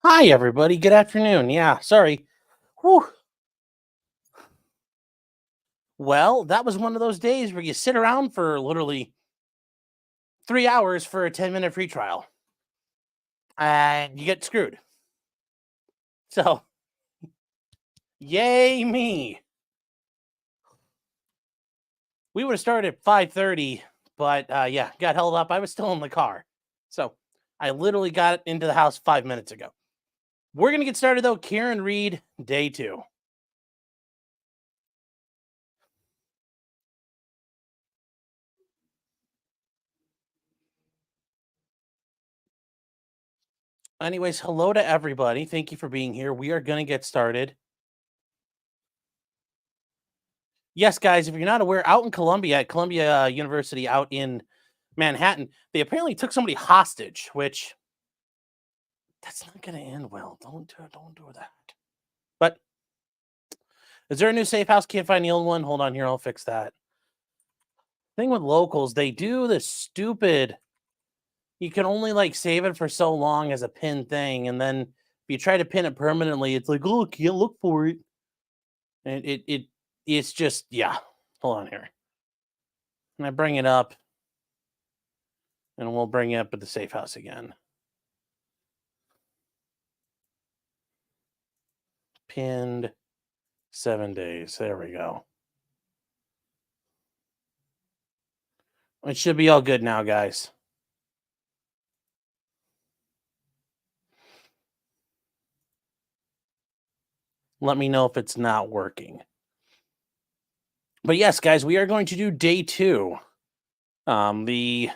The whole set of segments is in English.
Hi, everybody. Good afternoon. Yeah, sorry. Whew. Well, that was one of those days where you sit around for literally 3 hours for a 10-minute free trial and you get screwed. So, yay me. We would have started at 5:30, but yeah, got held up. I was still in the car. So, I literally got into the house 5 minutes ago. We're going to get started, though. Karen Reed, day 2. Anyways, hello to everybody. Thank you for being here. We are going to get started. Yes, guys, if you're not aware, out in Columbia, at Columbia University out in Manhattan, they apparently took somebody hostage, which that's not going to end well. Don't do that. But is there a new safe house? Can't find the old one. Hold on here. I'll fix that. Thing with locals, they do this stupid, you can only like save it for so long as a pin thing. And then if you try to pin it permanently, it's like, oh, can't look for it. And it's just, yeah. Hold on here. And I bring it up. And we'll bring it up at the safe house again. Pinned 7 days. There we go. It should be all good now, guys. Let me know if it's not working. But yes, guys, we are going to do day 2. The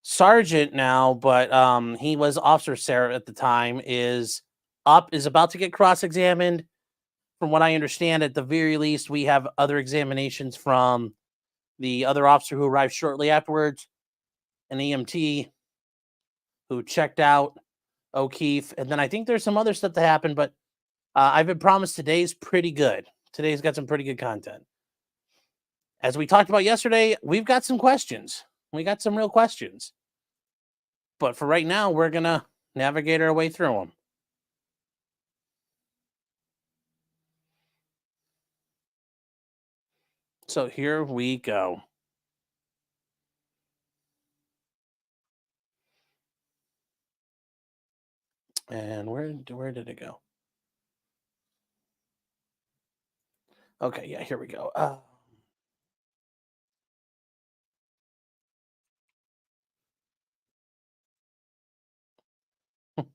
sergeant now, but he was Officer Saraf at the time, is about to get cross-examined. From what I understand, at the very least, we have other examinations from the other officer who arrived shortly afterwards, an EMT who checked out O'Keefe, and then I think there's some other stuff that happened, but I've been promised today's pretty good. Today's got some pretty good content. As we talked about yesterday, we've got some questions. We got some real questions. But for right now, we're going to navigate our way through them. So here we go. And where did it go? Okay, yeah, here we go.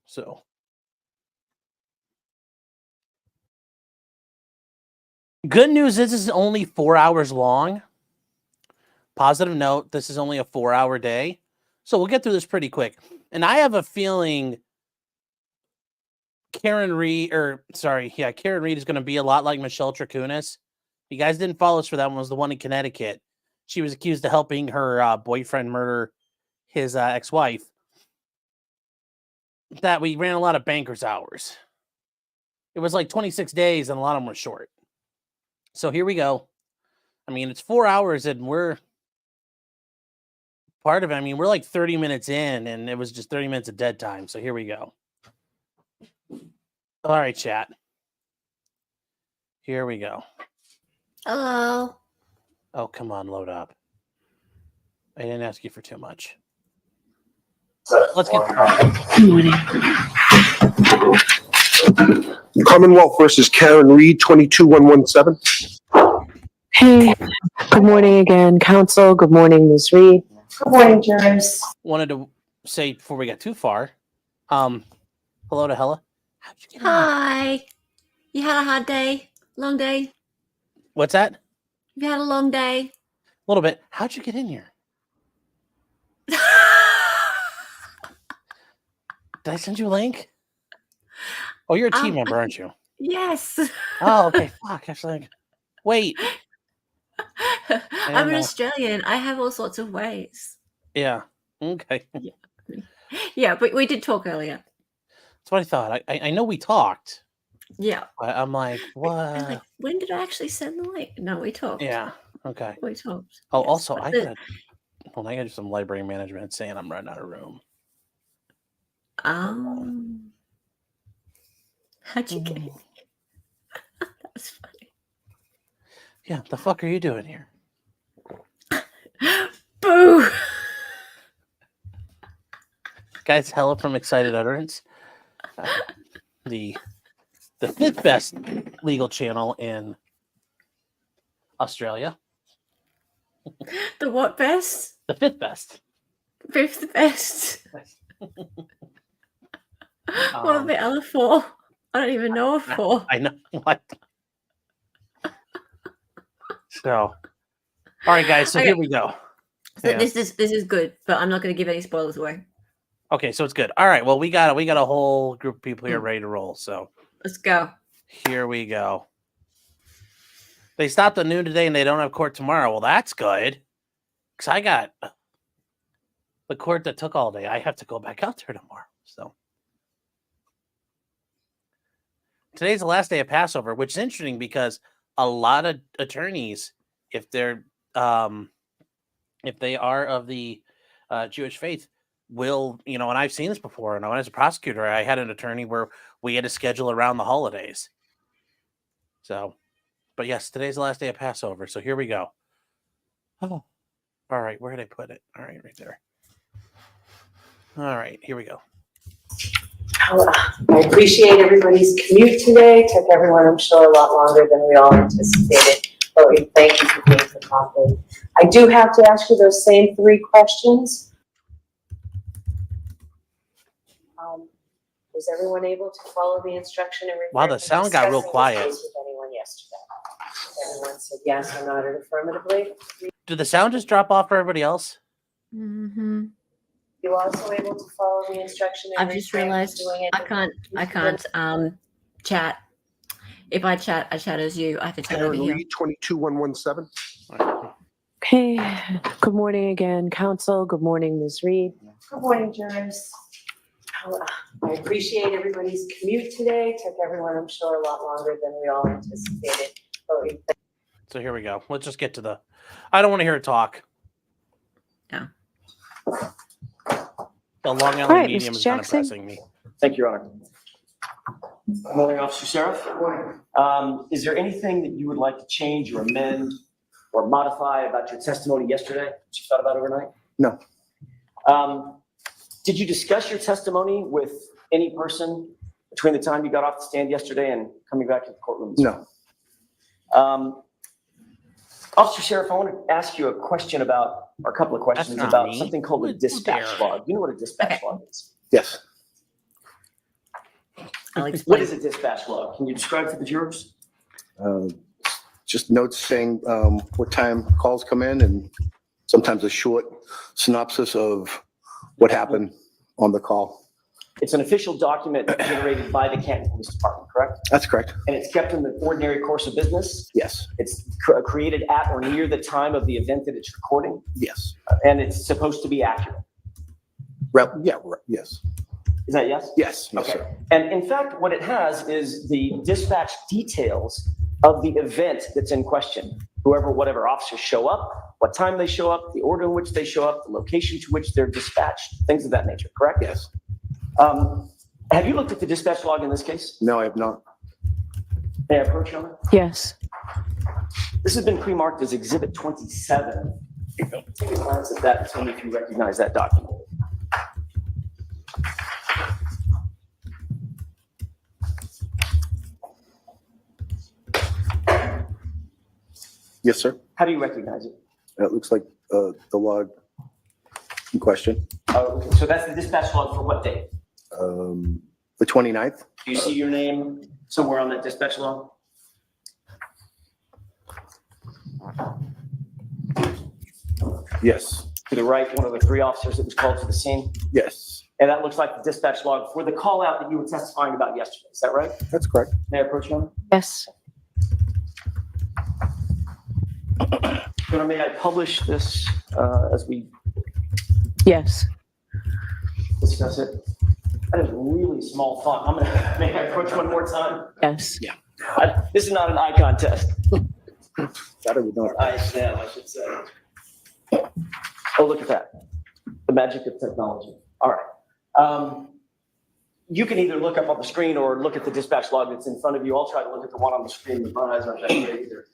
So good news is this is only 4 hours long. Positive note, this is only a 4-hour day. So we'll get through this pretty quick. And I have a feeling Karen Reed is going to be a lot like Michelle Trakunis. You guys didn't follow us for that one. It was the one in Connecticut. She was accused of helping her boyfriend murder his ex-wife. That we ran a lot of banker's hours. It was like 26 days and a lot of them were short. So here we go. I mean, it's 4 hours and we're part of it. I mean, we're like 30 minutes in and it was just 30 minutes of dead time. So here we go. All right, chat. Here we go. Hello. Oh, come on, load up. I didn't ask you for too much. Let's get Commonwealth versus Karen Reed, 22117. Hey, good morning again, Counsel. Good morning, Ms. Reed. Good morning, jurors. Wanted to say before we got too far, hello to Hella. How'd you get Hi. You had a hard day? Long day? What's that? You had a long day? A little bit. How'd you get in here? Did I send you a link? Oh, you're a team member, aren't you? Yes. Oh, okay. Fuck. I was like, wait. I'm an Australian. I have all sorts of ways. Yeah. Okay. Yeah, but we did talk earlier. That's what I thought. I know we talked. Yeah. I'm like, what? I'm like, when did I actually send the link? No, we talked. Yeah. Okay. We talked. Oh, yes, also, I gotta do some library management saying I'm running out of room. How'd you get in? That was funny. Yeah, the fuck are you doing here? Boo! Guys, hella from Excited Utterance. The fifth best legal channel in Australia. The what best? The fifth best. Fifth best. What are the other four? I don't even know what for. I know what. So, all right, guys. So Okay. here we go. So Yeah. this is good, but I'm not going to give any spoilers away. Okay, so it's good. All right. Well, we got a whole group of people here ready to roll. So Let's go. here we go. They stopped at noon today, and they don't have court tomorrow. Well, that's good, because I got the court that took all day. I have to go back out there tomorrow. So today's the last day of Passover, which is interesting because a lot of attorneys, if they are of the Jewish faith, will, and I've seen this before. And when I was a prosecutor, I had an attorney where we had to schedule around the holidays. So, but yes, today's the last day of Passover. So here we go. Oh, all right. Where did I put it? All right, right there. All right, here we go. I appreciate everybody's commute today. Took everyone, I'm sure, a lot longer than we all anticipated. But we thank you for being so confident. I do have to ask you those same 3 questions. Was everyone able to follow the instruction and Wow, the sound got real quiet. With anyone yesterday? Everyone said yes or nodded affirmatively. Did the sound just drop off for everybody else? Mm-hmm. You also able to follow the instruction? I've just realized I can't chat. If I chat as you. I have to turn over Karen here. Reed, 22117. Okay. Good morning again, Counsel. Good morning, Ms. Reed. Good morning, jurors. I appreciate everybody's commute today. Took everyone, I'm sure, a lot longer than we all anticipated. But So here we go. Let's just get to I don't want to hear it talk. No. The Long Island right, medium Mr. is kind of Jackson. pressing me. Thank you, Your Honor. Good morning, Officer Saraf. Is there anything that you would like to change or amend or modify about your testimony yesterday that you thought about overnight? No. Did you discuss your testimony with any person between the time you got off the stand yesterday and coming back to the courtroom? No. Officer Sheriff, I want to ask you a question or a couple of questions not about me. something called a Who dispatch dare? log. You know what a dispatch log is? Yes. I'll What explain. is a dispatch log? Can you describe for the jurors? Just notes saying what time calls come in and sometimes a short synopsis of what happened on the call. It's an official document generated by the Canton Police Department, correct? That's correct. And it's kept in the ordinary course of business. Yes. It's created at or near the time of the event that it's recording, Yes. and it's supposed to be accurate. Yes. Is that yes? Yes. Yes, Okay. sir. And in fact, what it has is the dispatch details of the event that's in question. Whatever officers show up, what time they show up, the order in which they show up, the location to which they're dispatched, things of that nature, correct? Yes. Have you looked at the dispatch log in this case? No, I have not. May I approach you on it? Yes. This has been pre-marked as Exhibit 27. Take a glance at that and tell me if you recognize that document. Yes, sir. How do you recognize it? It looks like the log in question. Oh, okay. So that's the dispatch log for what date? The 29th. Do you see your name somewhere on that dispatch log? Yes. To the right, one of the 3 officers that was called to the scene. Yes. And that looks like the dispatch log for the call out that you were testifying about yesterday. Is that right? That's correct. May I approach you on it? Yes. Your Honor, may I publish this as we Yes. discuss it? That is really small font. May I approach one more time? Yes. This is not an eye contest. That I would not. I should say. Oh, look at that. The magic of technology. All right. you can either look up on the screen or look at the dispatch log that's in front of you. I'll try to look at the one on the screen, but my eyes aren't that great either.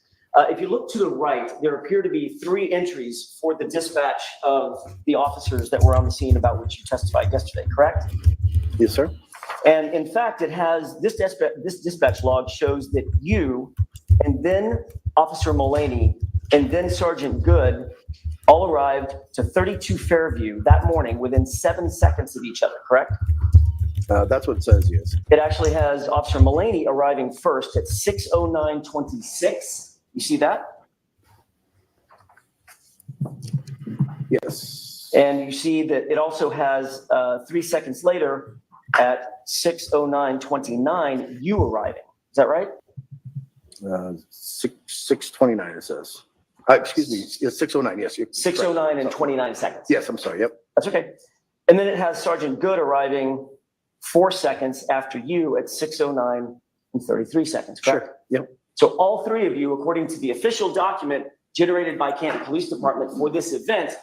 If you look to the right, there appear to be 3 entries for the dispatch of the officers that were on the scene about which you testified yesterday, correct? Yes, sir. And in fact, it has this dispatch log shows that you and then Officer Mullaney and then Sergeant Good all arrived to 32 Fairview that morning within 7 seconds of each other, correct? That's what it says, yes. It actually has Officer Mullaney arriving first at 6:09:26. You see that? Yes. And you see that it also has 3 seconds later at 6:09:29, you arriving. Is that right? 6:29 it says. Excuse me, it's 6:09, yes. 6:09 and 29 seconds. Yes, I'm sorry, yep. That's okay. And then it has Sergeant Good arriving 4 seconds after you at 6:09 and 33 seconds, correct? Sure, yep. So all 3 of you, according to the official document generated by Canton Police Department for this event,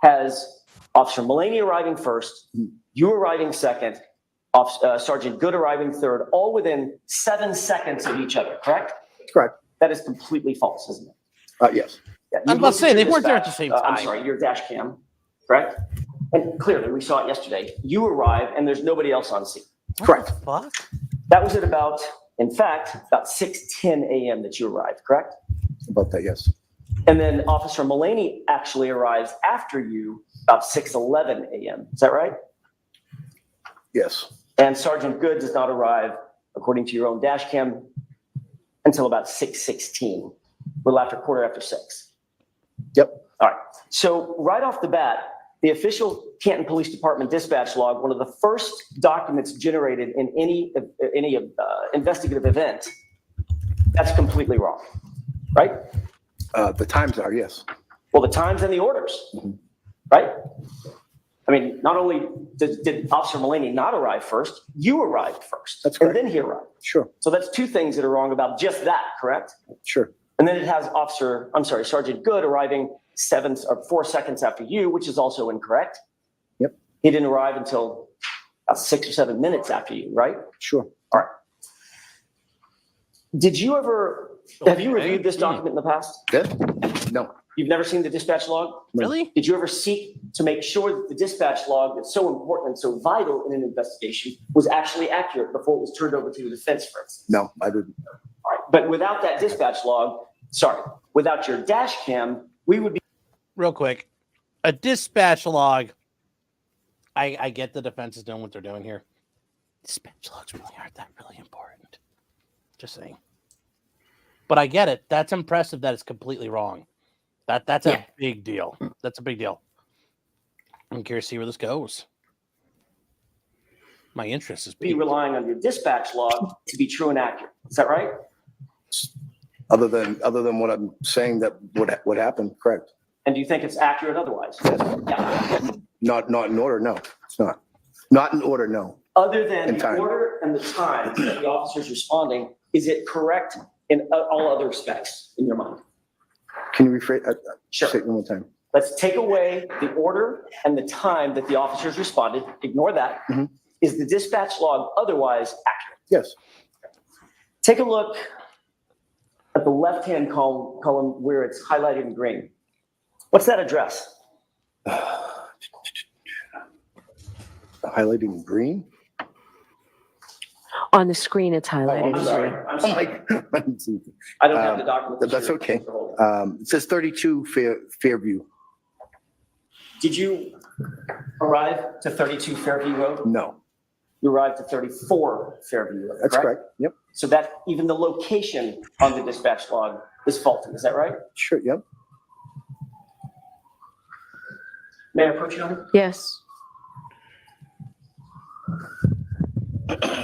has Officer Mullaney arriving first, you arriving second, Sergeant Good arriving third, all within 7 seconds of each other, correct? Correct. That is completely false, isn't it? Yes. Yeah, I was about to say, they your weren't there at the dispatch, same I'm time. sorry, your dash cam, correct? And clearly, we saw it yesterday. You arrive and there's nobody else on scene. Correct. Fuck. That was at about 6:10 a.m. that you arrived, correct? About that, yes. And then Officer Mullaney actually arrives after you about 6:11 a.m. Is that right? Yes. And Sergeant Good does not arrive, according to your own dash cam, until about 6:16, a little after 6:15. Yep. All right. So right off the bat, the official Canton Police Department dispatch log, one of the first documents generated in any investigative event, that's completely wrong, right? The times are, yes. Well, the times and the orders, right? I mean, not only did Officer Mullaney not arrive first, you arrived first. That's and correct. then he arrived. Sure, So that's 2 things that are wrong about just that, correct? sure. And then it has Sergeant Good arriving 4 seconds after you, which is also incorrect. Yep. He didn't arrive until about 6 or 7 minutes after you, right? Sure. All right. Have you reviewed this document in the past? Yeah? No. You've never seen the dispatch log? Really? Did you ever seek to make sure that the dispatch log that's so important and so vital in an investigation was actually accurate before it was turned over to the defense, for instance? No, I didn't. All right. But without that dispatch log, without your dash cam, we would be. Real quick, a dispatch log. I get the defense is doing what they're doing here. Dispatch logs really aren't that really important. Just saying. But I get it. That's impressive that it's completely wrong. That's a big deal. That's a big deal. I'm curious to see where this goes. My interest is Be relying on your dispatch log to be true and accurate. Is that right? Other than what I'm saying that what happened, correct. And do you think it's accurate otherwise? Yeah. Not in order, no. It's not. Not in order, no. Other than In the time. order and the time that the officer's responding, is it correct in all other respects in your mind? Can you rephrase? Sure. Say it one more time. Let's take away the order and the time that the officers responded. Ignore that. Mhm. Is the dispatch log otherwise accurate? Yes. Take a look at the left-hand column where it's highlighted in green. What's that address? Highlighting in green? On the screen, it's I'm highlighted. sorry. I'm like, I don't have the document. that's okay. It says 32 Fairview. Did you arrive to 32 Fairview Road? No, You arrived to 34 Fairview Road, that's correct. Yep. So that even the location on the dispatch log is faulty. Is that right? Sure. Yep. May I approach you on it? Yes.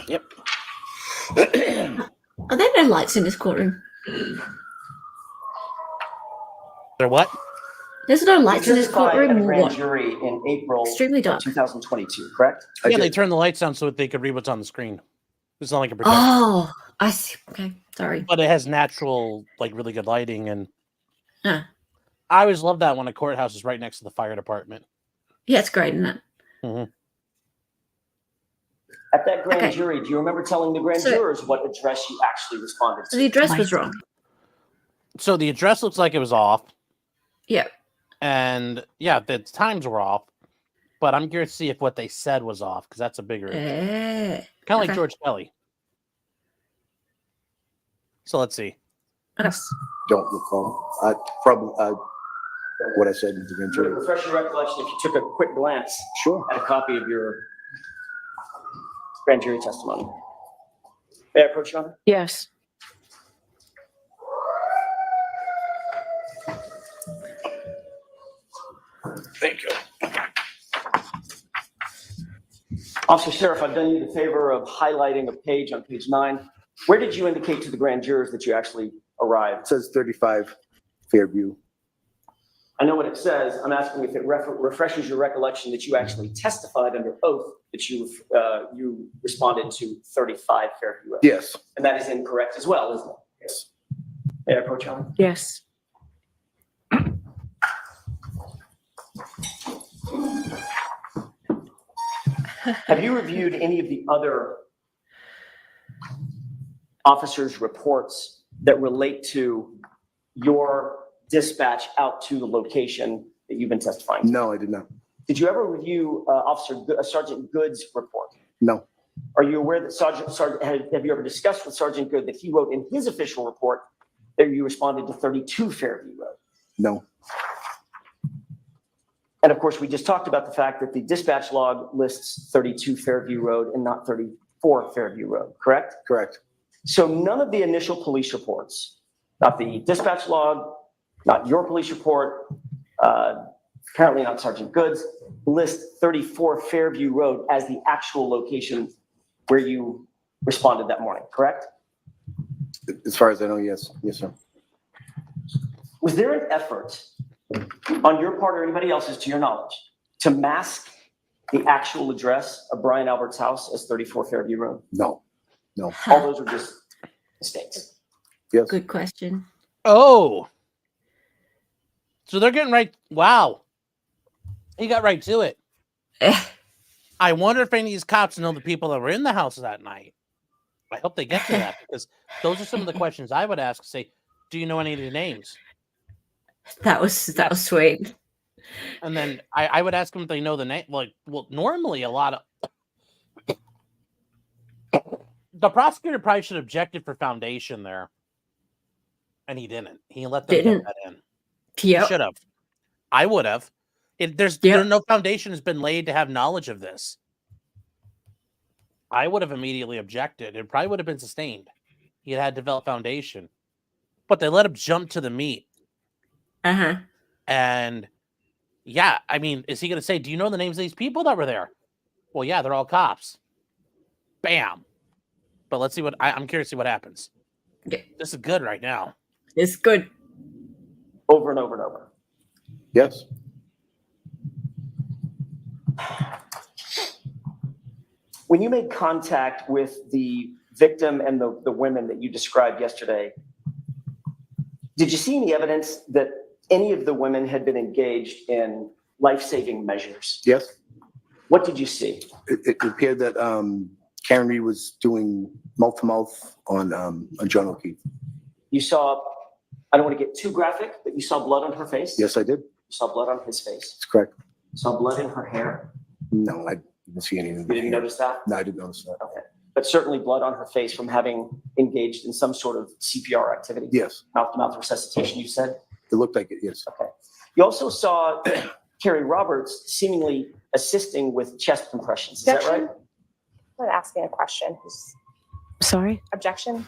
Yep. Are there no lights in this courtroom? They're what? There's no lights in this Testified at a courtroom or grand what? jury in April Extremely dark. 2022, correct? I Yeah, they did. turned the lights on so that they could read what's on the screen. It's not like a projector, Oh, I see. Okay, sorry. but it has natural, like really good lighting. And Huh. I always love that when a courthouse is right next to the fire department. Yeah, it's great, isn't it? Hmm. At that grand Okay. jury, do you remember telling the grand So- jurors what address you actually responded So to? the address was wrong. So the address looks like it was off, Yeah. and yeah, the times were off. But I'm curious to see if what they said was off, because that's a bigger kind of like okay. George Kelly. So let's see. Don't recall. I probably, what I said in the grand Would it jury. refresh your recollection if you took a quick glance Sure. at a copy of your grand jury testimony? May I approach you, Honor? Yes. Thank you. Officer Saraf, I've done you the favor of highlighting a page on page 9. Where did you indicate to the grand jurors that you actually arrived? It says 35 Fairview. I know what it says. I'm asking if it refreshes your recollection that you actually testified under oath that you responded to 35 Fairview Road. Yes. And that is incorrect as well, isn't it? Yes. May I approach you, Honor? Yes. Have you reviewed any of the other officers' reports that relate to your dispatch out to the location that you've been testifying to? No, I did not. Did you ever review Sergeant Good's report? No. Are you aware that have you ever discussed with Sergeant Good that he wrote in his official report that you responded to 32 Fairview Road? No. And of course, we just talked about the fact that the dispatch log lists 32 Fairview Road and not 34 Fairview Road, correct? Correct. So none of the initial police reports, not the dispatch log, not your police report, apparently not Sergeant Good's, list 34 Fairview Road as the actual location where you responded that morning, correct? As far as I know, yes. Yes, sir. Was there an effort on your part or anybody else's, to your knowledge, to mask the actual address of Brian Albert's house as 34 Fairview Road? No. No. All those were just mistakes. Yes. Good question. Oh, so they're getting right. Wow, he got right to it. I wonder if any of these cops know the people that were in the house that night. I hope they get to that, because those are some of the questions I would ask. Say, do you know any of the names? That was sweet. And then I would ask them if they know the name. Like, well, normally a lot of the prosecutor probably should have objected for foundation there, and he didn't. He let them get that in. He Yep. should have. I would have. There's no foundation has been laid to have knowledge of this. I would have immediately objected. It probably would have been sustained. He had developed foundation, but they let him jump to the meat. Uh-huh. And yeah, I mean, is he going to say, do you know the names of these people that were there? Well, yeah, they're all cops. Bam. But let's see what I'm curious to see what happens. Yeah. This is good right now. It's good. Over and over and over. Yes. When you made contact with the victim and the women that you described yesterday, did you see any evidence that any of the women had been engaged in life-saving measures? Yes. What did you see? It appeared that Karen Reed was doing mouth-to-mouth on John O'Keefe. You saw, I don't want to get too graphic, but you saw blood on her face? Yes, I did. You saw blood on his face? That's correct. You saw blood in her hair? No, I didn't see anything. You didn't notice that? No, I didn't notice that. Okay. But certainly blood on her face from having engaged in some sort of CPR activity? Yes. Mouth-to-mouth resuscitation, you said? It looked like it, yes. Okay. You also saw Carrie Roberts seemingly assisting with chest compressions. Is that right? Objection? I'm asking a question. Sorry? Objection?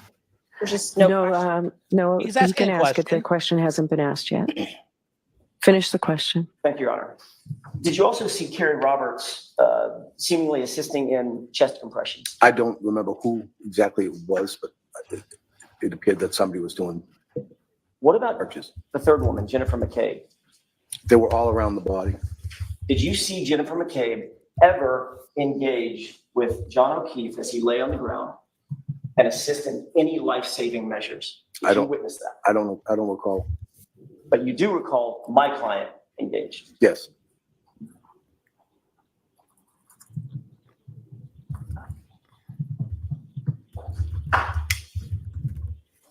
There's just no question. No, He's you asking can a ask it. The question. question hasn't been asked yet. Finish the question. Thank you, Your Honor. Did you also see Carrie Roberts seemingly assisting in chest compressions? I don't remember who exactly it was, but it appeared that somebody was doing What about arches. the third woman, Jennifer McCabe? They were all around the body. Did you see Jennifer McCabe ever engage with John O'Keefe as he lay on the ground and assist in any life-saving measures? Did I don't- you witness that? I don't recall. But you do recall my client engaged. Yes.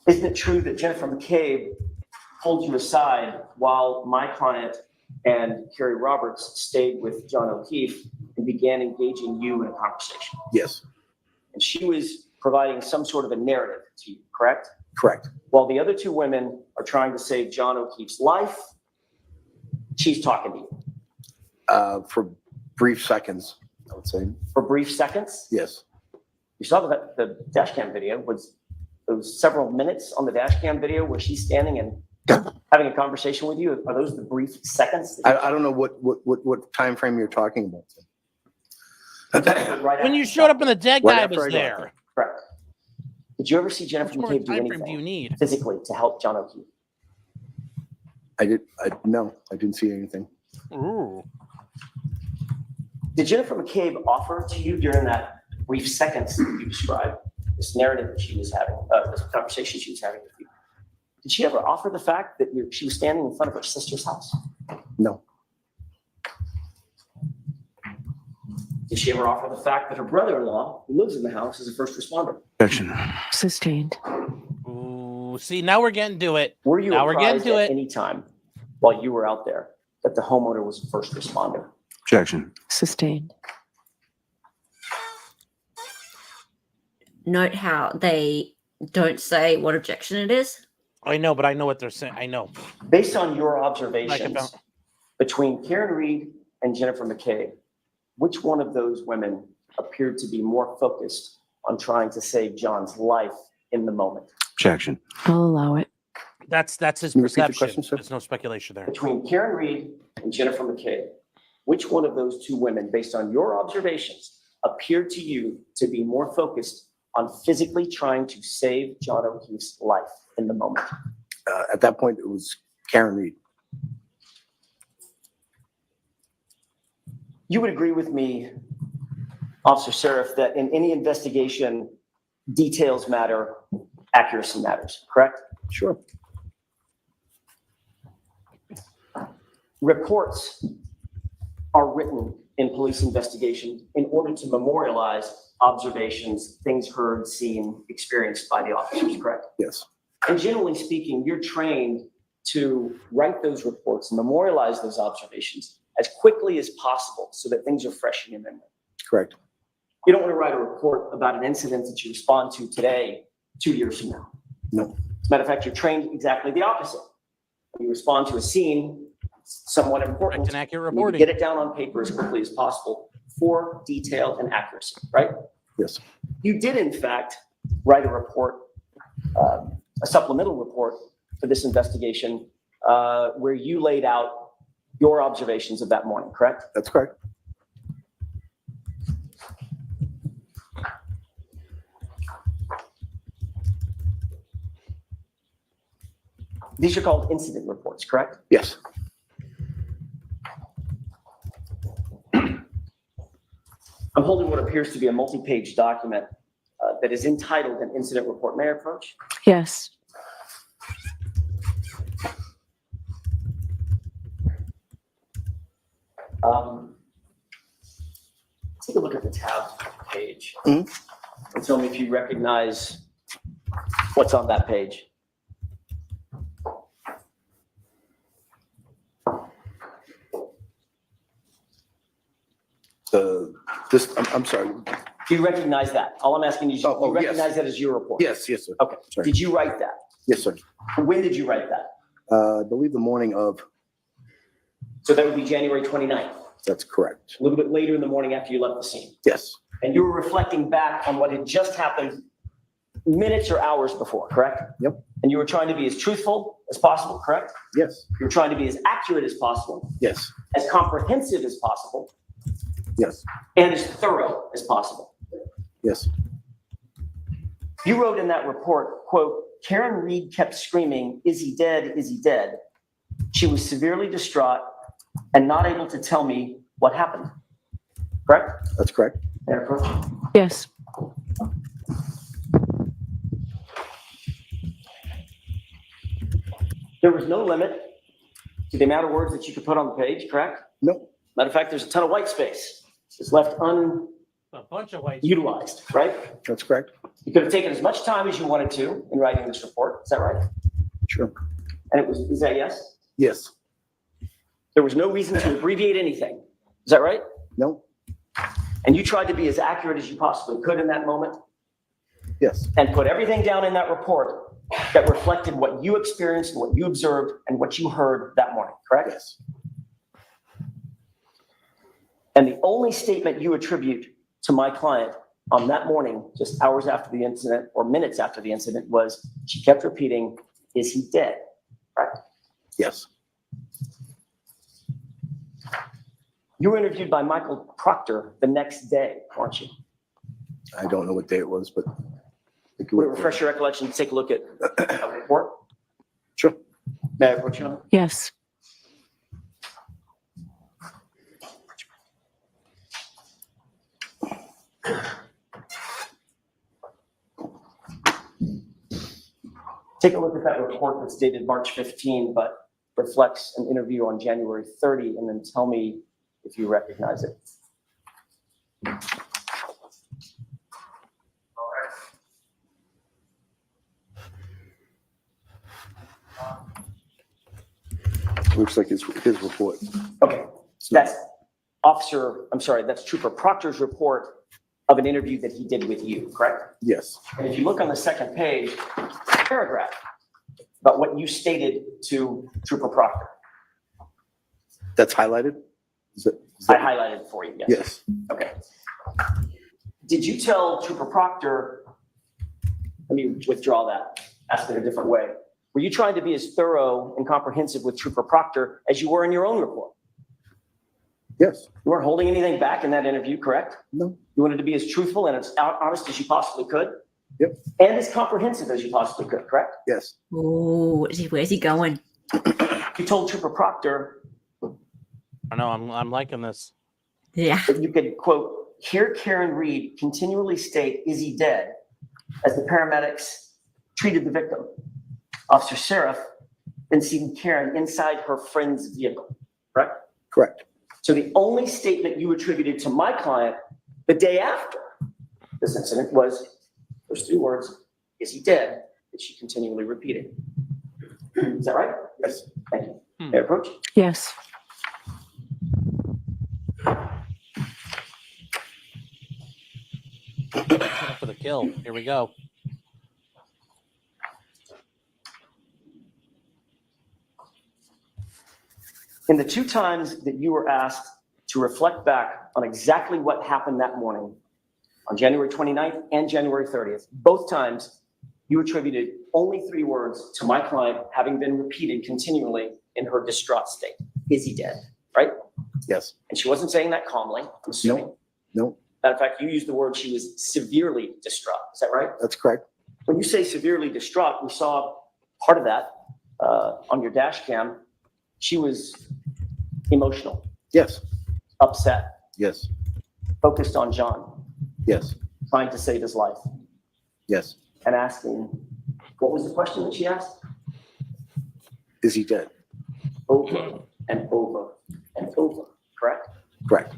Isn't it true that Jennifer McCabe pulled you aside while my client and Carrie Roberts stayed with John O'Keefe and began engaging you in a conversation? Yes, And she was providing some sort of a narrative to you, correct? correct. While the other two women are trying to save John O'Keefe's life, she's talking to you. For brief seconds, I would say. For brief seconds. Yes. You saw that the Dashcam video was those several minutes on the Dashcam video where she's standing and having a conversation with you. Are those the brief seconds? I don't know what time frame you're talking about. Right When after- you showed up and the dead Right guy after was I got there. Correct. Did you ever see How Jennifer much more McCabe do time frame do you anything need? physically to help John O'Keefe? No, I didn't see anything. Ooh. Did Jennifer McCabe offer to you during that brief seconds that you described, this narrative that she was having, this conversation she was having with you? Did she ever offer the fact that she was standing in front of her sister's house? No, Did she ever offer the fact that her brother-in-law, who lives in the house, is a first responder? Objection. Sustained. Ooh. See, now we're getting to it. Were you Now we're getting apprised to at it. any time while you were out there that the homeowner was a first responder? Objection. Sustained. Note how they don't say what objection it is. I know, but I know what they're saying. I know. Based on your Like observations about between Karen Reed and Jennifer McCabe, which one of those women appeared to be more focused on trying to save John's life in the moment? Objection. I'll allow it. that's his Can you repeat the perception. question, sir? There's no speculation there. Between Karen Reed and Jennifer McCabe, which one of those two women, based on your observations, appeared to you to be more focused on physically trying to save John O'Keefe's life in the moment? at that point, it was Karen Reed. You would agree with me, Officer Saraf, that in any investigation, details matter, accuracy matters, correct? Sure. Reports are written in police investigation in order to memorialize observations, things heard, seen, experienced by the officers, correct? Yes. And generally speaking, you're trained to write those reports and memorialize those observations as quickly as possible so that things are fresh in your memory. Correct. You don't want to write a report about an incident that you respond to today, 2 years from now. No. As a matter of fact, you're trained exactly the opposite. When you respond to a scene, it's somewhat important. Correct and accurate You need to reporting. get it down on paper as quickly as possible for detail and accuracy, right? Yes. You did, in fact, write a report, a supplemental report for this investigation, where you laid out your observations of that morning, correct? That's correct. These are called incident reports, correct? Yes. I'm holding what appears to be a multi-page document that is entitled an incident report. May I approach? Yes. Take a look at the tab page Mhm. and tell me if you recognize what's on that page. I'm sorry. Do you recognize that? All I'm asking you is, Oh, you yes. recognize that as your report? Yes, yes, sir. Okay. Sorry. Did you write that? Yes, sir. When did you write that? I believe the morning of, So that would be January 29th, that's correct. a little bit later in the morning after you left the scene. Yes, And you were reflecting back on what had just happened minutes or hours before, correct? Yep. And you were trying to be as truthful as possible, correct? yes, You were trying to be as accurate as possible, yes, as comprehensive as possible, yes, and as thorough as possible. yes, You wrote in that report, quote, Karen Reed kept screaming, "Is he dead? Is he dead?" She was severely distraught and not able to tell me what happened. Correct? that's correct. May I approach? Yes. There was no limit to the amount of words that you could put on the page, correct? No, Matter of fact, there's a ton of white space. It's left A bunch of white. unutilized, right? that's correct. You could have taken as much time as you wanted to in writing this report. Is that right? Sure. And is that yes? Yes. There was no reason to abbreviate anything. Is that right? No. And you tried to be as accurate as you possibly could in that moment Yes. and put everything down in that report that reflected what you experienced and what you observed and what you heard that morning, correct? Yes. And the only statement you attribute to my client on that morning, just hours after the incident or minutes after the incident, was she kept repeating, "Is he dead?" Right? Yes. You were interviewed by Michael Proctor the next day, weren't you? I don't know what day it was, but. Would it refresh your recollection to take a look at the report? Sure. May I approach you on it? Yes. Take a look at that report that's dated March 15, but reflects an interview on January 30, and then tell me if you recognize it. Looks like his report. Okay, that's that's Trooper Proctor's report of an interview that he did with you, correct? Yes. And if you look on the second page, paragraph about what you stated to Trooper Proctor. That's highlighted? I highlighted it for you, yes. Yes. Okay. Did you tell Trooper Proctor, let me withdraw that, ask it a different way. Were you trying to be as thorough and comprehensive with Trooper Proctor as you were in your own report? Yes. You weren't holding anything back in that interview, correct? No. You wanted to be as truthful and as honest as you possibly could? Yep. And as comprehensive as you possibly could, correct? Yes. Oh, where's he going? You told Trooper Proctor I know, I'm liking this. Yeah. that you could, quote, hear Karen Reed continually state, "Is he dead?" as the paramedics treated the victim. Officer Saraf then seen Karen inside her friend's vehicle, correct? Correct. So the only statement you attributed to my client the day after this incident was those three words, "Is he dead?" that she continually repeated. Is that right? Yes. Thank you. May I approach? Yes. For the kill. Here we go. In the two times that you were asked to reflect back on exactly what happened that morning, on January 29th and January 30th, both times you attributed only three words to my client having been repeated continually in her distraught state. "Is he dead?" Right? Yes. And she wasn't saying that calmly, I'm assuming. No, Matter of fact, you used the word she was severely distraught. Is that right? that's correct. When you say severely distraught, we saw part of that on your dash cam. She was emotional, Yes. upset, Yes. focused on John, Yes. trying to save his life, Yes. and asking, what was the question that she asked? Is he dead? Over and over and over, correct? Correct.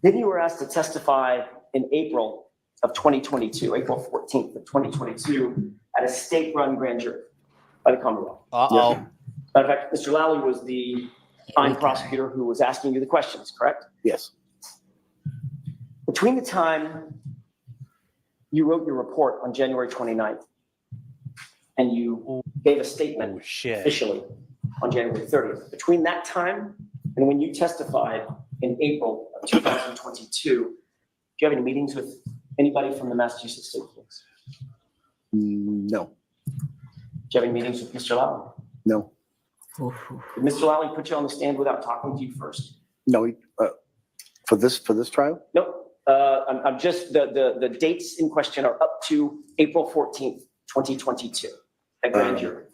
Then you were asked to testify in April of 2022, April 14th of 2022, at a state-run grand jury by the Commonwealth. Uh-oh. Matter of fact, Mr. Lally was the fine prosecutor who was asking you the questions, correct? Yes. Between the time you wrote your report on January 29th and you gave a statement Oh, shit. officially on January 30th, between that time and when you testified in April of 2022, do you have any meetings with anybody from the Massachusetts State Police? No. Do you have any meetings with Mr. Lally? No. Did Mr. Lally put you on the stand without talking to you first? No. For this trial? Nope. I'm just, the dates in question are up to April 14th, 2022, at grand jury.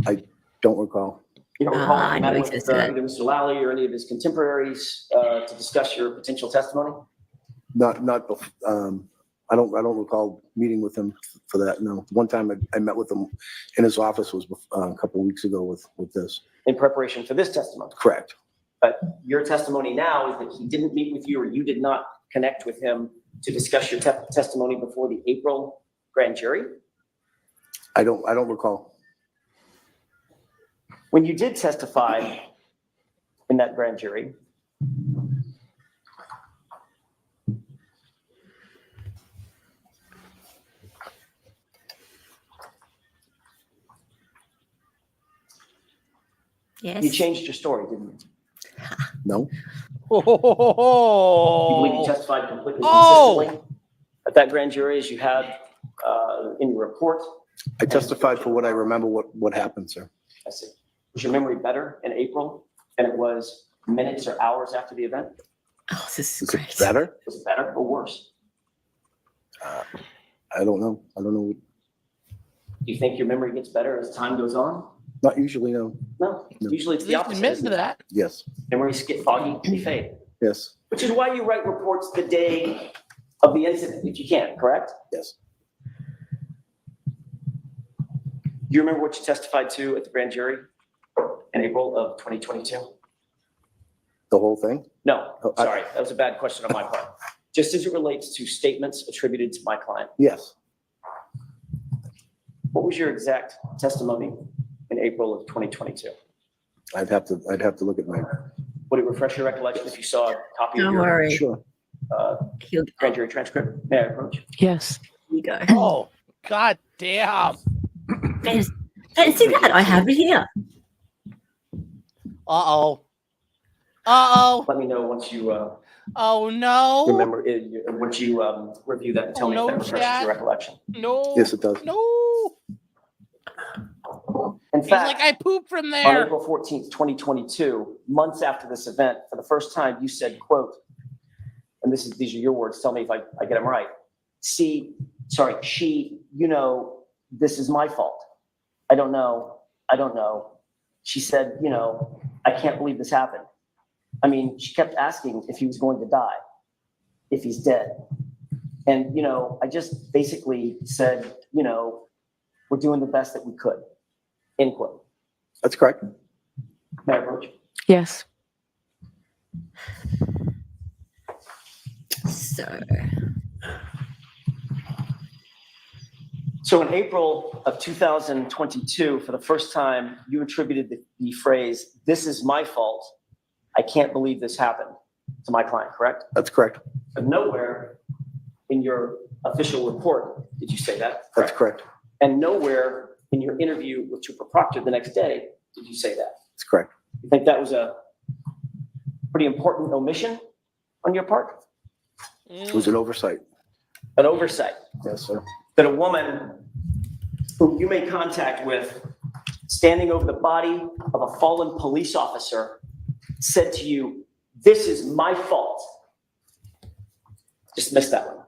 I don't recall. You don't recall I if you know met he with says that. either Mr. Lally or any of his contemporaries to discuss your potential testimony? Not. I don't recall meeting with him for that. No. One time I met with him in his office was a couple of weeks ago with this. In preparation for this testimony? Correct. But your testimony now is that he didn't meet with you or you did not connect with him to discuss your testimony before the April grand jury? I don't recall. When you did testify in that grand jury, Yes. you changed your story, didn't you? No. You believe you testified completely consistently at that grand jury as you had in your report? I testified for what I remember what happened, sir. I see. Was your memory better in April than it was minutes or hours after the event? Oh, this is Is great. it better? Was it better or worse? I don't know. I don't know. Do you think your memory gets better as time goes on? Not usually, no. No, No. usually it's the opposite. Admit isn't to it? that. Yes. Memories get foggy, they fade. Yes. Which is why you write reports the day of the incident, if you can, correct? Yes. Do you remember what you testified to at the grand jury in April of 2022? The whole thing? No, Oh, sorry, that was a bad question on my part. Just as it relates to statements attributed to my client, Yes. what was your exact testimony in April of 2022? I'd have to look at my. Would it refresh your recollection if you saw a copy of Don't your worry. Sure. He'll grand jury transcript? May I approach? Yes. you go. Oh, god damn. Fancy that. I have it here. Uh-oh. Uh-oh. Let me know once you Oh, no. remember it, once you review that and tell Oh, me no, if that refreshes Chad. your recollection. No. Yes, it does. No. In He's fact, like, I pooped from on there. April 14th, 2022, months after this event, for the first time, you said, quote, and these are your words, tell me if I get them right. She, this is my fault. I don't know. She said, I can't believe this happened. I mean, she kept asking if he was going to die, if he's dead. And, I just basically said, we're doing the best that we could, end quote. That's correct. May I approach? Yes. So in April of 2022, for the first time, you attributed the phrase, "This is my fault. I can't believe this happened," to my client, correct? That's correct. But nowhere in your official report did you say that. That's correct. And nowhere in your interview with Trooper Proctor the next day did you say that. That's correct. You think that was a pretty important omission on your part? It was an oversight. An oversight. Yes, sir. That a woman who you made contact with, standing over the body of a fallen police officer, said to you, "This is my fault." Just missed that one.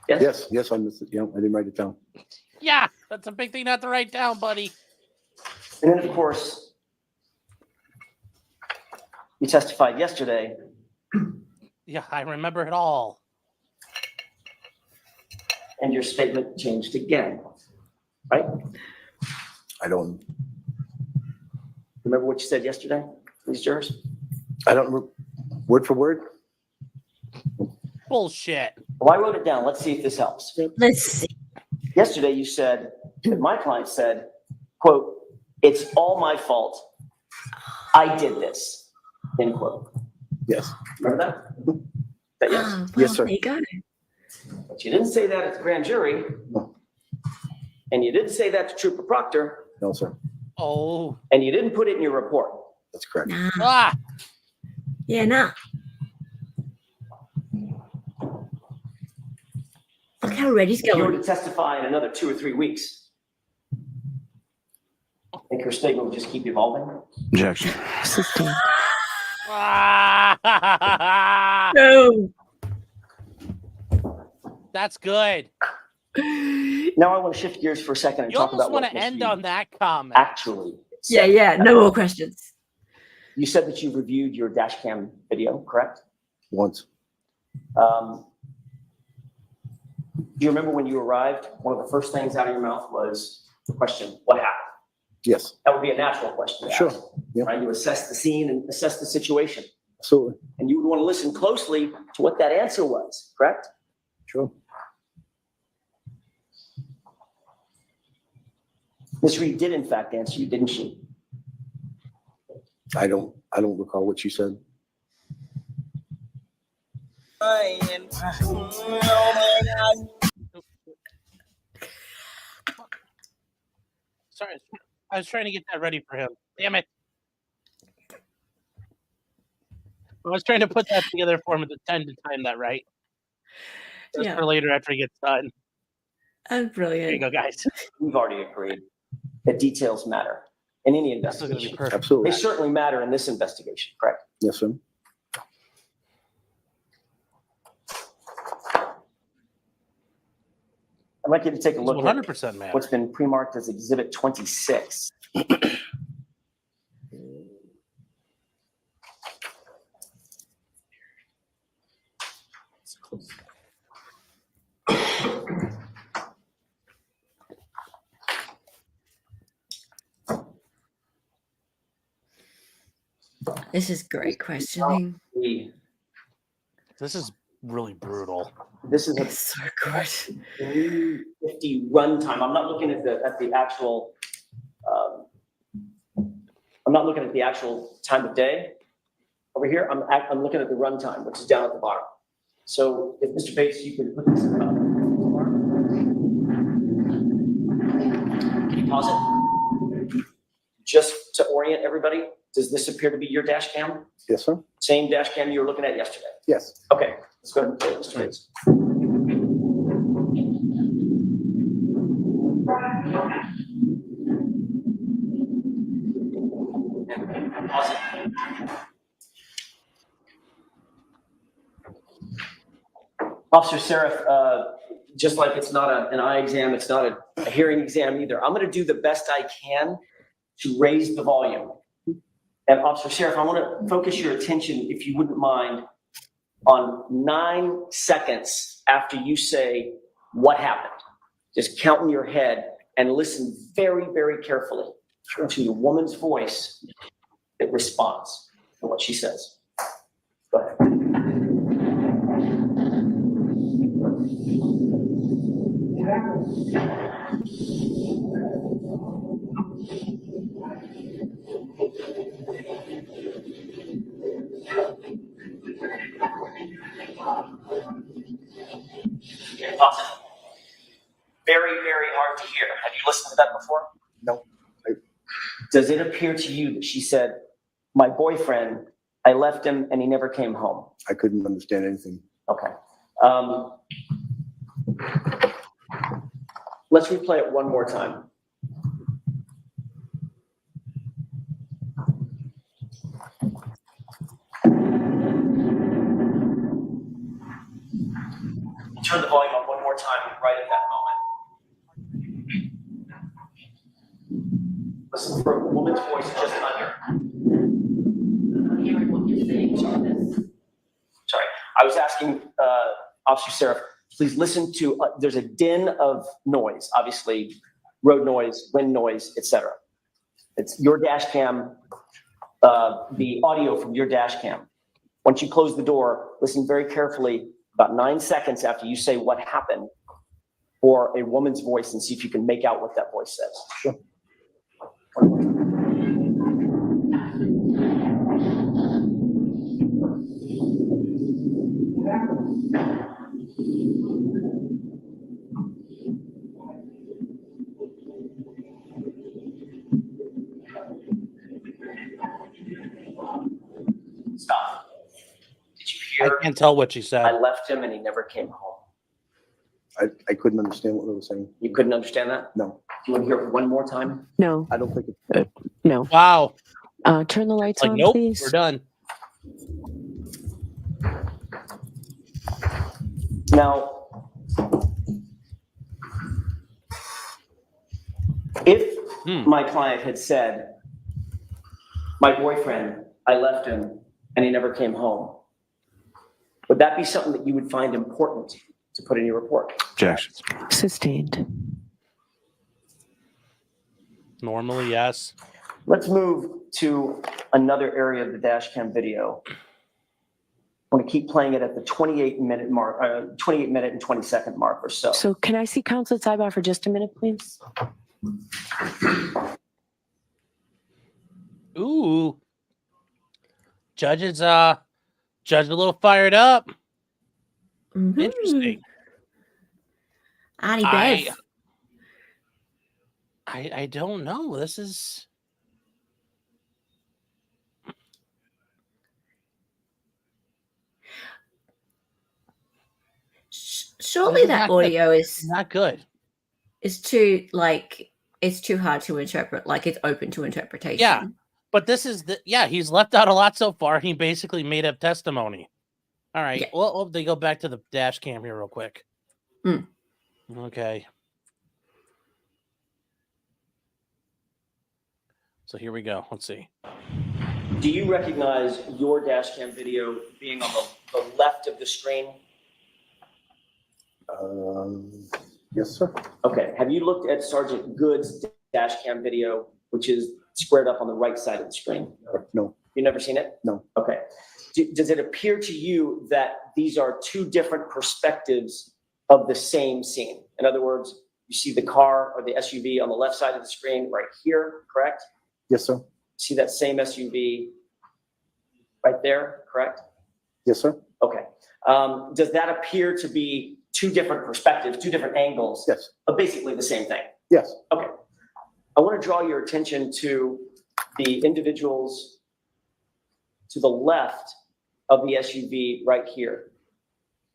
Yes? Yes, I missed it. Yeah, I didn't write it down. Yeah, that's a big thing not to write down, buddy. And then, of course, you testified yesterday. Yeah, I remember it all. And your statement changed again, right? I don't Remember what you said yesterday, these jurors? word for word. Bullshit. Well, I wrote it down. Let's see if this helps. Let's see. Yesterday, you said, that my client said, quote, "It's all my fault. I did this," end quote. Yes. Remember that? That yes? Well, Yes, sir. there you go. But you didn't say that at the grand jury. No. And you didn't say that to Trooper Proctor. No, sir. Oh. And you didn't put it in your report. That's correct. Nah. Ah. Yeah, nah. Look how red he's If you were going. to testify in another 2 or 3 weeks, I think your statement would just keep evolving. Objection. Sustained. Ah. No. That's good. Now I want to shift gears for a second and You talk almost about want what to end Mr. on that comment. actually Yeah, said. yeah. No more questions. You said that you reviewed your Dashcam video, correct? Once. Do you remember when you arrived, one of the first things out of your mouth was the question, "What happened?" Yes. That would be a natural question to Sure. ask. Yep. trying to assess the scene and assess the situation. Absolutely. And you would want to listen closely to what that answer was, correct? Sure. Ms. Reed did in fact answer you, didn't she? I don't recall what you said. Sorry, I was trying to get that ready for him. Damn it. I was trying to put that together for him at the time to time that right. Just Yeah. for later after he gets done. Oh, There you brilliant. go, guys. We've already agreed that details matter in any This is going to be investigation. perfect. Absolutely. They certainly matter in this investigation, correct? Yes, sir. I'd like you to take a look at 100% man. what's been pre-marked as Exhibit 26. This is great questioning. This is really brutal. This is a It's so good. 3:50 runtime. I'm not looking at the actual. I'm not looking at the actual time of day over here. I'm looking at the runtime, which is down at the bottom. So if Mr. Bates, you could put this. Can you pause it? Just to orient everybody, does this appear to be your dash cam? Yes, sir. Same dash cam you were looking at yesterday? Yes. Okay, let's go ahead and play it, Mr. Bates. And pause it. Officer Saraf, just like it's not an eye exam, it's not a hearing exam either. I'm going to do the best I can to raise the volume. And Officer Saraf, I want to focus your attention, if you wouldn't mind, on 9 seconds after you say what happened. Just count in your head and listen very, very carefully to the woman's voice that responds to what she says. Go ahead. Awesome. Very, very hard to hear. Have you listened to that before? No. Does it appear to you that she said, my boyfriend, I left him and he never came home? I couldn't understand anything. Okay. Let's replay it one more time. Turn the volume up one more time right at that moment. Listen for a woman's voice just under. Sorry, I was asking Officer Saraf, please listen to, there's a din of noise, obviously, road noise, wind noise, etc. It's your dash cam, the audio from your dash cam. Once you close the door, listen very carefully, about 9 seconds after you say what happened, for a woman's voice, and see if you can make out what that voice says. Sure. Stop. Did you I hear? can't tell what she I said. left him and he never came home. I couldn't understand what they were saying. You couldn't understand that? No, Do you want to hear it one more time? No, I don't think it. no. Wow. Turn the lights Like, on, nope, please. we're done. Now, if my client had said, my boyfriend, I left him and he never came home, would that be something that you would find important to put in your report? Objections. Sustained. Normally, yes. Let's move to another area of the dash cam video. I want to keep playing it at the 28-minute mark, 28-minute and 20-second mark or so. So can I see counsel sidebar for just a minute, please? Ooh. Judge is a little fired up. Mhm. Interesting. Auntie I- Bev. I don't know. This is Surely This is that not good. audio is not good. too it's too hard to interpret. Like it's open to interpretation. Yeah. But this is he's left out a lot so far. He basically made up testimony. All right. Yeah. Well, they go back to the dash cam here real quick. Mm. Okay. So here we go. Let's see. Do you recognize your dash cam video being on the left of the screen? Yes, sir. Okay. Have you looked at Sergeant Good's dash cam video, which is squared up on the right side of the screen? No. You've never seen it? No. Okay. Does it appear to you that these are two different perspectives of the same scene? In other words, you see the car or the SUV on the left side of the screen right here, correct? Yes, sir. See that same SUV right there, correct? Yes, sir. Okay. Does that appear to be two different perspectives, two different angles Yes. of basically the same thing? Yes. Okay. I want to draw your attention to the individuals to the left of the SUV right here.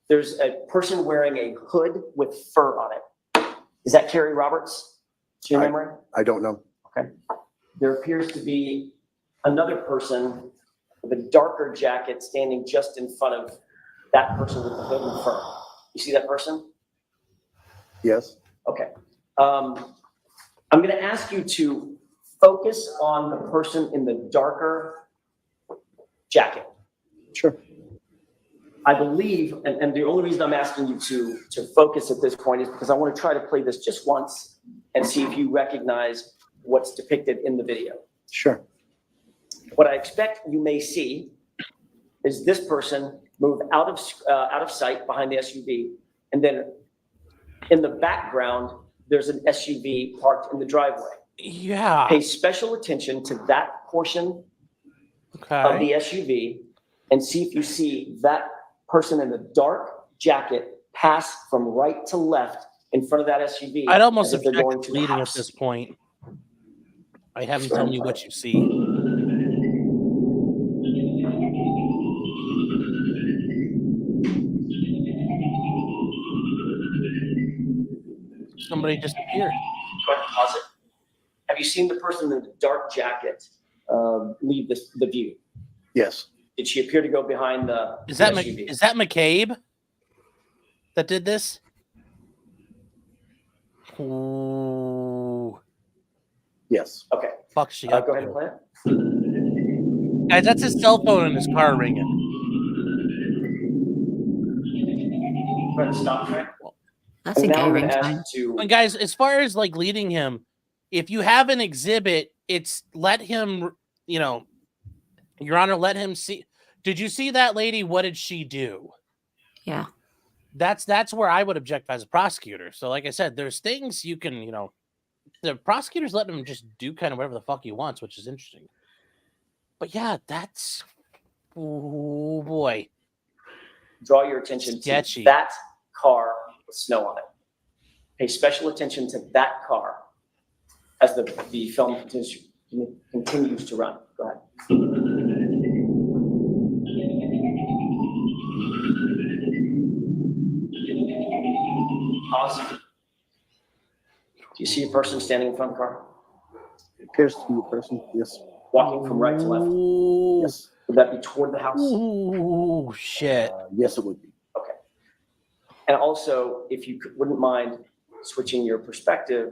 There's a person wearing a hood with fur on it. Is that Carrie Roberts? To your memory? I don't know. Okay. There appears to be another person with a darker jacket standing just in front of that person with the hood and fur. You see that person? Yes. Okay. I'm going to ask you to focus on the person in the darker jacket. Sure. I believe, and the only reason I'm asking you to focus at this point is because I want to try to play this just once and see if you recognize what's depicted in the video. Sure. What I expect you may see is this person move out of sight behind the SUV, and then in the background, there's an SUV parked in the driveway. Yeah. Pay special attention to that portion of Okay. the SUV and see if you see that person in the dark jacket pass from right to left in front of that SUV. I'd almost as if they're object going to to the leading at house. this point. I haven't told you what you see. Somebody just appeared. Go ahead and pause it. Have you seen the person in the dark jacket leave the view? Yes. Did she appear to go behind the Is that SUV? is that McCabe that did this? Ooh, Yes. Okay. fuck she Go up ahead to? and play it. Guys, that's his cell phone in his car ringing. Go ahead and stop track. That's a And gay now I'm going to ringtone. ask you And guys, as far as like leading him, if you have an exhibit, it's let him, Your Honor, let him see. Did you see that lady? What did she do? Yeah. That's where I would object as a prosecutor. So, like I said, there's things you can, the prosecutors let him just do kind of whatever the fuck he wants, which is interesting. But yeah, that's, oh boy. draw your attention Sketchy. to that car with snow on it. Pay special attention to that car as the film continues to run. Go ahead. Pause. Do you see a person standing in front of the car? It appears to be a person. Yes. Walking from right to left? Ooh, Yes. Would that be toward the house? ooh, shit. Yes, it would be. Okay. And also, if you wouldn't mind switching your perspective,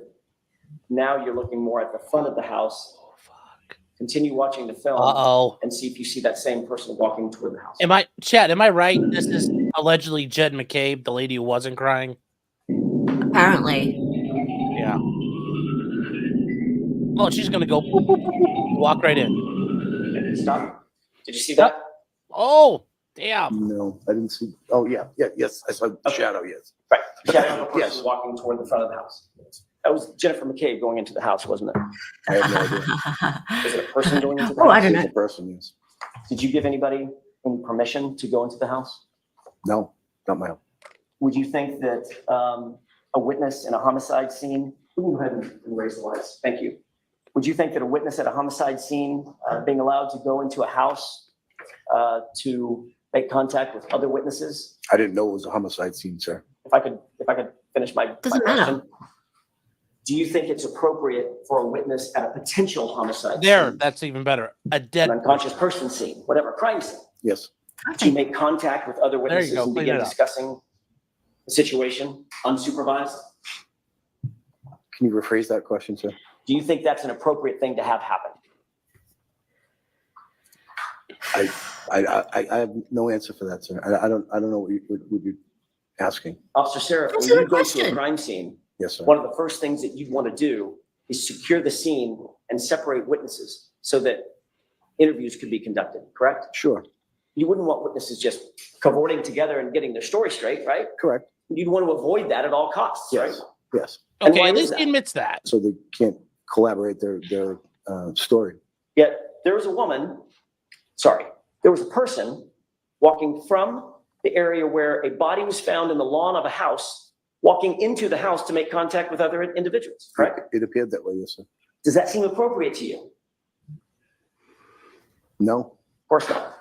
now you're looking more at the front of the house. Oh, fuck. Continue watching the film Uh-oh. and see if you see that same person walking toward the house. Am I right? This is allegedly Jed McCabe, the lady who wasn't crying. Apparently. Yeah. Oh, she's gonna go boop, boop, boop, boop, walk right in. did it stop? Did you see that? Oh, damn. No, I didn't see. Oh, yeah, yes, I saw the shadow, yes. Right. The shadow of a person Yes. walking toward the front of the house. That was Jennifer McCabe going into the house, wasn't it? I have no idea. Was it a person going into the Oh, house? I don't know. It's a person, yes. Did you give anybody any permission to go into the house? No, not my own. Would you think that a witness in a homicide scene, we can go ahead and raise the lights. Thank you. Would you think that a witness at a homicide scene being allowed to go into a house to make contact with other witnesses? I didn't know it was a homicide scene, sir. If I could finish my Doesn't matter. question. Do you think it's appropriate for a witness at a potential homicide There, scene, that's even better. A an dead unconscious person scene, whatever, crime scene, Yes, to make contact with other There you witnesses go, and clean begin it up. discussing the situation unsupervised? can you rephrase that question, sir? Do you think that's an appropriate thing to have happen? I have no answer for that, sir. I don't know what you're asking. Officer Sarah, when Answer the you go to a question. crime scene, Yes, sir. one of the first things that you'd want to do is secure the scene and separate witnesses so that interviews could be conducted, correct? Sure, You wouldn't want witnesses just cavorting together and getting their story straight, right? correct. You'd want to avoid that at all costs, right? Yes, yes. And Okay, why at is least that? he admits that. So they can't collaborate their story. Yet there was there was a person walking from the area where a body was found in the lawn of a house, walking into the house to make contact with other individuals, correct? It appeared that way, yes, sir. Does that seem appropriate to you? No, Of course not.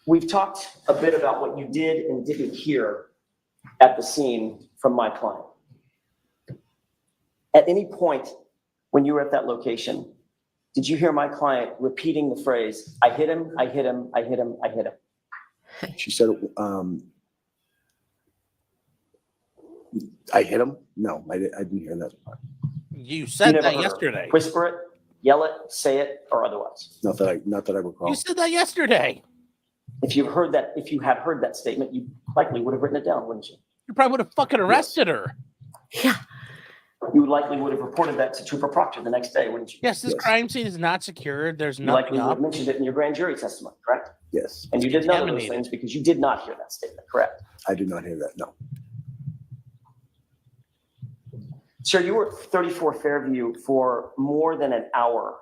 We've talked a bit about what you did and didn't hear at the scene from my client. At any point when you were at that location, did you hear my client repeating the phrase, "I hit him, I hit him, I hit him, I hit him"? she said, I hit him? No, I didn't hear that part. You You said never that heard her yesterday. Whisper it, yell it, say it, or otherwise. Not that I recall. You said that yesterday. If you had heard that statement, you likely would have written it down, wouldn't you? You probably would have fucking arrested her. Yeah. You likely would have reported that to Trooper Proctor the next day, wouldn't you? Yes, this Yes. crime scene is not secured. There's You nothing likely would up. have mentioned it in your grand jury testimony, correct? Yes, And you did none of those contaminated. things because you did not hear that statement, correct? I did not hear that, no. Sir, you were at 34 Fairview for more than an hour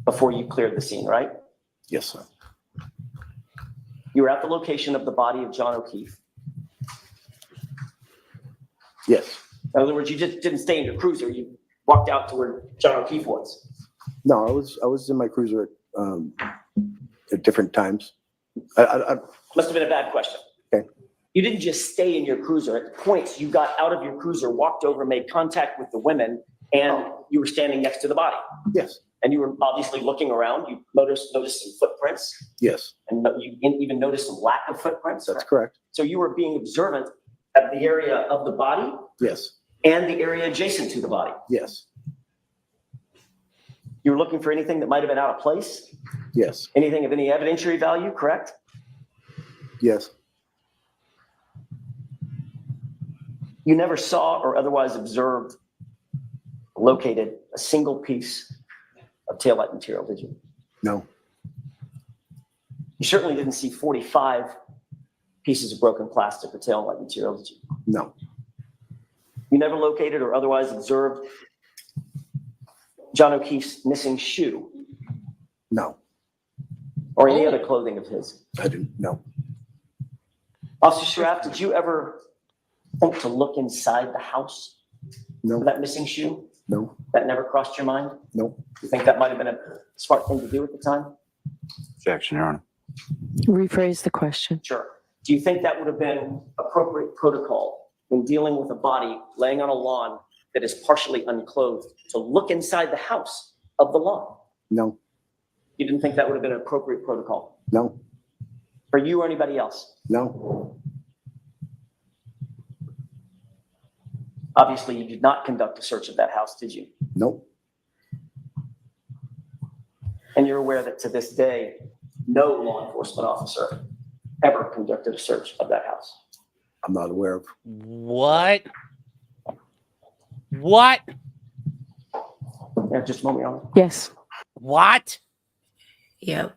before you cleared the scene, right? Yes, sir. You were at the location of the body of John O'Keefe. Yes. In other words, you just didn't stay in your cruiser. You walked out to where John O'Keefe was. No, I was in my cruiser at different times. I Must have been a bad question. Okay. You didn't just stay in your cruiser. At points, you got out of your cruiser, walked over, made contact with the women, and you were standing next to the body. yes, And you were obviously looking around. You noticed some footprints, yes, and you even noticed some lack of footprints. that's correct. So you were being observant at the area of the body Yes, and the area adjacent to the body. yes, You were looking for anything that might have been out of place, yes, anything of any evidentiary value, correct? yes, You never saw or otherwise observed, located a single piece of taillight material, did you? no, You certainly didn't see 45 pieces of broken plastic or taillight material, did you? no, You never located or otherwise observed John O'Keefe's missing shoe no, or any Oh. other clothing of his. I didn't, no, Officer Saraf, did you ever think to look inside the house for no, that missing shoe? no, That never crossed your mind? no, You think that might have been a smart thing to do at the time? Objection, Your Honor. Rephrase the question. Sure. Do you think that would have been appropriate protocol when dealing with a body laying on a lawn that is partially unclothed to look inside the house of the lawn? no, You didn't think that would have been an appropriate protocol no, for you or anybody else? no, Obviously, you did not conduct a search of that house, did you? no, And you're aware that to this day, no law enforcement officer ever conducted a search of that house. I'm not aware of. What? What? Yeah, just a moment, Your Honor. Yes. What? Yep.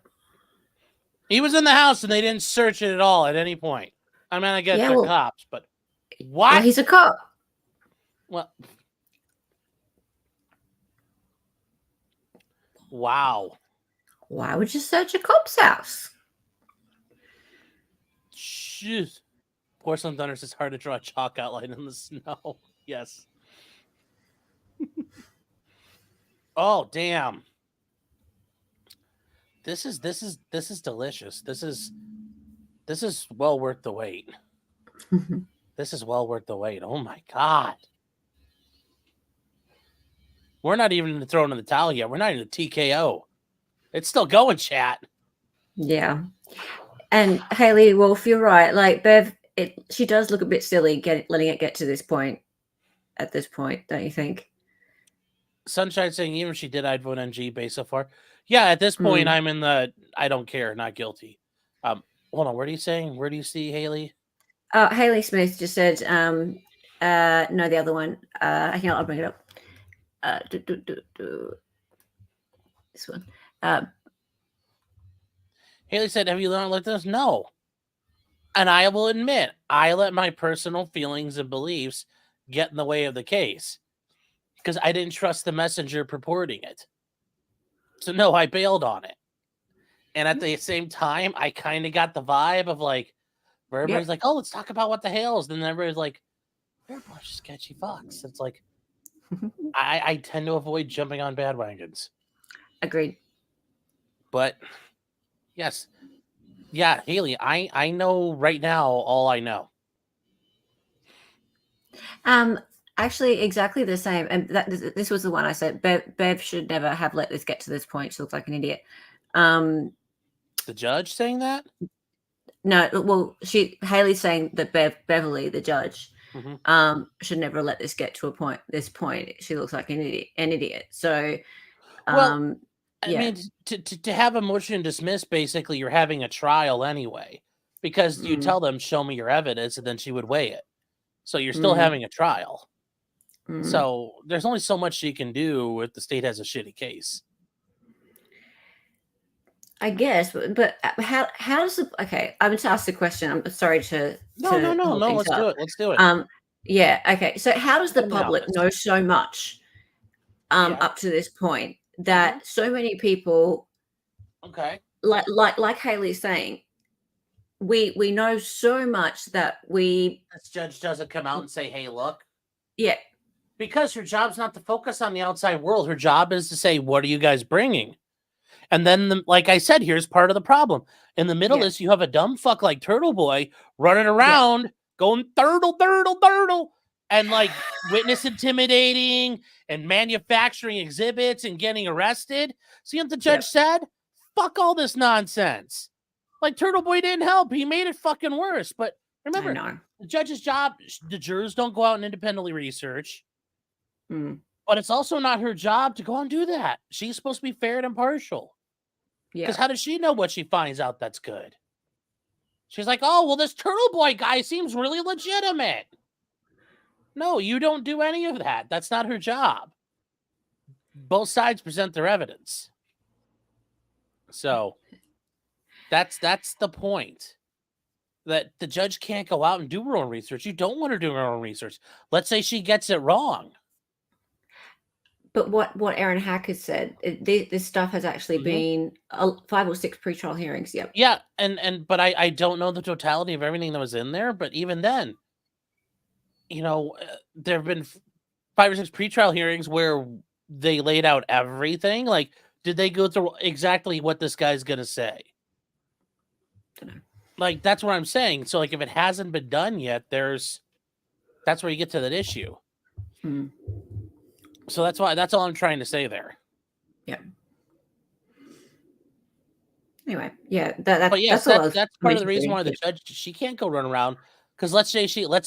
He was in the house and they didn't search it at all at any point. I mean, I guess Yeah, they're well- cops, but Well, what? he's a cop. Well, wow. Why would you search a cop's house? Jeez. Porcelain Thunder says hard to draw a chalk outline in the snow. Yes. Oh, damn. This is delicious. This is well worth the wait. This is well worth the wait. Oh my God. We're not even thrown in the towel yet. We're not even the TKO. It's still going, chat. Yeah. And Haley, Wolf, you're right. Like Bev, she does look a bit silly letting it get to this point. At this point, don't you think? Sunshine saying even if she did, I'd vote NG based so far. Yeah, at this point, I'm in the I don't care, not guilty. Hold on, what are you saying? Where do you see Haley? Haley Smith just said, no, the other one. Hang on, I'll bring it up. This one. Haley said, have you learned like this? No. And I will admit, I let my personal feelings and beliefs get in the way of the case because I didn't trust the messenger purporting it. So no, I bailed on it. And at the same time, I kind of got the vibe of like, where everybody's like, oh, let's talk about what the hell is. Then everybody's like, they're a bunch of sketchy fucks. It's like, I tend to avoid jumping on bandwagons. Agreed. But yes. Yeah, Haley, I know right now all I know. Actually, exactly the same. And this was the one I said. Bev should never have let this get to this point. She looks like an idiot. The judge saying that? No, well, Haley's saying that Beverly, the judge, should never let this get to this point. She looks like an idiot. So, well, yeah. I mean, to have a motion to dismiss, basically, you're having a trial anyway, because you tell them, show me your evidence, and then she would weigh it. So you're still having a trial. So there's only so much she can do if the state has a shitty case. I guess, but how does okay? I'm going to ask the question. I'm sorry to No. Let's do it. Let's do it. Yeah. Okay. So how does the public know so much up to this point that so many people? Okay. Like Haley's saying, we know so much that this judge doesn't come out and say, "Hey, look." Yeah. Because her job's not to focus on the outside world. Her job is to say, "What are you guys bringing?" And then, like I said, here's part of the problem. In the middle is you have a dumb fuck like Turtle Boy running around going turtle, and like witness intimidating and manufacturing exhibits and getting arrested. See what the judge said? Fuck all this nonsense. Like Turtle Boy didn't help. He made it fucking worse. But remember, the judge's job, the jurors don't go out and independently research. But it's also not her job to go and do that. She's supposed to be fair and impartial. Because how does she know what she finds out that's good? She's like, oh, well, this Turtle Boy guy seems really legitimate. No, you don't do any of that. That's not her job. Both sides present their evidence. So that's the point. That the judge can't go out and do her own research. You don't want her doing her own research. Let's say she gets it wrong. But what Aaron Hacker said, this stuff has actually been 5 or 6 pretrial hearings. Yep. Yeah, but I don't know the totality of everything that was in there. But even then, there have been 5 or 6 pretrial hearings where they laid out everything. Like, did they go through exactly what this guy's gonna say? Like, that's what I'm saying. So, like, if it hasn't been done yet, that's where you get to that issue. So that's all I'm trying to say there. Yeah. Anyway, yeah, that's part of the reason why the judge, she can't go run around, because let's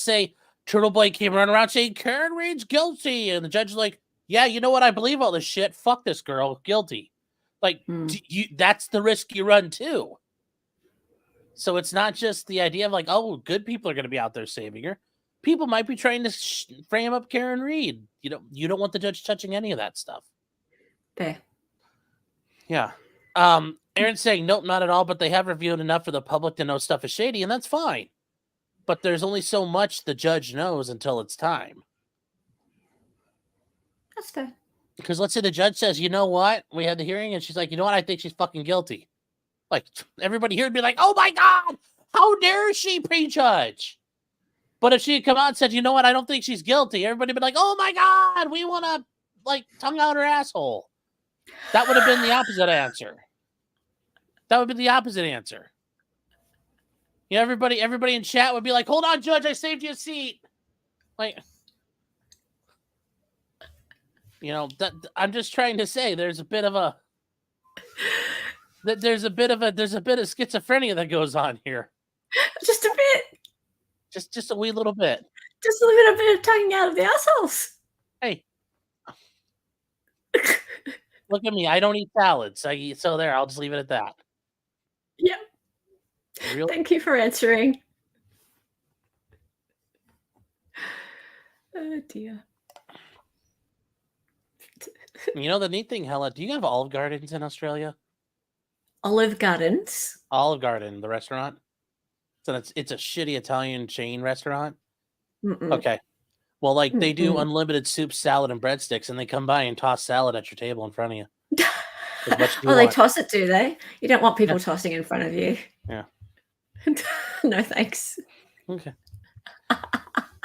say Turtle Boy came running around saying Karen Reed's guilty, and the judge is like, yeah, you know what? I believe all this shit. Fuck this girl, guilty. Like, that's the risk you run too. So it's not just the idea of like, oh, good people are going to be out there saving her. people might be trying to frame up Karen Reed. You don't want the judge touching any of that stuff. Fair. Yeah. Aaron's saying, nope, not at all, but they have revealed enough for the public to know stuff is shady, and that's fine. But there's only so much the judge knows until it's time. That's fair. Because let's say the judge says, you know what? We had the hearing, and she's like, you know what? I think she's fucking guilty. Like, everybody here would be like, oh my God, how dare she prejudge? But if she had come out and said, you know what? I don't think she's guilty, everybody would be like, oh my God, we want to, like, tongue out her asshole. That would have been the opposite answer. That would be the opposite answer. You know, everybody in chat would be like, hold on, Judge, I saved you a seat. Like, you know, I'm just trying to say there's a bit of schizophrenia that goes on here. Just a bit. Just a wee little bit. Just a little bit of tonguing out of the assholes. Hey. Look at me. I don't eat salads. So there, I'll just leave it at that. Yep. Thank you for answering. Oh dear. You know the neat thing, Hella, do you have Olive Gardens in Australia? Olive Gardens? Olive Garden, the restaurant. So it's a shitty Italian chain restaurant. Mm-mm. Okay. Well, like they do unlimited soup, salad, and breadsticks, and they come by and toss salad at your table in front of you. They toss it, do they? You don't want people tossing in front of you. Yeah. No, thanks. Okay.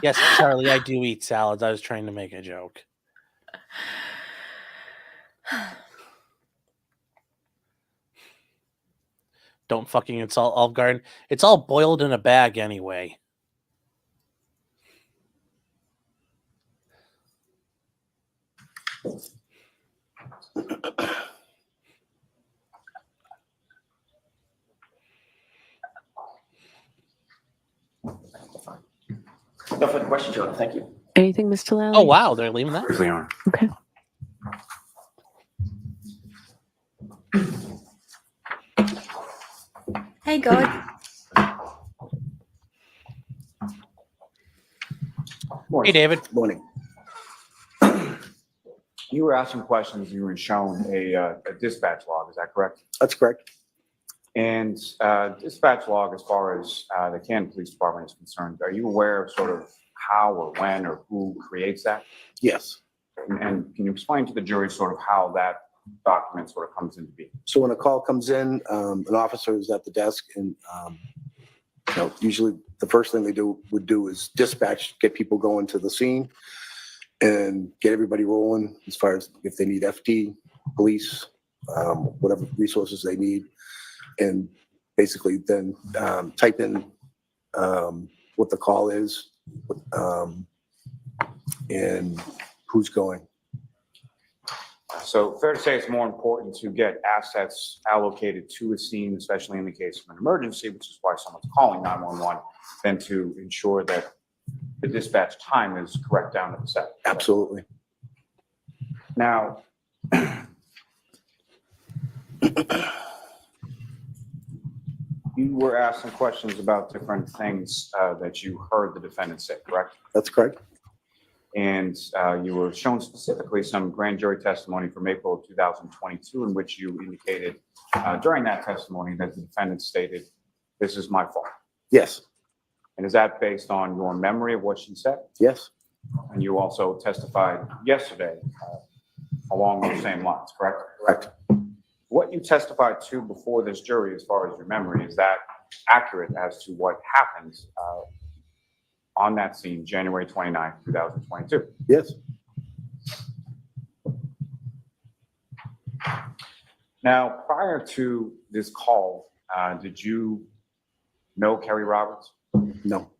Yes, Charlie, I do eat salads. I was trying to make a joke. Don't fucking insult Olive Garden. It's all boiled in a bag anyway. No further questions, Your Honor. Thank you. Anything, Mr. Lally? Oh, wow. They're leaving that? Briefly, Your Honor. Okay. Hey, God. Hey, David. Morning. You were asking questions, you were shown a dispatch log, is that correct? That's correct. And dispatch log, as far as the Canton Police Department is concerned, are you aware of sort of how or when or who creates that? Yes. And can you explain to the jury sort of how that document sort of comes into being? So when a call comes in, an officer is at the desk, and usually the first thing they would do is dispatch, get people going to the scene, and get everybody rolling as far as if they need FD, police, whatever resources they need, and basically then type in what the call is and who's going. So fair to say it's more important to get assets allocated to a scene, especially in the case of an emergency, which is why someone's calling 911, than to ensure that the dispatch time is correct down to the second. Absolutely. Now, you were asked some questions about different things that you heard the defendant say, correct? That's correct. And you were shown specifically some grand jury testimony from April of 2022, in which you indicated during that testimony that the defendant stated, "This is my fault." Yes. And is that based on your memory of what she said? Yes. And you also testified yesterday along those same lines, correct? Correct. What you testified to before this jury, as far as your memory, is that accurate as to what happened on that scene, January 29th, 2022? Yes. Now, prior to this call, did you know Kerry Roberts? No.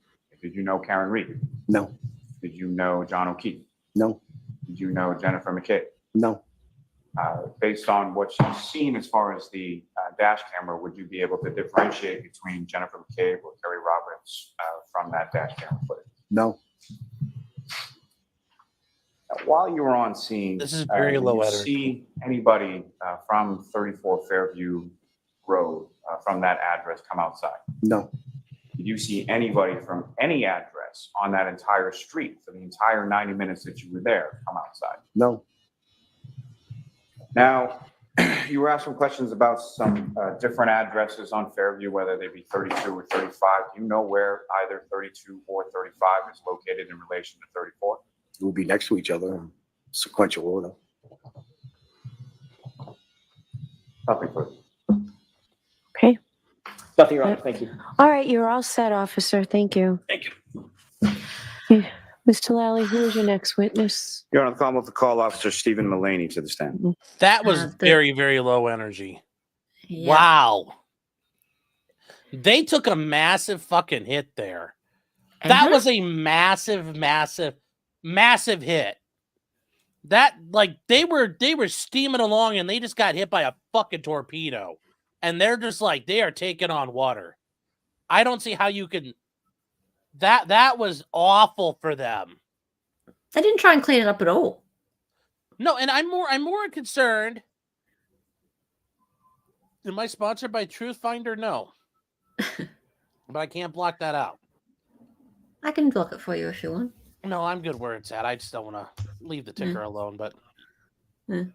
Did you know Karen Reed? No. Did you know John O'Keefe? No. Did you know Jennifer McCabe? No. Based on what you've seen as far as the dash camera, would you be able to differentiate between Jennifer McCabe or Kerry Roberts from that dash camera footage? No. Now, while you were on scene, This is very low did you energy. see anybody from 34 Fairview Road from that address come outside? No. Did you see anybody from any address address on that entire street for the entire 90 minutes that you were there come outside? No, Now, you were asked some questions about some different addresses on Fairview, whether they be 32 or 35. Do you know where either 32 or 35 is located in relation to 34? it will be next to each other in sequential order. Nothing further. Okay. Nothing, Your Honor. Thank you. All right, you're all set, officer. Thank you. Thank you. Okay. Mr. Lally, who is your next witness? Your Honor, I'm to call Officer Stephen Mullaney to the stand. That was the- very, very low energy. Yeah. Wow. They took a massive fucking hit there. And That her- was a massive, massive, massive hit. That like they were steaming along and they just got hit by a fucking torpedo. And they're just like they are taking on water. I don't see how you can that was awful for them. They didn't try and clean it up at all. No, and I'm more concerned. Am I sponsored by Truth Finder? No. But I can't block that out. I can block it for you if you want. No, I'm good where it's at. I just don't want to leave the ticker alone, but Mm.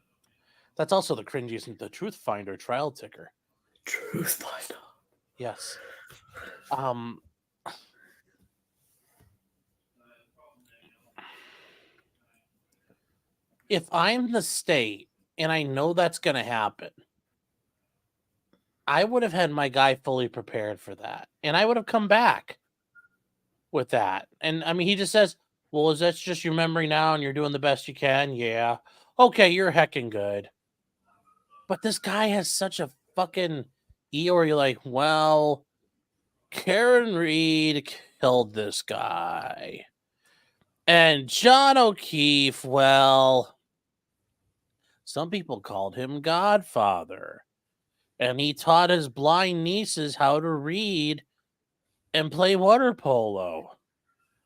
that's also the cringiest, the Truth Finder trial ticker. Truth Finder. Yes. If I'm the state and I know that's going to happen, I would have had my guy fully prepared for that. And I would have come back with that. And I mean, he just says, well, is that just your memory now and you're doing the best you can? Yeah. Okay, you're heckin' good. But this guy has such a fucking ego where you're like, well, Karen Reed killed this guy. And John O'Keefe, well, some people called him Godfather. And he taught his blind nieces how to read and play water polo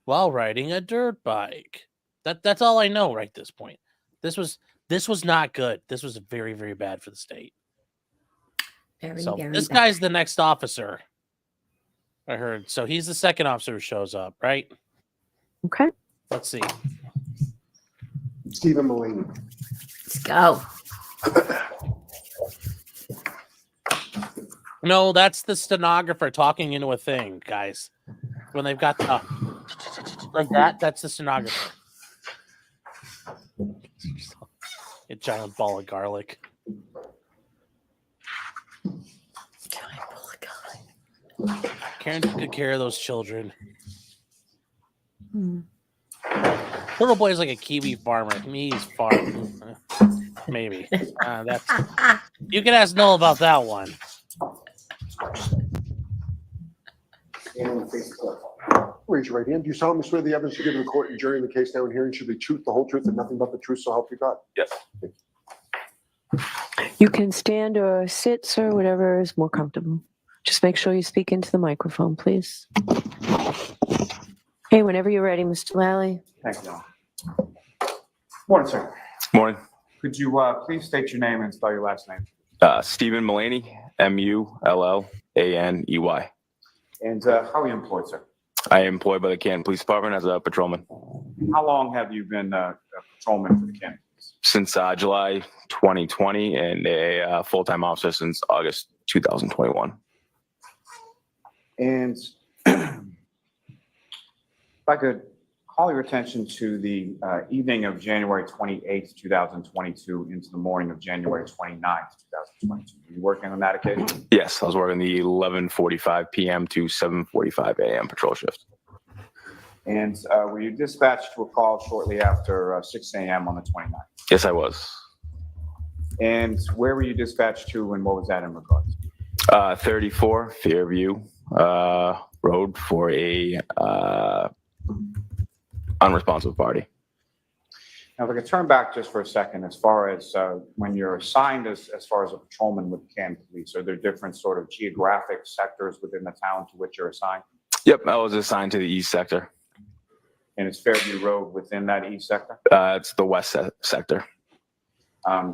while riding a dirt bike. That's all I know right this point. This was not good. This was very, very bad for the state. Very, So very this bad. guy's the next officer, I heard. So he's the second officer who shows up, right? Okay. Let's see. Stephen Mullaney. Let's go. No, that's the stenographer talking into a thing, guys. When they've got the like that, that's the stenographer. A giant ball of garlic. Karen took good care of those children. Hmm. Little boy's like a Kiwi farmer. He's farm. Maybe. That's you can ask Noel about that one. Raise your right hand. Do you solemnly swear the evidence you give in the court and jury in the case now and hearing should be truth, the whole truth, and nothing but the truth, so help you God? Yes. You can stand or sit, sir, whatever is more comfortable. Just make sure you speak into the microphone, please. Hey, whenever you're ready, Mr. Lally. Thank you. Morning, sir. Morning. Could you please state your name and spell your last name? Stephen Mullaney, Mullaney. And how are you employed, sir? I am employed by the Canton Police Department as a patrolman How long have you been a patrolman for the Canton Police? since July 2020 and a full-time officer since August 2021. And if I could call your attention to the evening of January 28th, 2022 into the morning of January 29th, 2022. Were you working on that occasion? Yes, I was working the 11:45 p.m. to 7:45 a.m. patrol shift. And were you dispatched to a call shortly after 6 a.m. on the 29th? Yes, I was. And where were you dispatched to and what was that in regards to? 34 Fairview Road for a unresponsive party. Now, if I could turn back just for a second, as far as when you're assigned as far as a patrolman with Canton Police, are there different sort of geographic sectors within the town to which you're assigned? Yep, I was assigned to the east sector. And it's Fairview Road within that east sector? It's the west sector.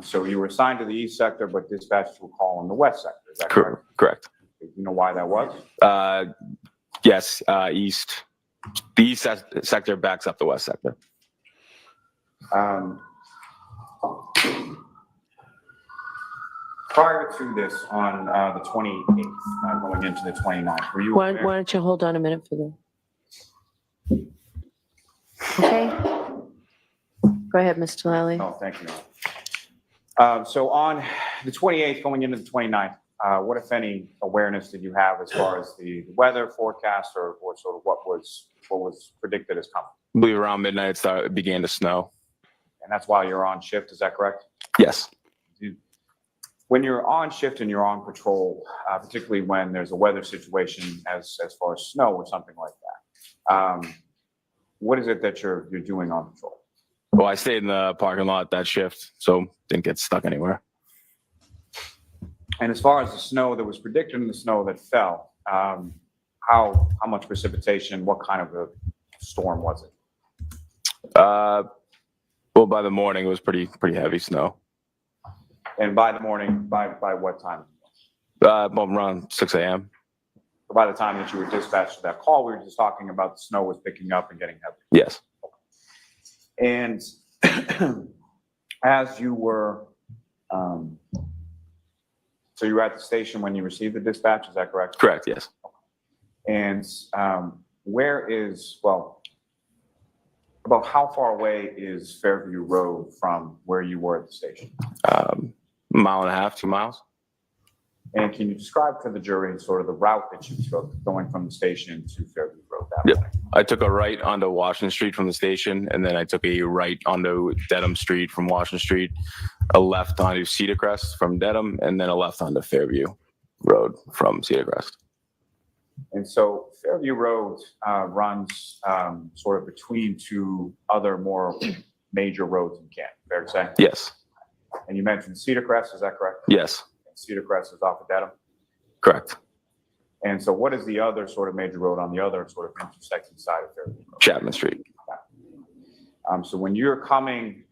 So you were assigned to the east sector, but dispatched to a call in the west sector, is that correct? Correct. Do you know why that was? Yes, east The east sector backs up the west sector. Prior to this, on the 28th, going into the 29th, were you Why aware? don't you hold on a minute for the. Okay. Go ahead, Mr. Lally. Oh, thank you. So on the 28th, going into the 29th, what, if any, awareness did you have as far as the weather forecast or sort of what was predicted as coming? I believe around midnight it began to snow. And that's while you're on shift, is that correct? Yes. When you're on shift and you're on patrol, particularly when there's a weather situation as far as snow or something like that, what is it that you're doing on patrol? Well, I stayed in the parking lot that shift, so didn't get stuck anywhere. And as far as the snow that was predicted and the snow that fell, how much precipitation, what kind of a storm was it? Well, by the morning it was pretty heavy snow. And by the morning, by what time? Around 6 a.m. By the time that you were dispatched to that call, we were just talking about the snow was picking up and getting heavy. Yes. And as you were, so you were at the station when you received the dispatch, is that correct? Correct, yes. And about how far away is Fairview Road from where you were at the station? Mile and a half, 2 miles. And can you describe to the jury sort of the route that you took going from the station to Fairview Road that Yep. morning? I took a right onto Washington Street from the station, and then I took a right onto Dedham Street from Washington Street, a left onto Cedar Crest from Dedham, and then a left onto Fairview Road from Cedar Crest. And so Fairview Road runs sort of between two other more major roads in Canton, fair to say? Yes. And you mentioned Cedar Crest, is that correct? Yes. Cedar Crest is off of Dedham. Correct. And so what is the other sort of major road on the other sort of intersecting side of Fairview Road? Chapman Street. So when you're coming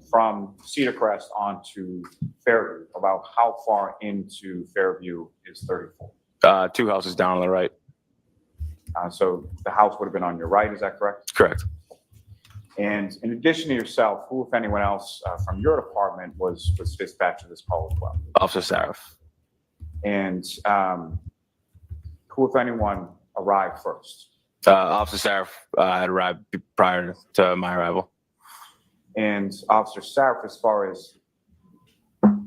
from Cedar Crest onto Fairview, about how far into Fairview is 34? 2 houses down on the right. So the house would have been on your right, is that correct? Correct. And in addition to yourself, who, if anyone else from your department was dispatched to this call as well? Officer Saraf. And who, if anyone, arrived first? Officer Saraf had arrived prior to my arrival. And Officer Saraf, as far as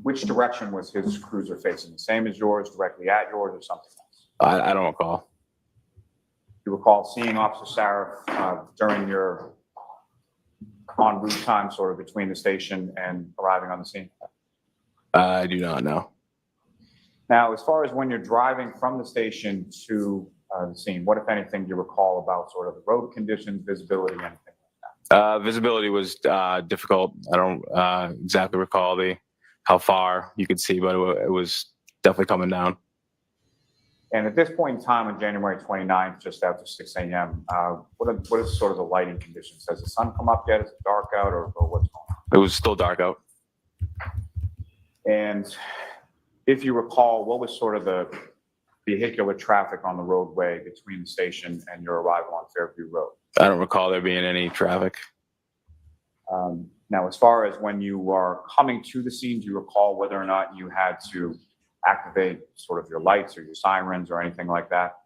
which direction was his cruiser facing? The same as yours, directly at yours, or something else? I don't recall. You recall seeing Officer Saraf during your en route time, sort of between the station and arriving on the scene? I do not know. Now, as far as when you're driving from the station to the scene, what, if anything, do you recall about sort of the road conditions, visibility, anything like that? Visibility was difficult. I don't exactly recall how far you could see, but it was definitely coming down. And at this point in time, on January 29th, just after 6 a.m., what is sort of the lighting conditions? Has the sun come up yet? Is it dark out, or what's going on? It was still dark out. And if you recall, what was sort of the vehicular traffic on the roadway between the station and your arrival on Fairview Road? I don't recall there being any traffic. Now, as far as when you are coming to the scene, do you recall whether or not you had to activate sort of your lights or your sirens or anything like that?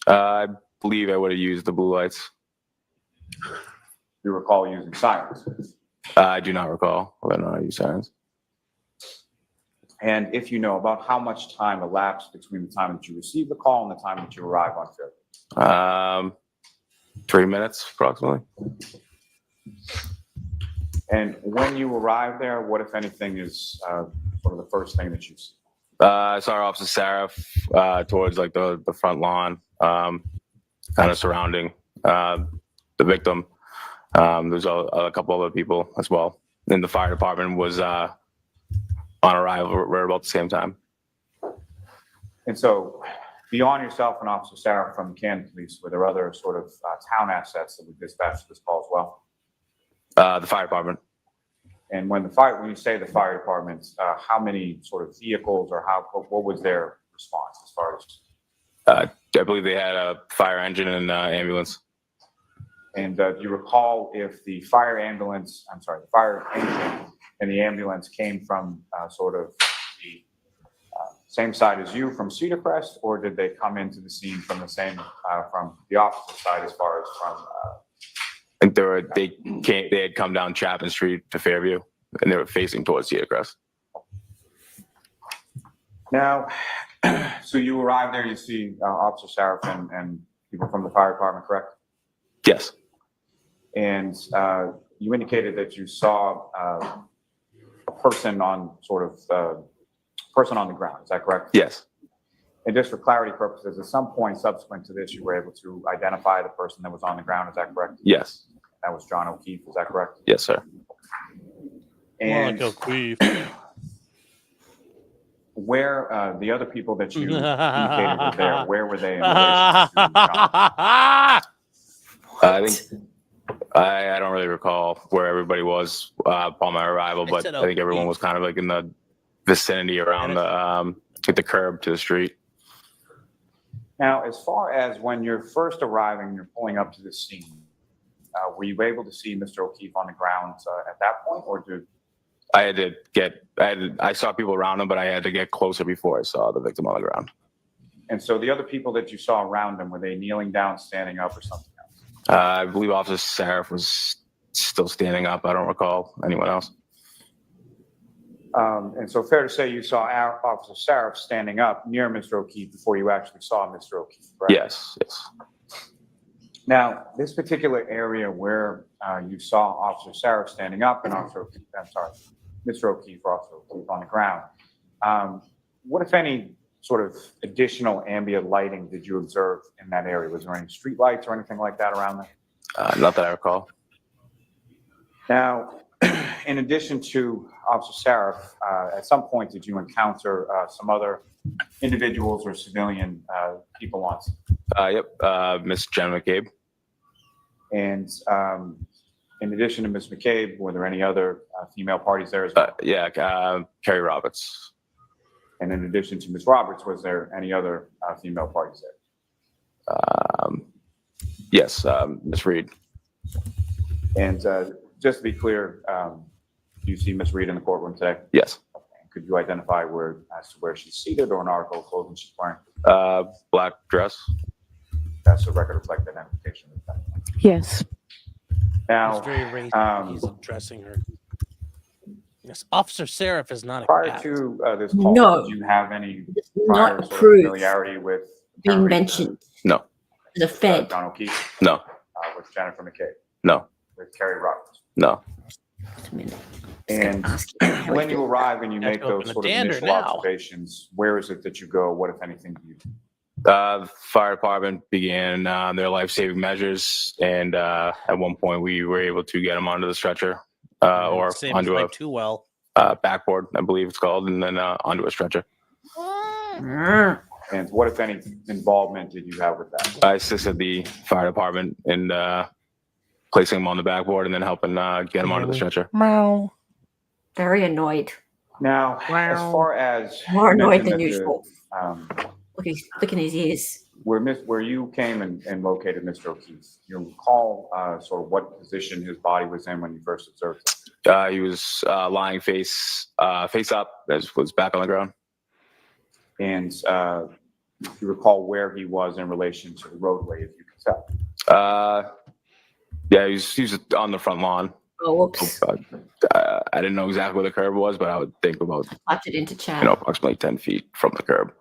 I believe I would have used the blue lights. You recall using sirens? I do not recall whether or not I used sirens. And if you know, about how much time elapsed between the time that you received the call and the time that you arrived on Fairview? 3 minutes approximately. And when you arrived there, what, if anything, is sort of the first thing that you see? I saw Officer Saraf towards like the front lawn, kind of surrounding the victim. There's a couple other people as well. And the fire department was on arrival right about the same time. And so beyond yourself and Officer Sarah from the Canton Police, were there other sort of town assets that we dispatched to this call as well? The fire department. And when you say the fire department, how many sort of vehicles or what was their response as far as? I believe they had a fire engine and ambulance. And do you recall if the fire engine and the ambulance came from sort of the same side as you from Cedar Crest, or did they come into the scene from the same, from the opposite side as far as from? I think they had come down Chapman Street to Fairview, and they were facing towards Cedar Crest. Now, so you arrive there, you see Officer Saraf and people from the fire department, correct? Yes. And you indicated that you saw a person on person on the ground. Is that correct? Yes. And just for clarity purposes, at some point subsequent to this, you were able to identify the person that was on the ground. Is that correct? Yes. That was John O'Keefe. Is that correct? Yes, sir. And More like O'Keefe. where the other people that you indicated were there, where were they in relation to John? I think I don't really recall where everybody was upon my arrival, but I think everyone was kind of like in the vicinity around the curb to the street. Now, as far as when you're first arriving, you're pulling up to the scene, were you able to see Mr. O'Keefe on the ground at that point, or did? I saw people around him, but I had to get closer before I saw the victim on the ground. And so the other people that you saw around him, were they kneeling down, standing up, or something else? I believe Officer Saraf was still standing up. I don't recall anyone else. And so fair to say you saw our Officer Saraf standing up near Mr. O'Keefe before you actually saw Mr. O'Keefe, correct? Yes, yes. Now, this particular area where you saw Officer Saraf standing up and Mr. O'Keefe or Officer O'Keefe on the ground, what, if any, sort of additional ambient lighting did you observe in that area? Was there any street lights or anything like that around there? Not that I recall. Now, in addition to Officer Saraf, at some point did you encounter some other individuals or civilian people on scene? Yep, Miss Jen McCabe. And in addition to Miss McCabe, were there any other female parties there as well? Yeah, Carrie Roberts. And in addition to Ms. Roberts, was there any other female parties there? Yes, Miss Reed. And just to be clear, do you see Ms. Reed in the courtroom today? Yes. Okay. Could you identify as to where she's seated or an article of clothing she's wearing? Black dress. That's a record reflect identification. Yes. Now, He's very racist. He's addressing her. Yes, Officer Saraf is not a prior cat. to this call, No. did you have any Not prior sort of approved. familiarity with Being mentioned. No. The Fed. John O'Keefe? No. With Jennifer McCabe? No. With Carrie Roberts? No. Just a minute. And when you arrive and you Have make to open those the sort of dander initial now. observations, where is it that you go? What, if anything, do you do? The fire department began their life-saving measures, and at one point we were able to get him onto the stretcher or Saved his onto life too well. a backboard, I believe it's called, and then onto a stretcher. And what, if any, involvement did you have with that? I assisted the fire department in placing him on the backboard and then helping get him onto the stretcher. Very annoyed. Now, as far as More you annoyed mentioned than that usual. Look in his ears. where you came and located Mr. O'Keefe, you recall sort of what position his body was in when you first observed him? He was lying face up, was back on the ground. And you recall where he was in relation to the roadway, if you can tell? Yeah, he was on the front lawn. Oh, whoops. I didn't know exactly where the curb was, but I would think about Popped it into chat. approximately 10 feet from the curb.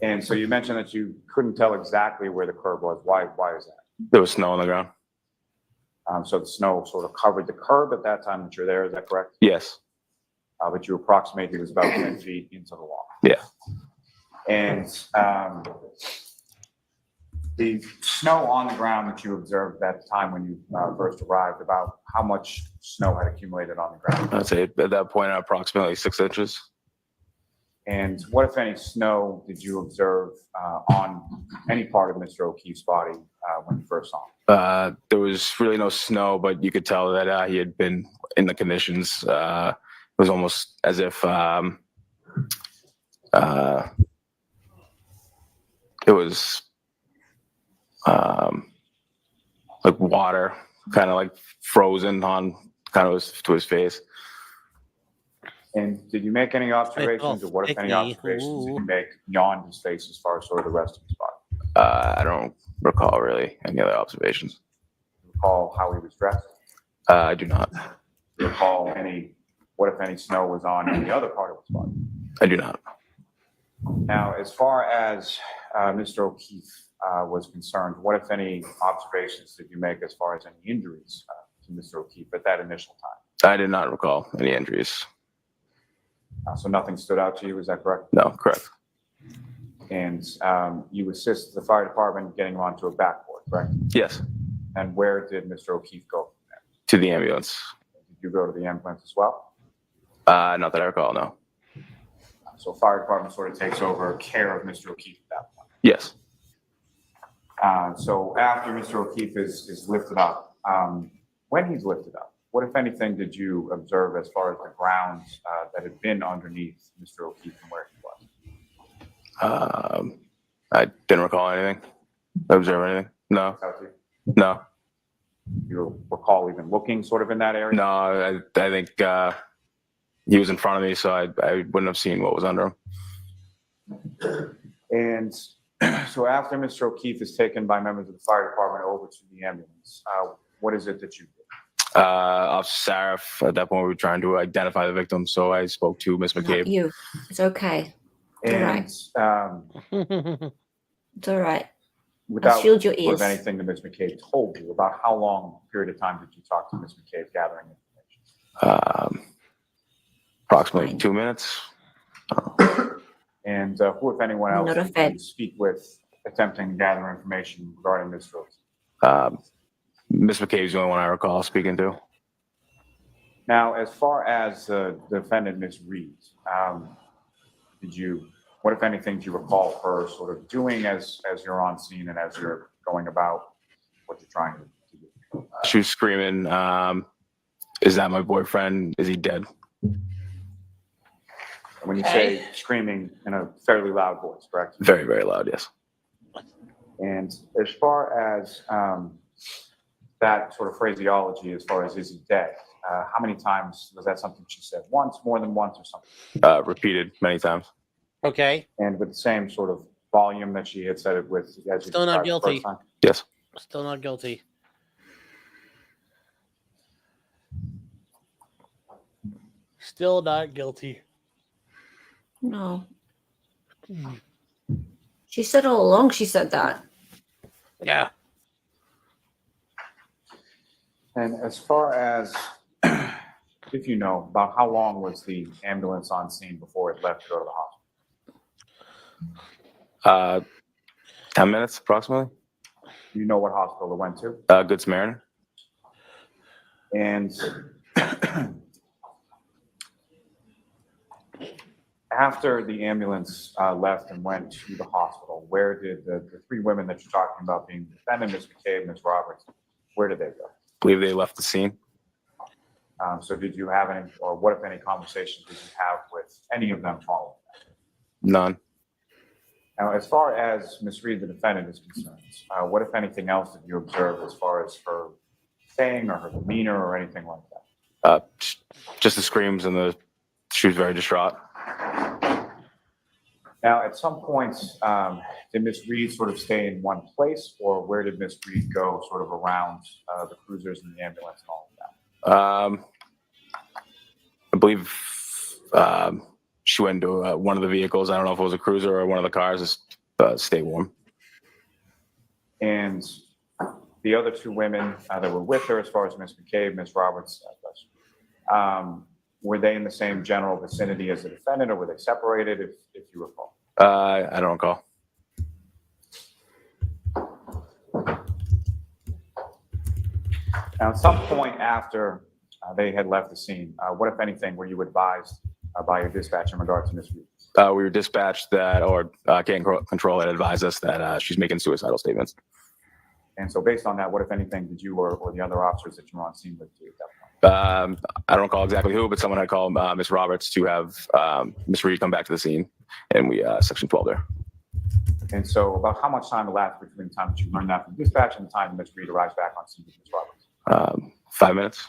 And so you mentioned that you couldn't tell exactly where the curb was. Why is that? There was snow on the ground. So the snow sort of covered the curb at that time that you're there, is that correct? Yes. But you approximated it was about 10 feet into the lawn. Yeah. And the snow on the ground that you observed at the time when you first arrived, about how much snow had accumulated on the ground? I'd say at that point, approximately 6 inches. And what, if any, snow did you observe on any part of Mr. O'Keefe's body when you first saw him? There was really no snow, but you could tell that he had been in the conditions. It was almost as if it was like water, kind of like frozen on kind of to his face. And did you make any observations, or what if any observations did you make beyond his face as far as sort of the rest of his body? I don't recall really any other observations. Do you recall how he was dressed? I do not. Do you recall what if any snow was on any other part of his body? I do not. Now, as far as Mr. O'Keefe was concerned, what if any observations did you make as far as any injuries to Mr. O'Keefe at that initial time? I did not recall any injuries. So nothing stood out to you, is that correct? No, correct. And you assist the fire department getting him onto a backboard, correct? Yes, And where did Mr. O'Keefe go from there? to the ambulance. Did you go to the ambulance as well? Not that I recall, no. So fire department sort of takes over care of Mr. O'Keefe at that point. Yes. So after Mr. O'Keefe is lifted up, when he's lifted up, what, if anything, did you observe as far as the grounds that had been underneath Mr. O'Keefe and where he was? I didn't recall anything. Observe anything? No. Out to you? No. You recall even looking sort of in that area? No, I think he was in front of me, so I wouldn't have seen what was under him. And so after Mr. O'Keefe is taken by members of the fire department over to the ambulance, what is it that you did? Officer Saraf, at that point, we were trying to identify the victim, so I spoke to Miss Not McCabe. you. It's okay. And It's all right. without shield your sort of ears. anything that Ms. McCabe told you, about how long period of time did you talk to Ms. McCabe gathering information? Approximately Fine. 2 minutes. And who, if anyone else, Not a did Fed. you speak with attempting to gather information regarding Ms. Rose? Miss McCabe's the only one I recall speaking to. Now, as far as the defendant, Ms. Reed, what, if anything, do you recall her sort of doing as you're on scene and as you're going about what you're trying to do? She was screaming, "Is that my boyfriend? Is he dead?" When you say screaming in a fairly loud voice, correct? Very, very loud, yes. And as far as that sort of phraseology, as far as is he dead, how many times was that something she said? Once, more than once, or something? Repeated many times. Okay. And with the same sort of volume that she had said it with, as you Still not described the first guilty. time? Yes. Still not guilty. Still not guilty. No. She said all along she said that. Yeah. And as far as, if you know, about how long was the ambulance on scene before it left to go to the hospital? 10 minutes approximately. Do you know what hospital it went to? Good Samaritan. And after the ambulance left and went to the hospital, where did the three women that you're talking about being the defendant, Ms. McCabe, Ms. Roberts, where did they go? I believe they left the scene. So did you have any, or what, if any, conversations did you have with any of them following that? None. Now, as far as Ms. Reed, the defendant, is concerned, what, if anything, else did you observe as far as her saying or her demeanor or anything like that? Just the screams and she was very distraught. Now, at some point, did Ms. Reed sort of stay in one place, or where did Ms. Reed go sort of around the cruisers and the ambulance and all of that? I believe she went into one of the vehicles. I don't know if it was a cruiser or one of the cars. Just stay warm. And the other two women that were with her, as far as Ms. McCabe, Ms. Roberts, were they in the same general vicinity as the defendant, or were they separated, if you recall? I don't recall. Now, at some point after they had left the scene, what, if anything, were you advised by your dispatch in regard to Ms. Reed? We were dispatched that, or Control had advised us that she's making suicidal statements. And so based on that, what, if anything, did you or the other officers that you were on scene with do at that point? I don't recall exactly who, but someone had called Ms. Roberts to have Ms. Reed come back to the scene, and we section 12 there. And so about how much time elapsed between the time that you learned that from dispatch and the time that Ms. Reed arrives back on scene with Ms. Roberts? 5 minutes,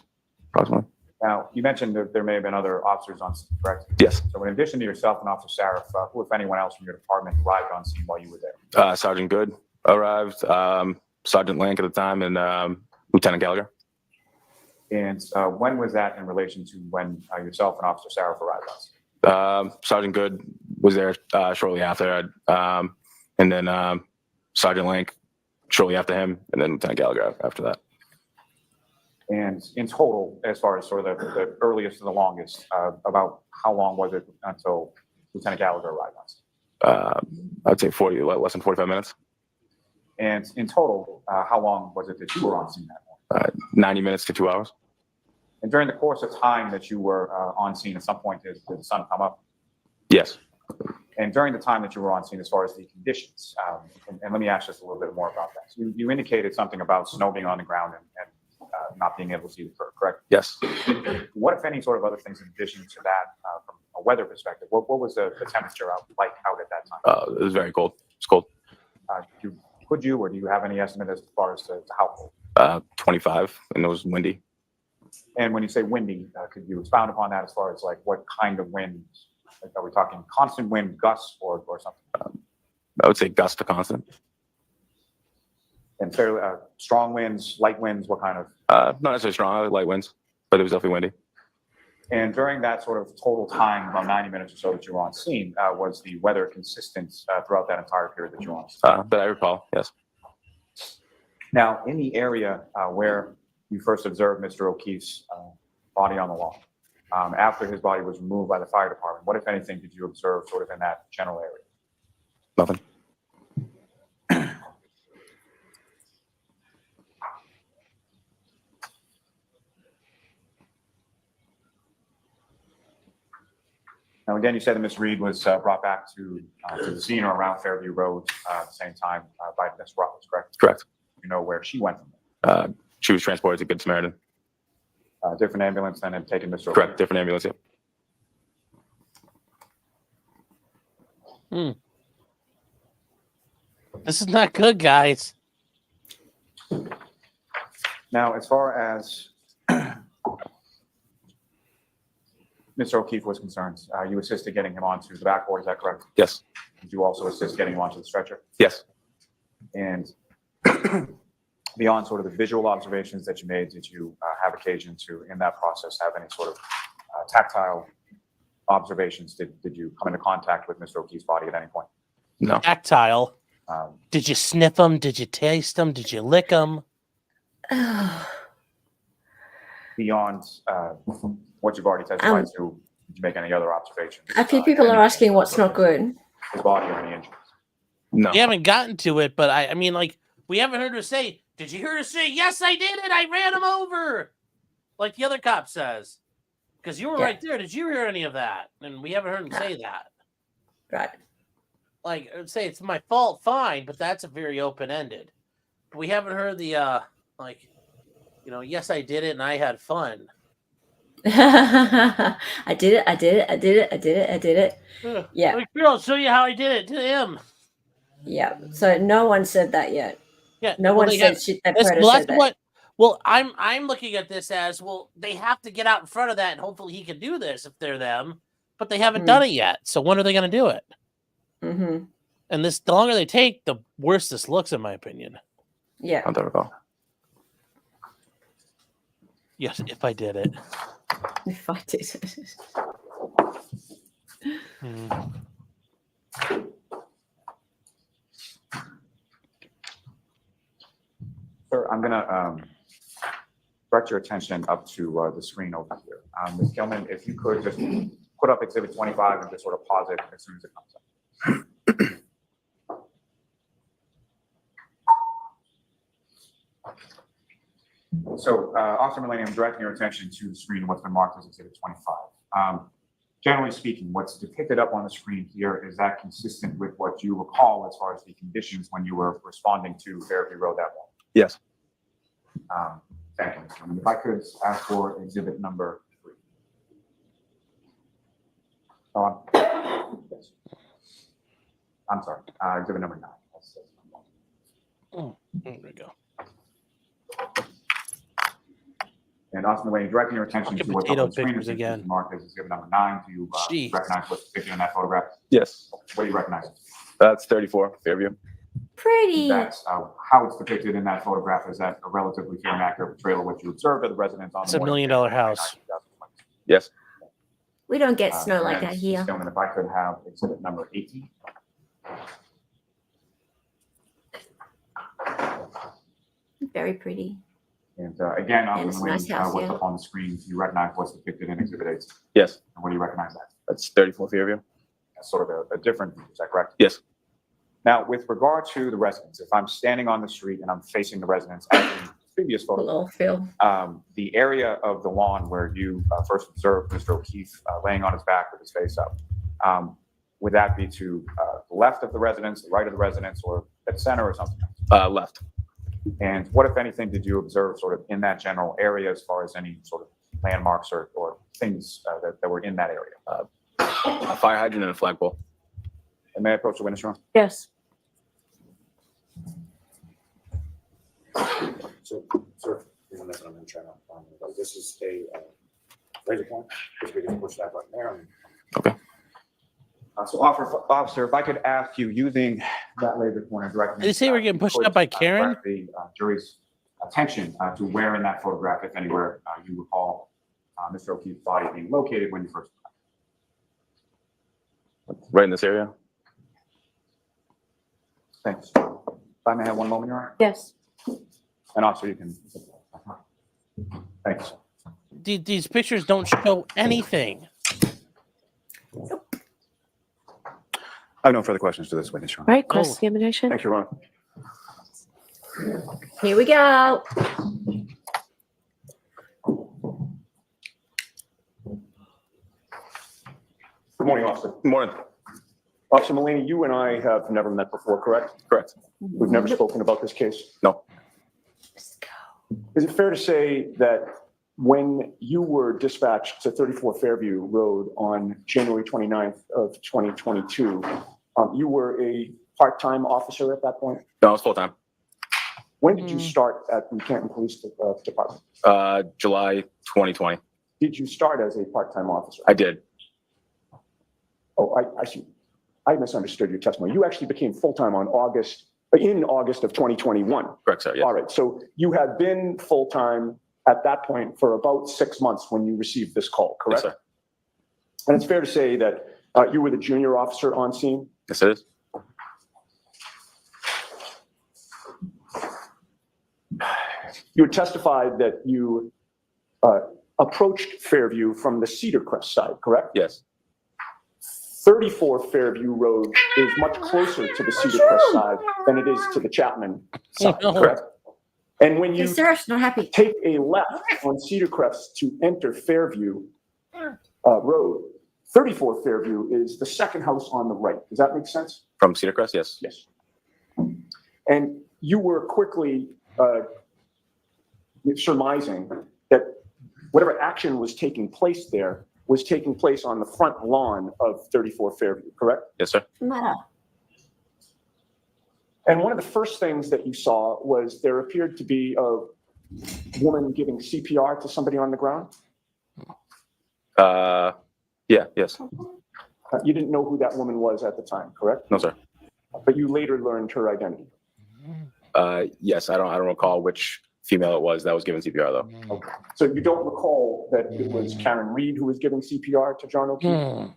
approximately. Now, you mentioned that there may have been other officers on scene, correct? Yes. So in addition to yourself and Officer Saraf, who, if anyone else from your department, arrived on scene while you were there? Sergeant Good arrived, Sergeant Lank at the time, and Lieutenant Gallagher. And when was that in relation to when yourself and Officer Saraf arrived on scene? Sergeant Good was there shortly after, and then Sergeant Lank shortly after him, and then Lieutenant Gallagher after that. And in total, as far as sort of the earliest and the longest, about how long was it until Lieutenant Gallagher arrived on scene? I'd say less than 45 minutes. And in total, how long was it that you were on scene that morning? 90 minutes to 2 hours. And during the course of time that you were on scene, at some point, did the sun come up? Yes. And during the time that you were on scene, as far as the conditions, and let me ask just a little bit more about that. So you indicated something about snow being on the ground and not being able to see the curb, correct? Yes. What, if any, sort of other things in addition to that, from a weather perspective? What was the temperature out at that time? It was very cold. It's cold. Could you, or do you have any estimate as far as to how cold? 25, and it was windy. And when you say windy, could you expound upon that as far as like what kind of wind? Like, are we talking constant wind, gusts, or something? I would say gust to constant. And fairly strong winds, light winds, what kind of? Not necessarily strong, light winds, but it was definitely windy. And during that sort of total time, about 90 minutes or so that you were on scene, was the weather consistent throughout that entire period that you were on scene? That I recall, yes. Now, in the area where you first observed Mr. O'Keefe's body on the lawn, after his body was removed by the fire department, what, if anything, did you observe sort of in that general area? Nothing. Now, again, you said that Ms. Reed was brought back to the scene or around Fairview Road at the same time by Ms. Roberts, correct? Correct. You know where she went from there? She was transported to Good Samaritan. Different ambulance than had taken Mr. Correct, different ambulance, yep. This is not good, guys. Now, as far as Mr. O'Keefe was concerned, you assisted getting him onto the backboard, is that correct? Yes. Did you also assist getting him onto the stretcher? Yes. And beyond sort of the visual observations that you made, did you have occasion to, in that process, have any sort of tactile observations? Did you come into contact with Mr. O'Keefe's body at any point? No. Tactile. Did you sniff them? Did you taste them? Did you lick them? Beyond what you've already testified to, did you make any other observations? A few people are asking what's not good. His body or any injuries? No. We haven't gotten to it, but I mean, like, we haven't heard her say, did you hear her say, yes, I did it, I ran him over, like the other cop says. Because you were right there. Did you hear any of that? And we haven't heard him say that. Right. Like, say it's my fault, fine, but that's a very open-ended. But we haven't heard the, like, you know, yes, I did it and I had fun. I did it. Yeah. Like, here, I'll show you how I did it to him. Yeah. So no one said that yet. Yeah. No one said that's what. Well, I'm looking at this as, well, they have to get out in front of that, and hopefully he can do this if they're them, but they haven't done it yet. So when are they going to do it? Mm-hmm. And the longer they take, the worse this looks, in my opinion. Yeah. I don't recall. Yes, if I did it. If I did it. Sir, I'm going to direct your attention up to the screen over here. Ms. Gilman, if you could just put up Exhibit 25 and just sort of pause it as soon as it comes up. So, Officer Mullaney, I'm directing your attention to the screen and what's been marked as Exhibit 25. Generally speaking, what's depicted up on the screen here, is that consistent with what you recall as far as the conditions when you were responding to Fairview Road that morning? Yes. Thank you, Ms. Gilman. If I could ask for Exhibit number 3. Yes. I'm sorry, Exhibit number 9. There we go. And Officer Mullaney, directing your attention Look to at what's potato on the screen, pictures is again. marked as exhibit number 9. Do you Jeez. recognize what's depicted in that photograph? Yes. What do you recognize? That's 34 Fairview. Pretty. That's how it's depicted in that photograph. Is that a relatively fair and accurate portrayal of what you observed of the residents on It's the $1 morning million of house. 2020? Yes. We don't get snow And like then, that here. Ms. Gilman, if I could have exhibit number 18. Very pretty. And again, And it's Officer a nice Mullaney, house, what's yeah. up on the screen? Do you recognize what's depicted in exhibit 8? Yes. And what do you recognize that? That's 34 Fairview. That's sort of a different view, is that correct? Yes. Now, with regard to the residents, if I'm standing on the street and I'm facing the residents, as in the previous photo, Hello, Phil. the area of the lawn where you first observed Mr. O'Keefe laying on his back with his face up, would that be to the left of the residence, the right of the residence, or at the center or something else? Left. And what, if anything, did you observe sort of in that general area as far as any sort of landmarks or things that were in that area? A fire hydrant and a flagpole. And may I approach the witness room? Yes. So, sir, I'm trying to, this is a laser point, just we can push that button there. Okay. So, officer, if I could ask you, using that laser pointer directly. Did you say we're getting pushed up by Karen? Direct the jury's attention to where in that photograph, if anywhere, you recall Mr. O'Keefe's body being located when you first. Right in this area. Thanks. If I may have one moment, Your Honor. Yes. And officer, you can. Thanks. These pictures don't show anything. I have no further questions to this witness, Your Honor. Right, cross-examination? Thank you, Your Honor. Here we go. Good morning, Officer. Good morning. Officer Mullaney, you and I have never met before, correct? Correct. We've never spoken about this case. No. Is it fair to say that when you were dispatched to 34 Fairview Road on January 29th of 2022, you were a part-time officer at that point? No, it's full time. When did you start at the Canton Police Department? July 2020. Did you start as a part-time officer? I did. Oh, I see. I misunderstood your testimony. You actually became full-time in August of 2021. Correct, sir. Yes. All right. So you had been full-time at that point for about 6 months when you received this call, Yes, correct? sir. And it's fair to say that you were the junior officer on scene? Yes, it is. You had testified that you approached Fairview from the Cedar Crest side, correct? Yes. 34 Fairview Road is much closer to the Cedar Crest side than it is to the Chapman side, No. correct? And when Hey, you Saraf's not happy. take a left on Cedar Crest to enter Fairview Road, 34 Fairview is the second house on the right. Does that make sense? From Cedar Crest? Yes. Yes. And you were quickly surmising that whatever action was taking place there was taking place on the front lawn of 34 Fairview, correct? Yes, sir. Matter. And one of the first things that you saw was there appeared to be a woman giving CPR to somebody on the ground. Yeah, yes. You didn't know who that woman was at the time, correct? No, sir. But you later learned her identity. Yes, I don't recall which female it was that was given CPR though. So you don't recall that it was Karen Reed who was giving CPR to John O'Keefe?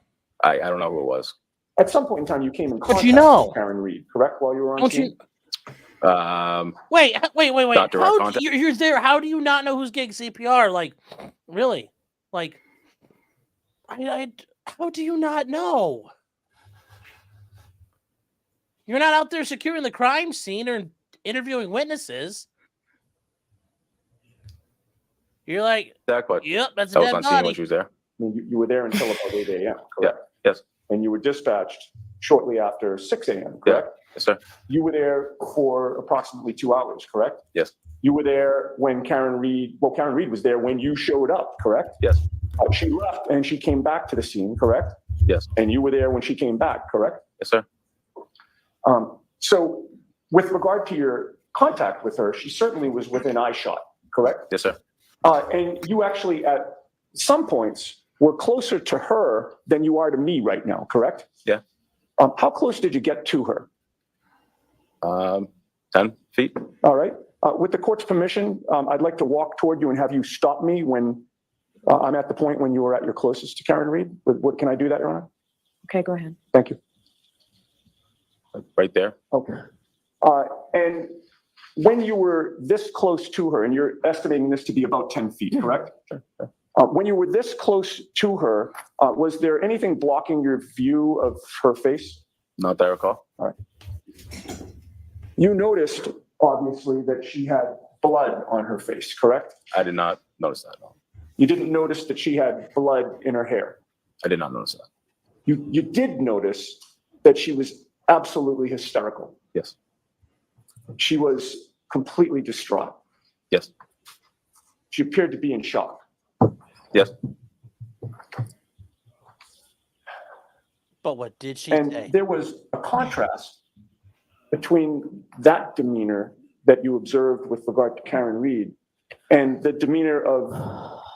I don't know who it was. At some point in time, you came in contact you know? with Karen Reed, correct, while you were on Don't scene? you? Wait. Not direct How contact. you're there? How do you not know who's getting CPR? Like, really? Like, how do you not know? You're not out there securing the crime scene or interviewing witnesses. You're like, But yep, that's a I was dead on scene when body. she was there. I mean, you were there until about 8 a.m., correct? Yes. And you were dispatched shortly after 6 a.m., correct? Yes, sir. You were there for approximately 2 hours, correct? Yes. You were there when Karen Reed was there when you showed up, correct? Yes. She left and she came back to the scene, correct? Yes. And you were there when she came back, correct? Yes, sir. So with regard to your contact with her, she certainly was within eyeshot, correct? Yes, sir. And you actually, at some points, were closer to her than you are to me right now, correct? Yeah. How close did you get to her? 10 feet. All right. With the court's permission, I'd like to walk toward you and have you stop me when I'm at the point when you were at your closest to Karen Reed. What can I do that, Your Honor? Okay, go ahead. Thank you. Right there. Okay. And when you were this close to her, and you're estimating this to be about 10 feet, correct? Sure. When you were this close to her, was there anything blocking your view of her face? Not that I recall. All right. You noticed, obviously, that she had blood on her face, correct? I did not notice that. No. You didn't notice that she had blood in her hair. I did not notice that. You did notice that she was absolutely hysterical. Yes. She was completely distraught. Yes. She appeared to be in shock. Yes. But what did she And say? there was a contrast between that demeanor that you observed with regard to Karen Reed and the demeanor of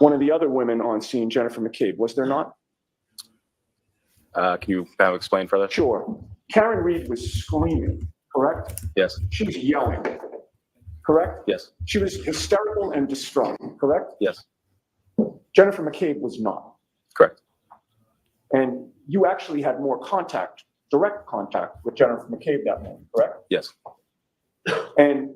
one of the other women on scene, Jennifer McCabe, was there not? Can you kind of explain further? Sure. Karen Reed was screaming, correct? Yes. She was yelling, correct? Yes. She was hysterical and distraught, correct? Yes. Jennifer McCabe was not. Correct. And you actually had more contact, direct contact with Jennifer McCabe that morning, correct? Yes. And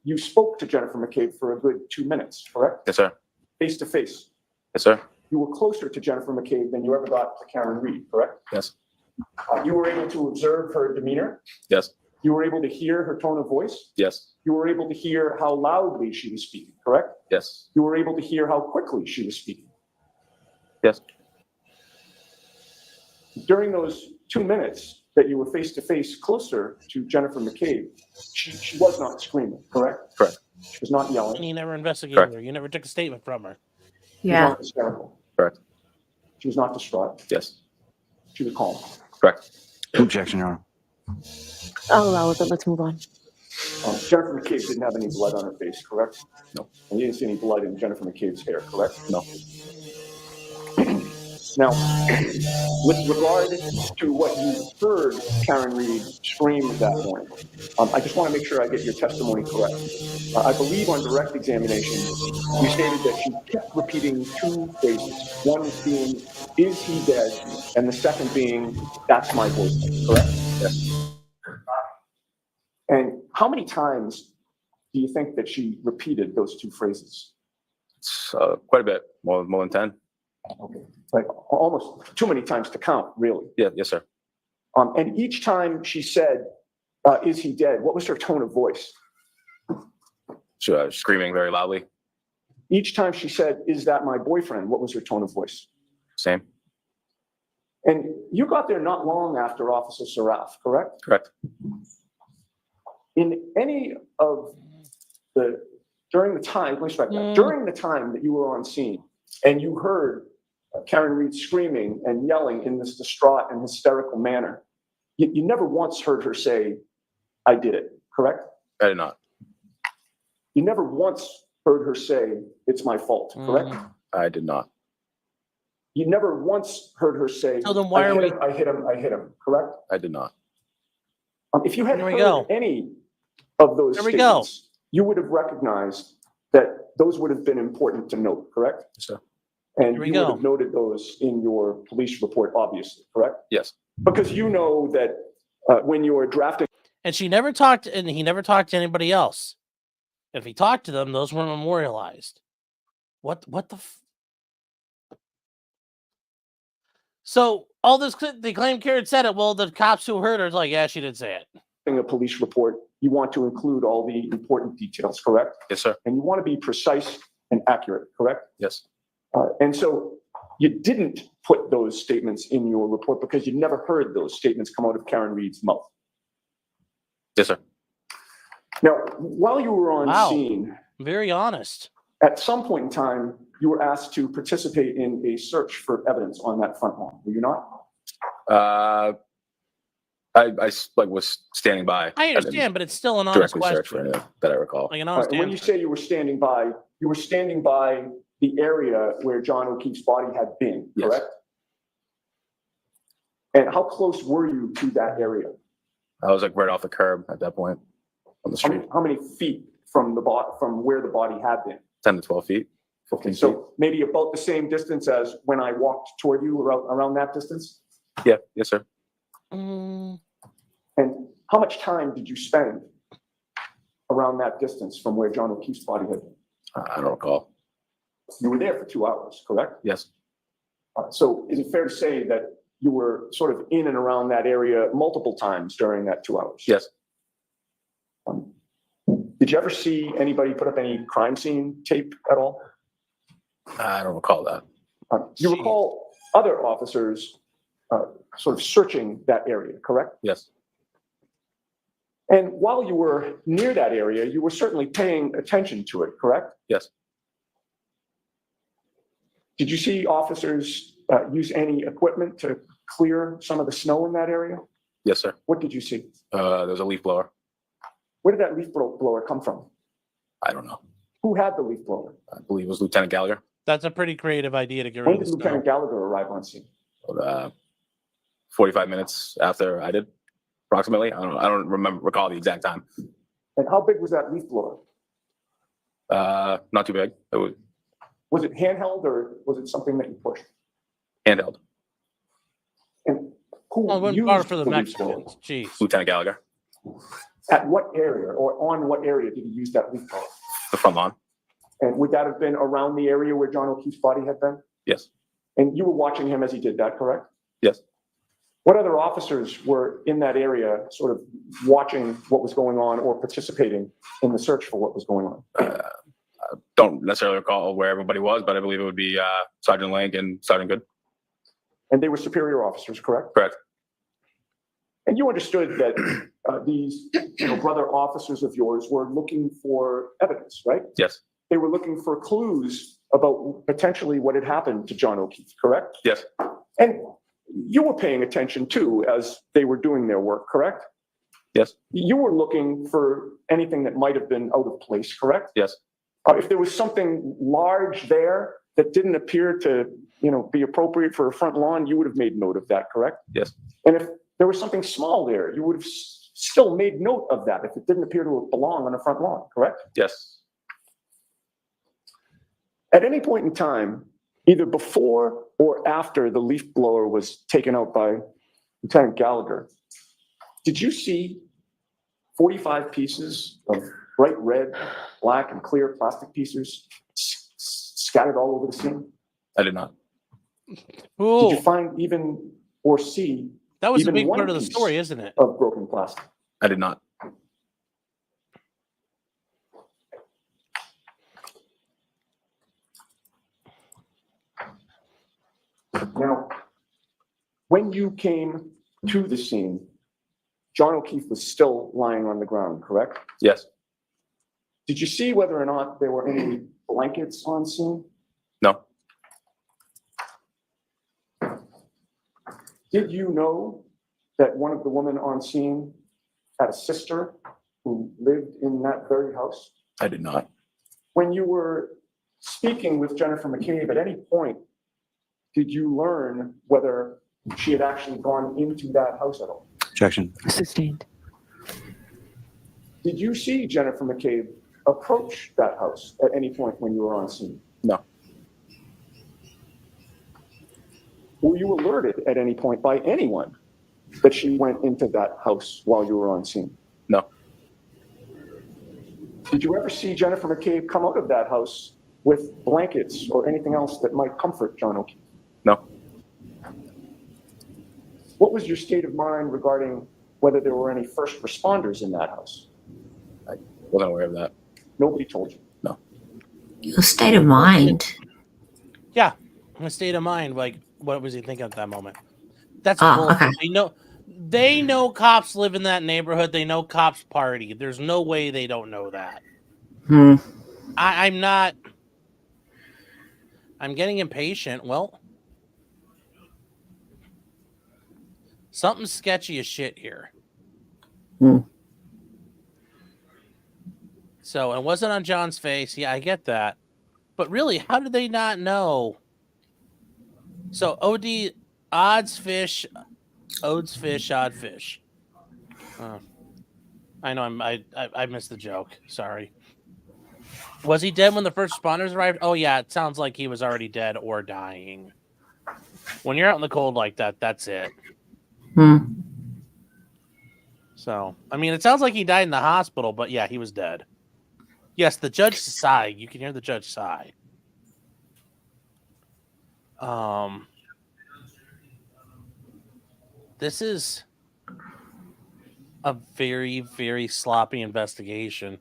you spoke to Jennifer McCabe for a good 2 minutes, correct? Yes, sir. Face to face. Yes, sir. You were closer to Jennifer McCabe than you ever got to Karen Reed, correct? Yes. You were able to observe her demeanor. Yes. You were able to hear her tone of voice. Yes. You were able to hear how loudly she was speaking, correct? Yes. You were able to hear how quickly she was speaking. Yes. During those 2 minutes that you were face to face closer to Jennifer McCabe, she was not screaming, correct? Correct. She was not And yelling. you never investigated Correct. her. You never took a statement from her. She was Yeah. not hysterical. Correct. She was not distraught. Yes. She was calm. Correct. Objection, Your Honor. I'll allow it, but let's move on. Jennifer McCabe didn't have any blood on her face, correct? No. And you didn't see any blood in Jennifer McCabe's hair, correct? No. Now, with regard to what you heard Karen Reed scream that morning, I just want to make sure I get your testimony correct. I believe on direct examination, you stated that she kept repeating two phrases. One being, "Is he dead?" and the second being, "That's my boyfriend," correct? Yes. And how many times do you think that she repeated those two phrases? It's quite a bit, more than 10. Okay, like almost too many times to count, really. Yeah. Yes, sir. And each time she said, "Is he dead?" what was her tone of voice? Screaming very loudly. Each time she said, "Is that my boyfriend?" what was her tone of voice? Same. And you got there not long after Officer Saraf, correct? Correct. In any of the, during the time, let me strike that, during the time that you were on scene and you heard Karen Reed screaming and yelling in this distraught and hysterical manner, you never once heard her say, "I did it," correct? I did not. You never once heard her say, "It's my fault," correct? I did not. You never once heard her say, So then why "I are hit we- him, I hit him, I hit him," correct? I did not. If you had There we heard go. any of those There we go. statements, you would have recognized that those would have been important to note, correct? Yes, sir. And There we you go. would have noted those in your police report, obviously, correct? Yes. Because you know that when you are drafting, And she never talked, and he never talked to anybody else. If he talked to them, those were memorialized. What the? So all this, they claim Karen said it. Well, the cops who heard her is like, yeah, she did say it. a police report, you want to include all the important details, correct? Yes, sir. And you want to be precise and accurate, correct? Yes. And so you didn't put those statements in your report because you never heard those statements come out of Karen Reed's mouth. Yes, sir. Now, while you were on Wow. scene, Very honest. at some point in time, you were asked to participate in a search for evidence on that front lawn, were you not? like was standing by. I didn't understand, but it's still an honest directly search for question. anything that I recall. Like an All honest right, and when you answer. say you were standing by the area where John O'Keefe's body had been, Yes. correct? And how close were you to that area? I was like right off the curb at that point on the street, How many feet from from where the body had been? 10 to 12 feet. 15 Okay, feet. so maybe about the same distance as when I walked toward you, around that distance? Yeah, yes, sir. Mm, And how much time did you spend around that distance from where John O'Keefe's body had been? I don't recall. You were there for 2 hours, correct? Yes, So is it fair to say that you were sort of in and around that area multiple times during that 2 hours? yes. Did you ever see anybody put up any crime scene tape at all? I don't recall that. You Jeez. recall other officers sort of searching that area, correct? Yes, And while you were near that area, you were certainly paying attention to it, correct? yes. Did you see officers use any equipment to clear some of the snow in that area? Yes, sir. What did you see? There's a leaf blower. Where did that leaf blower come from? I don't know. Who had the leaf blower? I believe it was Lieutenant Gallagher. that's a pretty creative idea to get When rid of did the Lieutenant snow. Gallagher arrive on scene? 45 minutes after I did, approximately. I don't recall the exact time. And how big was that leaf blower? Not too big. It was Was it handheld or was it something that you pushed? handheld. And who Well, it went used far for the leaf blower? Mexicans. Jeez. Lieutenant Gallagher, At what area or on what area did he use that leaf blower? the front lawn. And would that have been around the area where John O'Keefe's body had been? Yes, And you were watching him as he did that, correct? yes. What other officers were in that area sort of watching what was going on or participating in the search for what was going on? I don't necessarily recall where everybody was, but I believe it would be Sergeant Link and Sergeant Good. And they were superior officers, correct? Correct. And you understood that these brother officers of yours were looking for evidence, right? Yes, They were looking for clues about potentially what had happened to John O'Keefe, correct? yes, And you were paying attention too as they were doing their work, correct? yes, You were looking for anything that might have been out of place, correct? yes, If there was something large there that didn't appear to, be appropriate for a front lawn, you would have made note of that, correct? yes, And if there was something small there, you would have still made note of that if it didn't appear to belong on a front lawn, correct? yes. At any point in time, either before or after the leaf blower was taken out by Lieutenant Gallagher, did you see 45 pieces of bright red, black, and clear plastic pieces scattered all over the scene? I did not. Did Ooh, you find even or see that was a even big one part of the piece story, isn't it? of broken plastic? I did not. Now, when you came to the scene, John O'Keefe was still lying on the ground, correct? Yes, Did you see whether or not there were any blankets on scene? no, Did you know that one of the women on scene had a sister who lived in that very house? I did not. When you were speaking with Jennifer McCabe, at any point, did you learn whether she had actually gone into that house at all? Objection. Sustained. Did you see Jennifer McCabe approach that house at any point when you were on scene? No, Were you alerted at any point by anyone that she went into that house while you were on scene? no, Did you ever see Jennifer McCabe come out of that house with blankets or anything else that might comfort John O'Keefe? no. What was your state of mind regarding whether there were any first responders in that house? Wasn't aware of that. Nobody told you. Your state of mind. Yeah, a state of mind. Like, what was he thinking at that moment? That's Oh, bullshit. okay. They know cops live in that neighborhood. They know cops party. There's no way they don't know that. Hmm. I'm not. I'm getting impatient. Well, Something sketchy as shit here. Hmm. So it wasn't on John's face. Yeah, I get that. But really, how did they not know? So OD, odds fish, ods fish, odd fish. I know I missed the joke. Sorry. Was he dead when the first responders arrived? Oh yeah, it sounds like he was already dead or dying. When you're out in the cold like that, that's it. So, I mean, it sounds like he died in the hospital, but yeah, he was dead. Yes, the judge sighed. You can hear the judge sigh. This is a very, very sloppy investigation.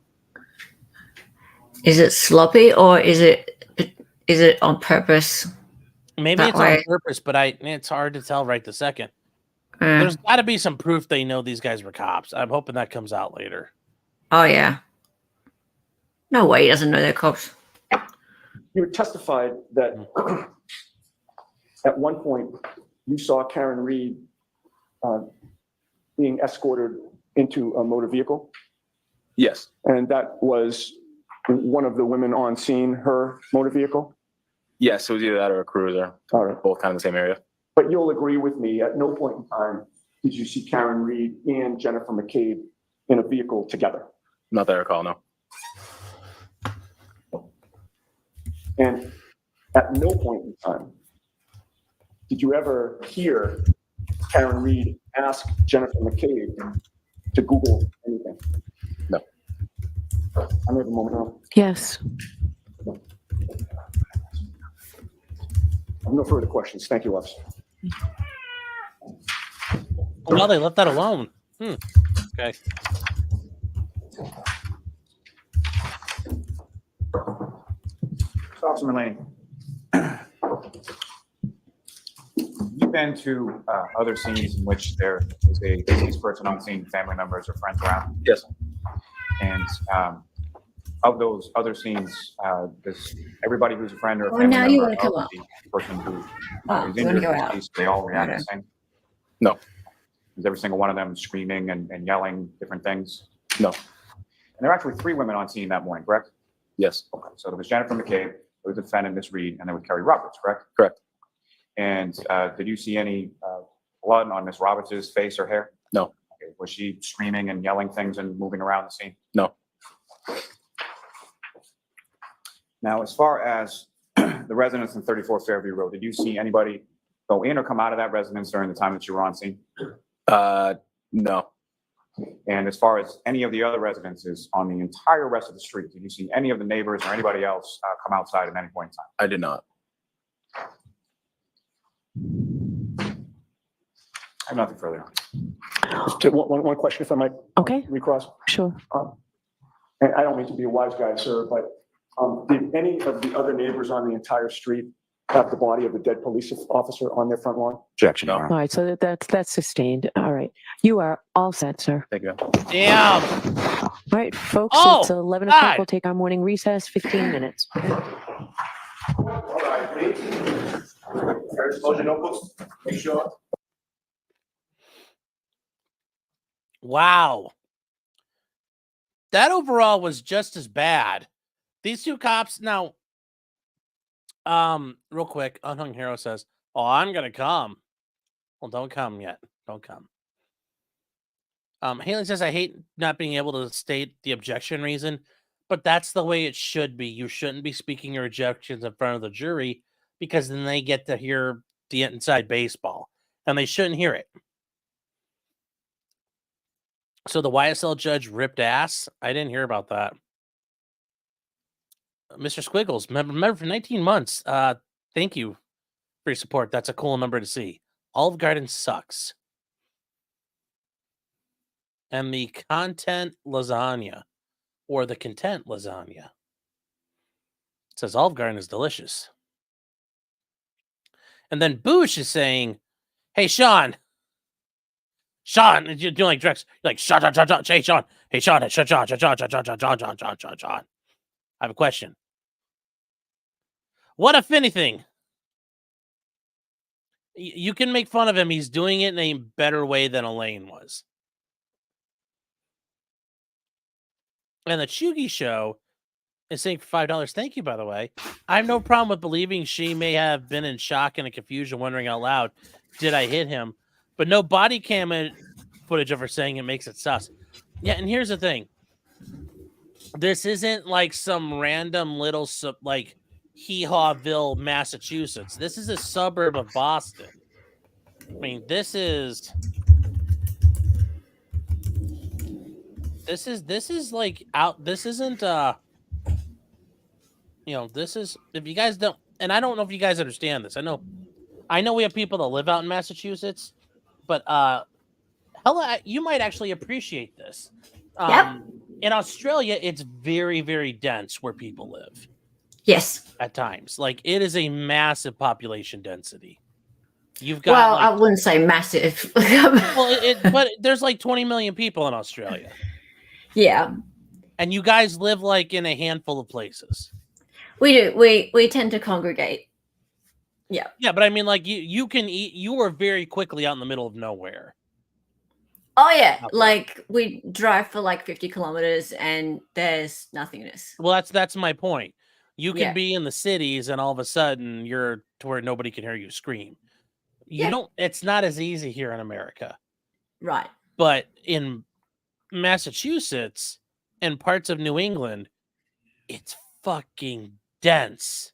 Is it sloppy or is it on purpose? Maybe That it's way. on purpose, but it's hard to tell right this second. Uh, There's got to be some proof they know these guys were cops. I'm hoping that comes out later. oh yeah. No way he doesn't know they're cops. You testified that at one point you saw Karen Reed being escorted into a motor vehicle, Yes. and that was one of the women on scene, her motor vehicle. Yes, it was either that or a cruiser. All right. Both kind of the same area. But you'll agree with me, at no point in time did you see Karen Reed and Jennifer McCabe in a vehicle together. Not that I recall, no. And at no point in time did you ever hear Karen Reed ask Jennifer McCabe to Google anything? No. I have a moment now. Yes. I have no further questions. Thank you, officer. Well, they left that alone. Okay. Officer Mullaney, you've been to other scenes in which there is a deceased person on scene, family members or friends around? Yes. And of those other scenes, does everybody who's a friend or a Oh, family now you member wanna come of up. the person who Oh, is you wanna injured go in out. deceased, they all react the Okay. same? No. Is every single one of them screaming and yelling different things? No. And there are actually 3 women on scene that morning, correct? Yes. Okay, so there was Jennifer McCabe, there was the defendant, Miss Reed, and there was Kerry Roberts, correct? Correct. And did you see any blood on Miss Roberts' face or hair? No. Okay. Was she screaming and yelling things and moving around the scene? No. Now, as far as the residence in 34 Fairview Road, did you see anybody go in or come out of that residence during the time that you were on scene? No. And as far as any of the other residences on the entire rest of the street, did you see any of the neighbors or anybody else come outside at any point in time? I did not. I have nothing further. Just one question, if I might. Okay. Recross. Sure. And I don't mean to be a wise guy, sir, but did any of the other neighbors on the entire street have the body of the dead police officer on their front lawn? Objection, All right. So that's sustained. All right. You are all set, sir. Thank you. Damn. All right, folks. Oh, It's 11 o'clock. God. We'll take our morning recess. 15 minutes. All right, please. Expose your notebooks. Make sure. Wow. That overall was just as bad. These 2 cops now, real quick, Unhung Hero says, "Oh, I'm gonna come." Well, don't come yet. Don't come. Haley says, "I hate not being able to state the objection reason, but that's the way it should be. You shouldn't be speaking your objections in front of the jury because then they get to hear the inside baseball, and they shouldn't hear it." So the YSL judge ripped ass? I didn't hear about that. Mr. Squiggles, remember for 19 months. Thank you for your support. That's a cool number to see. Olive Garden sucks. And the content lasagna, or the content lasagna, it says Olive Garden is delicious. And then Boosh is saying, "Hey, Sean, you're doing like Drex. You're like, Sean, hey, Sean, Sean. I have a question. What, if anything, You can make fun of him. He's doing it in a better way than Elaine was. And the Chugi Show is saying for $5. Thank you, by the way. I have no problem with believing she may have been in shock and confusion, wondering out loud, did I hit him? But no body cam footage of her saying it makes it sus. Yeah, and here's the thing. This isn't like some random little, like, Hee-Hawville, Massachusetts. This is a suburb of Boston. I mean, this is like out. This isn't, this is, if you guys don't, and I don't know if you guys understand this. I know we have people that live out in Massachusetts, but, hella, you might actually appreciate this. In Australia, it's very, very dense where people live. Yes. At times. Like, it is a massive population density. You've got, I wouldn't say massive. but there's like 20 million people in Australia. Yeah. And you guys live like in a handful of places. We do. We tend to congregate. Yeah. Yeah, but I mean, like, you can eat, you are very quickly out in the middle of nowhere. Oh yeah, like we drive for like 50 kilometers and there's nothingness. Well, that's my point. You can be in the cities and all of a sudden you're to where nobody can hear you scream. It's not as easy here in America. Right. But in Massachusetts and parts of New England, it's fucking dense.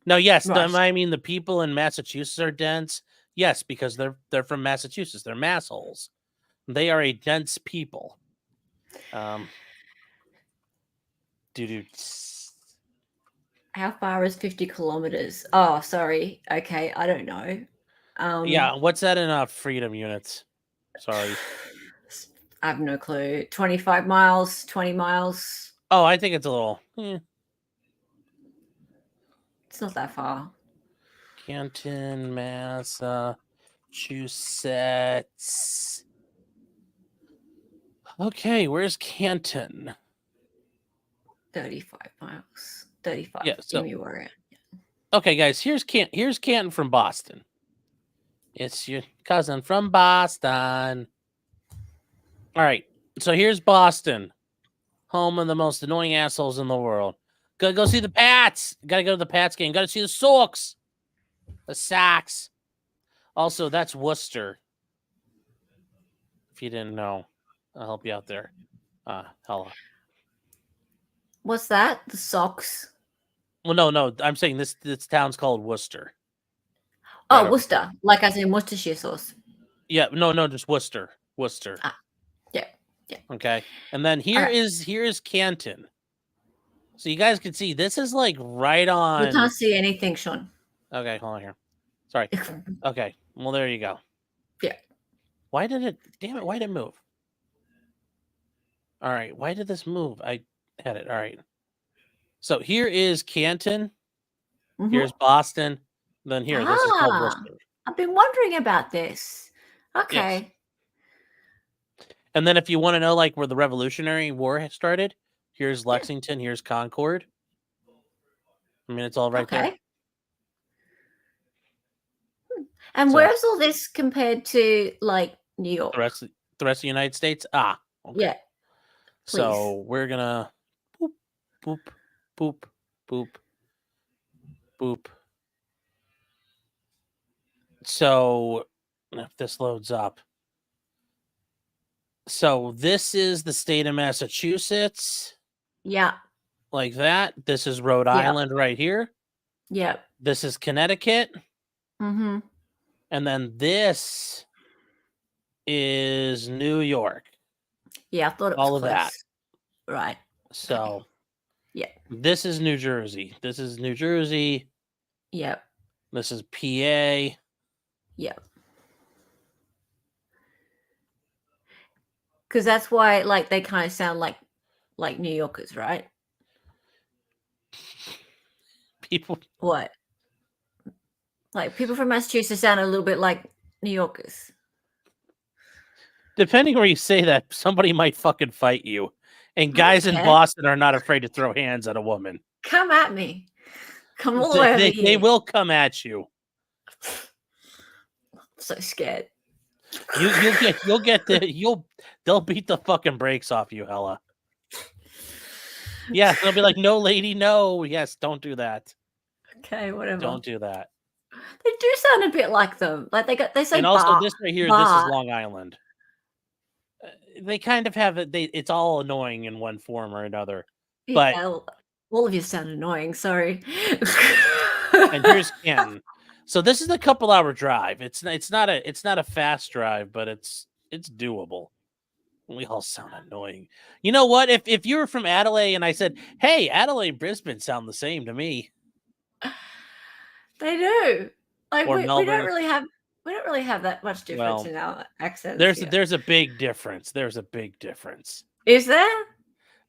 Now, yes, Right. I mean the people in Massachusetts are dense. Yes, because they're from Massachusetts. They're massholes. They are a dense people. How far is 50 kilometers? Oh, sorry. Okay, I don't know. Yeah, what's that in freedom units? Sorry. I have no clue. 25 miles, 20 miles. Oh, I think it's a little. It's not that far. Canton, Massachusetts. Okay, where's Canton? 35 miles. 35. Yeah, so Give me where at. okay, guys, here's Canton from Boston. It's your cousin from Boston. All right, so here's Boston, home of the most annoying assholes in the world. Gotta go see the Pats. Gotta go to the Pats game. Gotta see the Sox. The Sox. Also, that's Worcester. If you didn't know, I'll help you out there. Hella. What's that? The socks? Well, no. I'm saying this town's called Worcester. Oh, Worcester. Like I said, Worcestershire sauce. Yeah, no, just Worcester. Worcester. Yeah. Okay. And then here is Canton. So you guys can see this is like right on. We can't see anything, Sean. Okay, hold on here. Sorry. Okay. Well, there you go. Yeah. Why did it move? All right. Why did this move? I had it. All right. So here is Canton. Mhm. Here's Boston. Then here, this is called Worcester. I've been wondering about this. Okay. Yes. And then if you want to know like where the Revolutionary War started, here's Lexington, here's Concord. I mean, it's all right there. And So- where's all this compared to like New York? The rest of the United States? Okay. Yeah. So we're gonna boop, boop, boop, boop, boop. So if this loads up. So this is the state of Massachusetts, Yeah. like that. This is Rhode Island right here. Yeah. This is Connecticut. Mm-hmm. And then this is New York. Yeah, I thought it was All of that. close. Right. So Yeah. this is New Jersey. This is New Jersey. Yep. This is PA. Yep. Because that's why, like, they kind of sound like New Yorkers, right? People. What? Like, people from Massachusetts sound a little bit like New Yorkers. Depending where you say that, somebody might fucking fight you. And guys in Okay. Boston are not afraid to throw hands at a woman. Come at me. Come all the way over They here. will come at you. so scared. They'll beat the fucking brakes off you, Hella. Yeah, they'll be like, no, lady, no. Yes, don't do that. Okay, whatever. Don't do that. They do sound a bit like them. Like they say And also, bar, this right here, bar. this is Long Island. They kind of have it. It's all annoying in one form or another. But Yeah, all of you sound annoying. Sorry. and here's Canton. So this is a couple-hour drive. It's not a fast drive, but it's doable. We all sound annoying. You know what? If you were from Adelaide and I said, "Hey, Adelaide, Brisbane sound the same to me," They do. Like Or we don't Melbourne. really have that much difference Well, in our accents. there's a big difference. There's a big difference Is there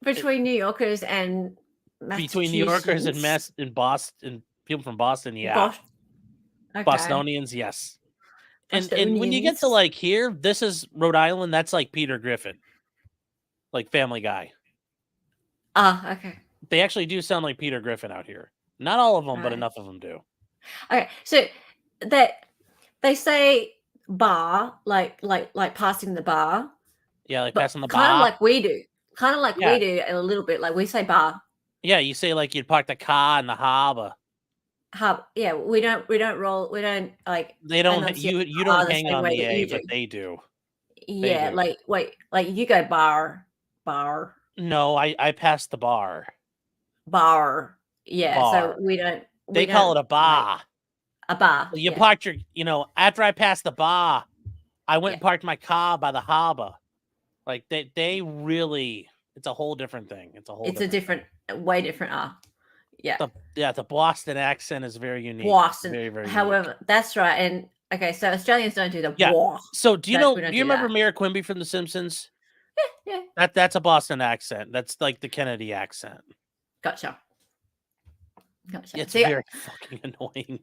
between New Yorkers and between New Yorkers and Boston, people from Boston. Yeah, Okay. Bostonians, yes. And when you get to like here, this is Rhode Island. That's like Peter Griffin, like Family Guy. Ah, okay. They actually do sound like Peter Griffin out here. Not all of them, but Right. enough of them do. Okay, so that they say bar, like passing the bar, Yeah, like but passing the kind of bar. like we do, Yeah. we do a little bit. Like we say bar. Yeah, you say like you'd park the car in the harbor. Yeah, we don't roll. We don't like. They don't. enunciate You bar don't the hang same on way the that A, you but do. they do. Yeah, do. like you go bar. No, I passed the bar. Yeah, Bar. so we don't. They call it a bar. A bar. You yeah. parked your, after I passed the bar, I went and parked my car by the harbor. Like they really, it's a whole different thing. It's a whole. It's a different, way different R. Yeah. The Boston accent is very unique. Boston. Very, very unique. However, that's right. And okay, so Australians don't do the war. So do you That- know? we Do don't you do remember that. Mayor Quimby from The Simpsons? Yeah. That's a Boston accent. That's like the Kennedy accent. Gotcha. It's See, very fucking annoying.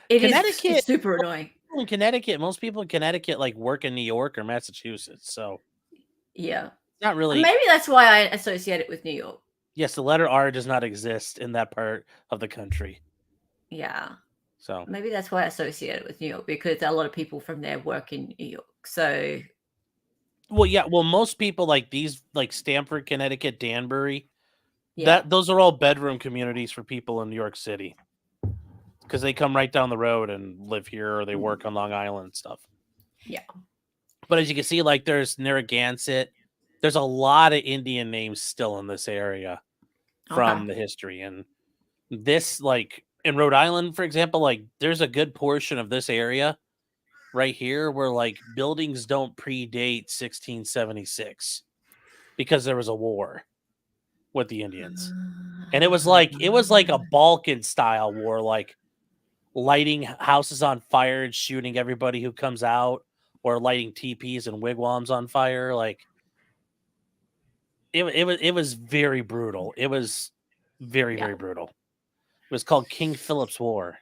it is Connecticut- it's super annoying. In Connecticut, most people in Connecticut like work in New York or Massachusetts, so Yeah. not really. Maybe that's why I associate it with New York. Yes, the letter R does not exist in that part of the country. Yeah. So Maybe that's why I associate it with New York, because a lot of people from there work in New York. So well, most people like these, like Stamford, Connecticut, Danbury. yeah. Those are all bedroom communities for people in New York City, because they come right down the road and live here, or they work on Long Island and stuff. Yeah. But as you can see, like there's Narragansett. There's a lot of Indian names still in this area from the history. And this, like in Rhode Island, for example, like there's a good portion of this area right here where like buildings don't predate 1676 because there was a war with the Indians. And it was like a Balkan style war, like lighting houses on fire and shooting everybody who comes out, or lighting teepees and wigwams on fire. Like it was very brutal. It was very brutal. It was called King Philip's War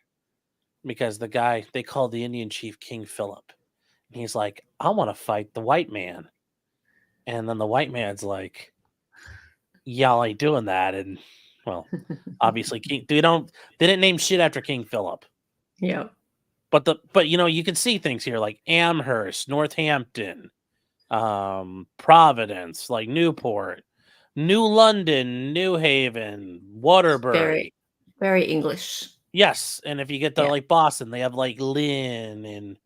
because the guy, they called the Indian chief King Philip. And he's like, I want to fight the white man. And then the white man's like, y'all ain't doing that. And well, obviously they didn't name shit after King Philip. Yeah. But you can see things here like Amherst, Northampton, Providence, like Newport, New London, New Haven, Waterbury. Very, very English. Yes, and if you get to like Boston, they have like Lynn and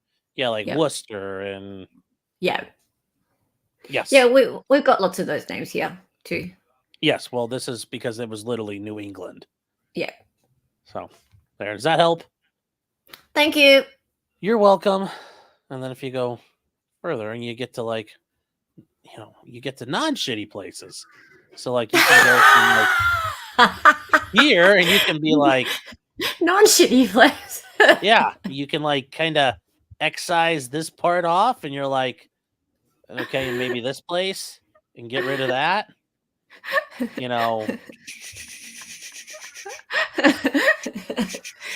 Worcester and yeah. Yes. Yeah, we've got lots of those names here too. Yes, well, this is because it was literally New England. Yeah. So there, does that help? Thank you. You're welcome. And then if you go further and you get to like, you get to non-shitty places. So like you can go from like here and you can be like non-shitty place. yeah, you can like kind of excise this part off and you're like, okay, maybe this place and get rid of that.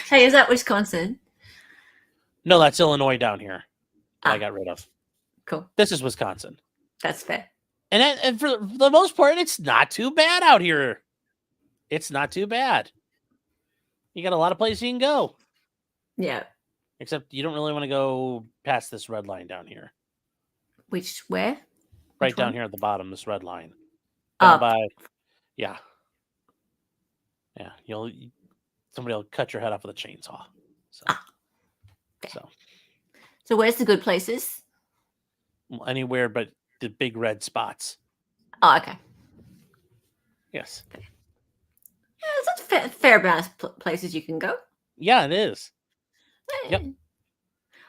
Hey, is that Wisconsin? No, that's Illinois down here. I got rid of. Cool. This is Wisconsin. That's fair. And for the most part, it's not too bad out here. It's not too bad. You got a lot of places you can go. Yeah. Except you don't really want to go past this red line down here. Where? Right Which down one? here at the bottom, this red line. Down by, yeah. Yeah, somebody will cut your head off with a chainsaw. So, Okay. So where's the good places? Anywhere but the big red spots. Oh, okay. Yes. Yeah, that's a fair amount of places you can go. Yeah, it is. Yep.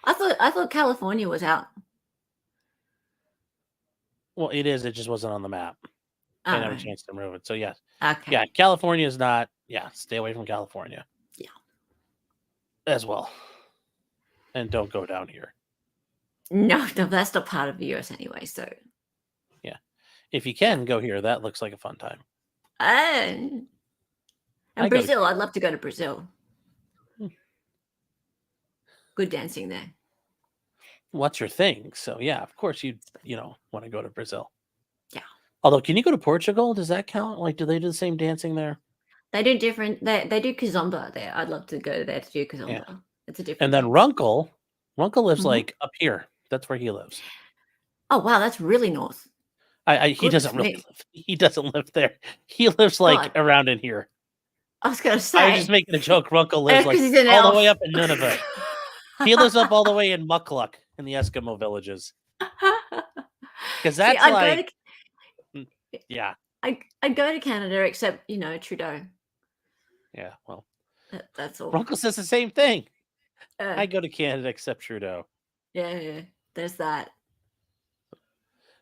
I thought California was out. Well, it is. It just wasn't on the map. They didn't have a Alright. chance to move it. So, yes. Okay. Yeah, California is not. Yeah, stay away from California. Yeah. As well. And don't go down here. No, that's not part of the US anyway. So. Yeah. If you can go here, that looks like a fun time. And I go to Brazil, I'd love to go to Brazil. Hmm. Good dancing there. What's your thing? So, yeah, of course you want to go to Brazil. Yeah. Although, can you go to Portugal? Does that count? Like, do they do the same dancing there? They do different. They do kizomba there. I'd love to go there to do kizomba. Yeah. It's a different. And then dance. Runkle lives Mhm. like up here. That's where he lives. Oh wow, that's really north. He Goodness doesn't really me. live. He doesn't live there. He lives like God. around in here. I was gonna I was say. just making a joke. Runkle lives like 'cause he's an all elf. the way up in Nunavut. He lives up all the way in Mukluk in the Eskimo villages. Because that's I'd like, go yeah, I'd go to Canada, except Trudeau. yeah. Well, That's all. Runkle says the same thing. Uh, I go to Canada except Trudeau. yeah. There's that.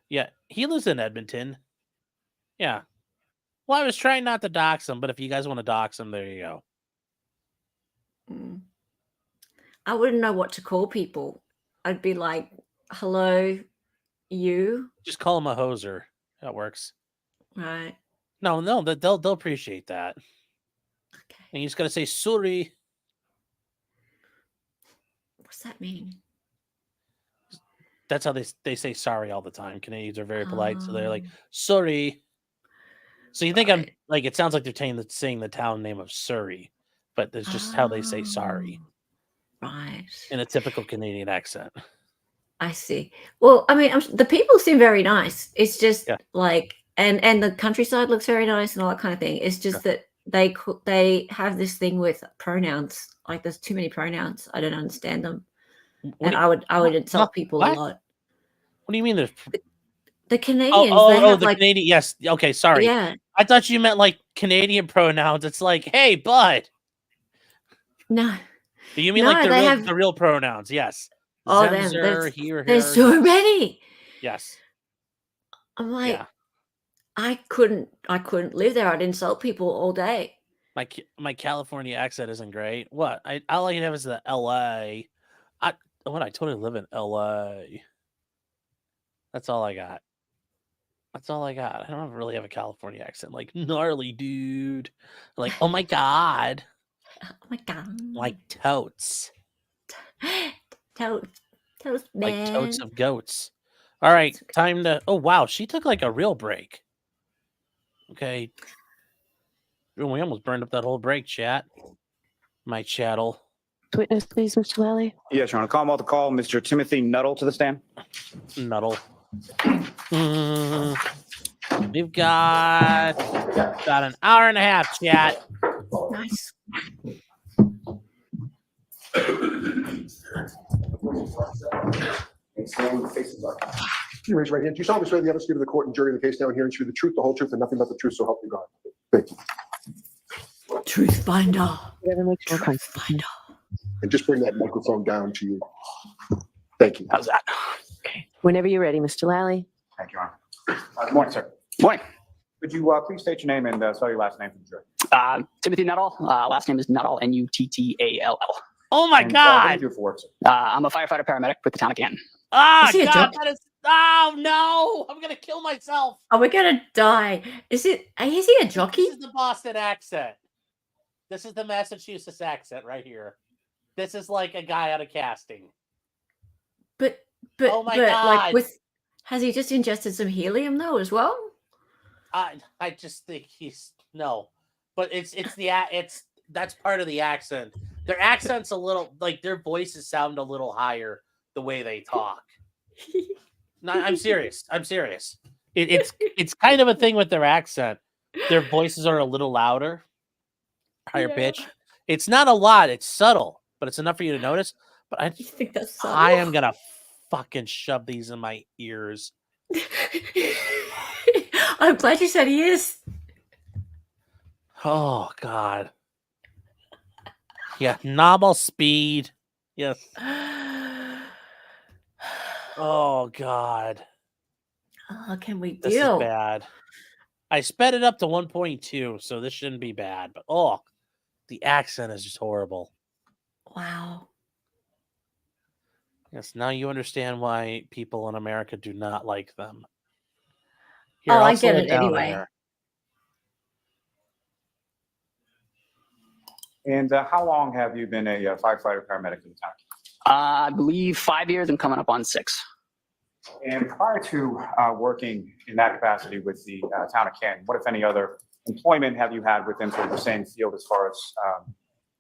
Yeah, he lives in Edmonton. Yeah. Well, I was trying not to dox him, but if you guys want to dox him, there you go. Mm. I wouldn't know what to call people. I'd be like, "Hello, you." Just call him a hoser. That works. Right. No, they'll appreciate that. Okay. And you just gotta say sorry. What's that mean? That's how they say sorry all the time. Canadians are very polite, so they're like Oh, sorry. So you think I'm right. like, it sounds like they're saying the town name of Surrey, but that's just how they say sorry Oh, right. in a typical Canadian accent. I see. Well, I mean, the people seem very nice. It's just Yeah. like, and the countryside looks very nice and all that kind of thing. It's just that they have this thing with pronouns. Like, there's too many pronouns. I don't understand them, and I would insult people a what? lot. What do you mean there's The Canadians, they oh have the like, Canadian, yes. Okay, sorry. yeah, I thought you meant like Canadian pronouns. It's like, hey, bud. no, Do you mean No, like they have- the real pronouns? Yes. Oh, Them, there's- zer, there's- here, there's here, so yes. many. Yes. I'm like, Yeah. I couldn't live there. I'd insult people all day. My California accent isn't great. What? All I have is the LA. I totally live in LA. That's all I got. I don't really have a California accent. Like, gnarly dude. Like, oh my God. Oh my god! Like totes. Toast man. Like totes of goats. All right, Totes of time to. Oh wow, she took like a real break. Okay. Oh, we almost burned up that whole break, chat. My chattel. Witness, please, Mr. Lally. Yes, Your Honor. Call to call Mr. Timothy Nutall to the stand. Nutall. We've got about an hour and a half, chat. Nice. You raise your right hand. Do you solemnly swear the evidence given to the court and jury in the case now and here and the truth, the whole truth, and nothing but the truth, so help you God? Thank you. Truth finder. Whatever makes you more Truth comfortable. finder. And just bring that microphone down to you. Thank you. How's that? Okay. Whenever you're ready, Mr. Lally. Thank you, Your Honor. Good morning, sir. Morning. Could you please state your name and spell your last name for the jury? Timothy Nutall. Last name is Nutall, Nuttall. Oh my And, what do God. you do for work, sir? I'm a firefighter paramedic with the town of Canton. Ah, Is he a God, joke? that is. Oh no, I'm gonna kill myself. Oh, we're gonna die. Is he a jockey? This is the Boston accent. This is the Massachusetts accent right here. This is like a guy out of casting. But Oh my like God. has he just ingested some helium though as well? I just think he's no, but it's that's part of the accent. Their accent's a little like their voices sound a little higher the way they talk. No, I'm serious. I'm serious. It's kind of a thing with their accent. Their voices are a little louder, higher pitch. It's not a lot. It's subtle, but it's enough for you to notice. But You think that's subtle? I am gonna fucking shove these in my ears. I'm glad you said he is. Oh God. Yeah, nominal speed. Yes. Oh God. Oh, can we This is deal? bad. I sped it up to 1.2, so this shouldn't be bad. But the accent is just horrible. Wow. Yes, now you understand why people in America do not like them. Oh, I I'll slow get it down anyway. here. And how long have you been a firefighter paramedic in the town? I believe 5 years and coming up on 6. And prior to working in that capacity with the town of Canton, what, if any, other employment have you had within sort of the same field as far as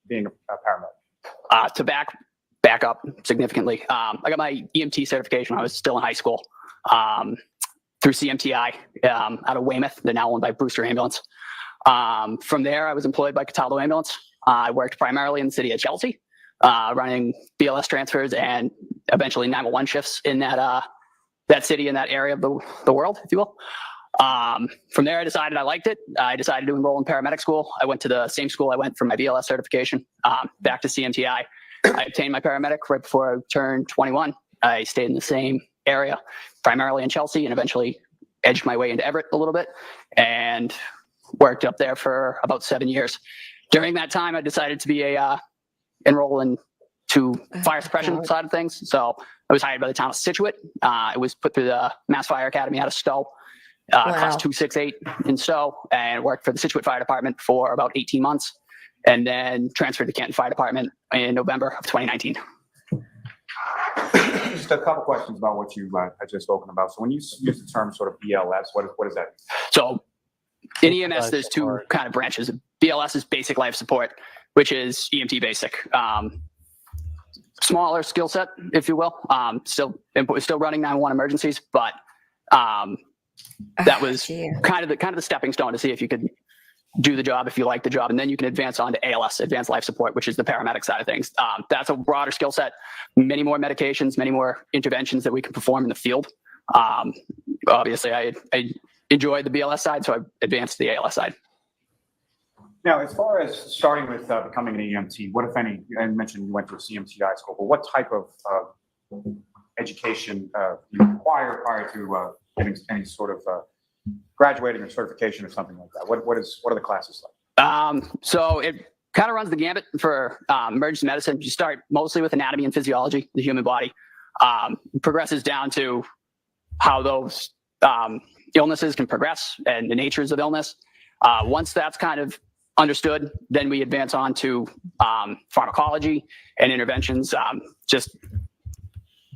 being a paramedic? To back up significantly, I got my EMT certification when I was still in high school through CMTI out of Weymouth. They're now owned by Brewster Ambulance. From there, I was employed by Cataldo Ambulance. I worked primarily in the city of Chelsea, running BLS transfers and eventually 911 shifts in that city, in that area of the world, if you will. From there, I decided I liked it. I decided to enroll in paramedic school. I went to the same school I went for my BLS certification, back to CMTI. I obtained my paramedic right before I turned 21. I stayed in the same area, primarily in Chelsea, and eventually edged my way into Everett a little bit and worked up there for about 7 years. During that time, I decided to be enroll into fire suppression side of things. So I was hired by the town of Scituate. I was put through the Mass Fire Academy out of Stowe, class 268 in Stowe, and worked for the Scituate Fire Department for about 18 months, and then transferred to Canton Fire Department in November of 2019. Just a couple questions about what you had just spoken about. So when you use the term sort of BLS, what does that mean? So in EMS, there's two kind of branches. BLS is basic life support, which is EMT basic. Smaller skill set, if you will. Still running 911 emergencies, but that was kind of the stepping stone to see if you could do the job, if you like the job, and then you can advance on to ALS, advanced life support, which is the paramedic side of things. That's a broader skill set, many more medications, many more interventions that we can perform in the field. Obviously, I enjoyed the BLS side, so I advanced to the ALS side. Now, as far as starting with becoming an EMT, what, if any, I mentioned you went to a CMTI school, but what type of education do you require prior to getting any sort of graduating or certification or something like that? What are the classes like? So it kind of runs the gambit for emergency medicine. You start mostly with anatomy and physiology, the human body, progresses down to how those illnesses can progress and the natures of illness. Once that's kind of understood, then we advance on to pharmacology and interventions, just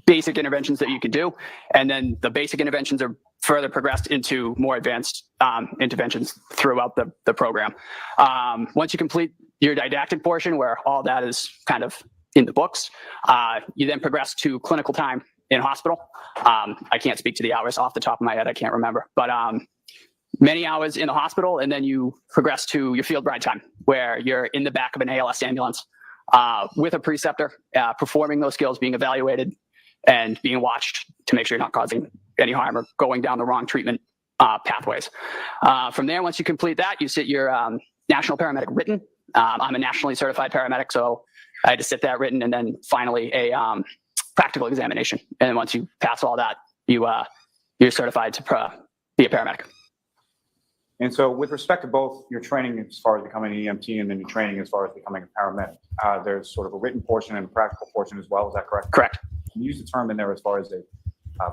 basic interventions that you can do. And then the basic interventions are further progressed into more advanced interventions throughout the program. Once you complete your didactic portion, where all that is kind of in the books, you then progress to clinical time in hospital. I can't speak to the hours off the top of my head. I can't remember, but many hours in the hospital, and then you progress to your field ride time, where you're in the back of an ALS ambulance with a preceptor, performing those skills, being evaluated, and being watched to make sure you're not causing any harm or going down the wrong treatment pathways. From there, once you complete that, you sit your national paramedic written. I'm a nationally certified paramedic, so I had to sit that written, and then finally a practical examination. And then once you pass all that, you're certified to be a paramedic. And so with respect to both your training as far as becoming an EMT and then your training as far as becoming a paramedic, there's sort of a written portion and a practical portion as well. Is that correct? Correct. Can you use the term in there as far as a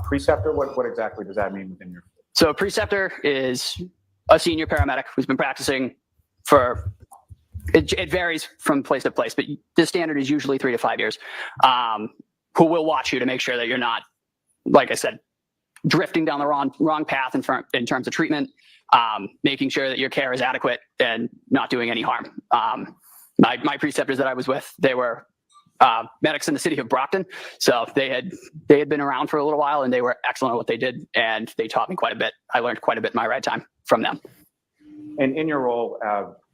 preceptor? What exactly does that mean within your? So a preceptor is a senior paramedic who's been practicing for, it varies from place to place, but the standard is usually 3 to 5 years, who will watch you to make sure that you're not, like I said, drifting down the wrong path in terms of treatment, making sure that your care is adequate and not doing any harm. my preceptors that I was with, they were medics in the city of Brockton. So they had been around for a little while, and they were excellent at what they did, and they taught me quite a bit. I learned quite a bit in my ride time from them. And in your role,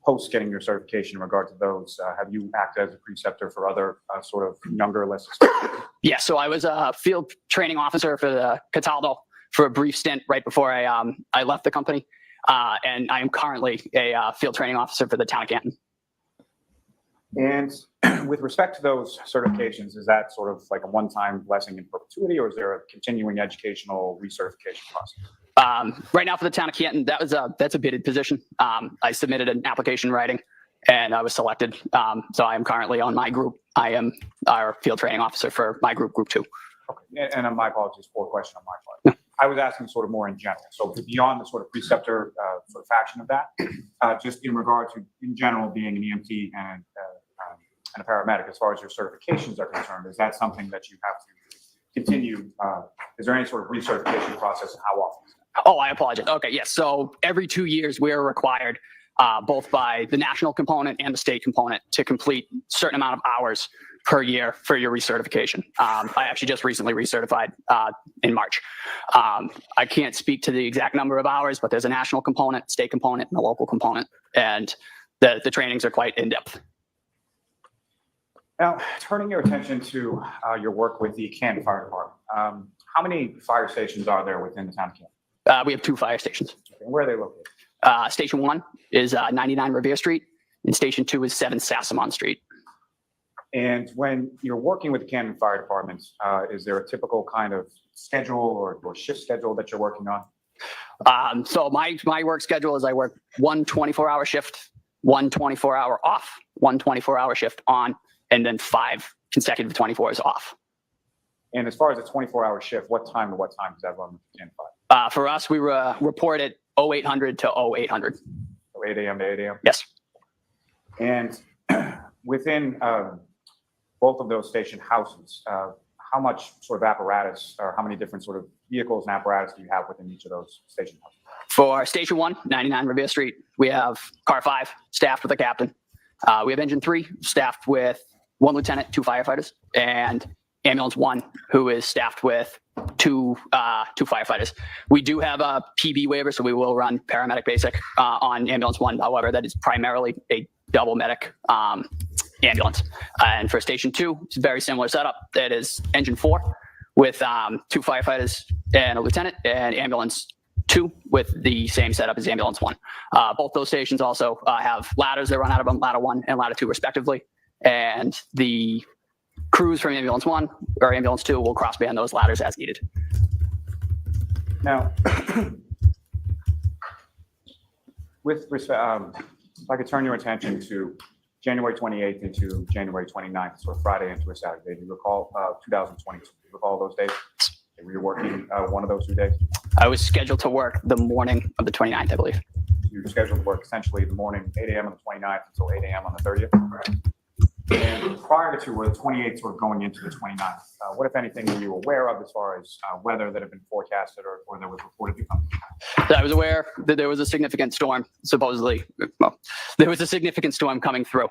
post getting your certification in regard to those, have you acted as a preceptor for other sort of younger, less experienced? Yeah, so I was a field training officer for the Cataldo for a brief stint right before I left the company. And I am currently a field training officer for the town of Canton. And with respect to those certifications, is that sort of like a one-time blessing in perpetuity, or is there a continuing educational recertification process? Right now for the town of Canton, that's a bidded position. I submitted an application writing and I was selected. So I am currently on my group. I am our field training officer for my group, Group 2. Okay. And my apologies, poor question on my part. I was asking sort of more in general. So beyond the sort of preceptor sort of faction of that, just in regard to, in general, being an EMT and a paramedic, as far as your certifications are concerned, is that something that you have to continue? Is there any sort of recertification process, and how often? Oh, I apologize. Okay, yes. So every 2 years, we are required, both by the national component and the state component, to complete a certain amount of hours per year for your recertification. I actually just recently recertified in March. I can't speak to the exact number of hours, but there's a national component, state component, and a local component, and the trainings are quite in-depth. Now, turning your attention to your work with the Canton Fire Department, how many fire stations are there within the town of Canton? We have 2 fire stations. Okay, where are they located? Station 1 is 99 Revere Street, and Station 2 is 7 Sassamon Street. And when you're working with the Canton Fire Department, is there a typical kind of schedule or shift schedule that you're working on? So my work schedule is I work 1 24-hour shift, 1 24-hour off, 1 24-hour shift on, and then 5 consecutive 24s off. And as far as a 24-hour shift, what time to what time does that run with the Canton Fire? For us, we report at 0800 to 0800. So 8 a.m. to 8 a.m.? Yes. And within both of those station houses, how much sort of apparatus, or how many different sort of vehicles and apparatus do you have within each of those station houses? For Station 1, 99 Revere Street, we have Car 5 staffed with a captain. We have Engine 3 staffed with 1 lieutenant, 2 firefighters, and Ambulance 1, who is staffed with two firefighters. We do have a PB waiver, so we will run paramedic basic on Ambulance 1. However, that is primarily a double medic ambulance. And for Station 2, it's a very similar setup. That is Engine 4 with 2 firefighters and a lieutenant, and Ambulance 2 with the same setup as Ambulance 1. Both those stations also have ladders that run out of them, Ladder 1 and Ladder 2 respectively. And the crews from Ambulance 1 or Ambulance 2 will crossband those ladders as needed. Now, with respect, if I could turn your attention to January 28th into January 29th, so Friday into a Saturday. Do you recall 2022? Do you recall those days? Were you working one of those 2 days? I was scheduled to work the morning of the 29th, I believe. You were scheduled to work essentially the morning, 8 a.m. on the 29th until 8 a.m. on the 30th? Correct. And prior to the 28th, sort of going into the 29th, what, if anything, were you aware of as far as weather that had been forecasted or that was reported to come? I was aware that there was a significant storm, supposedly. Well, there was a significant storm coming through.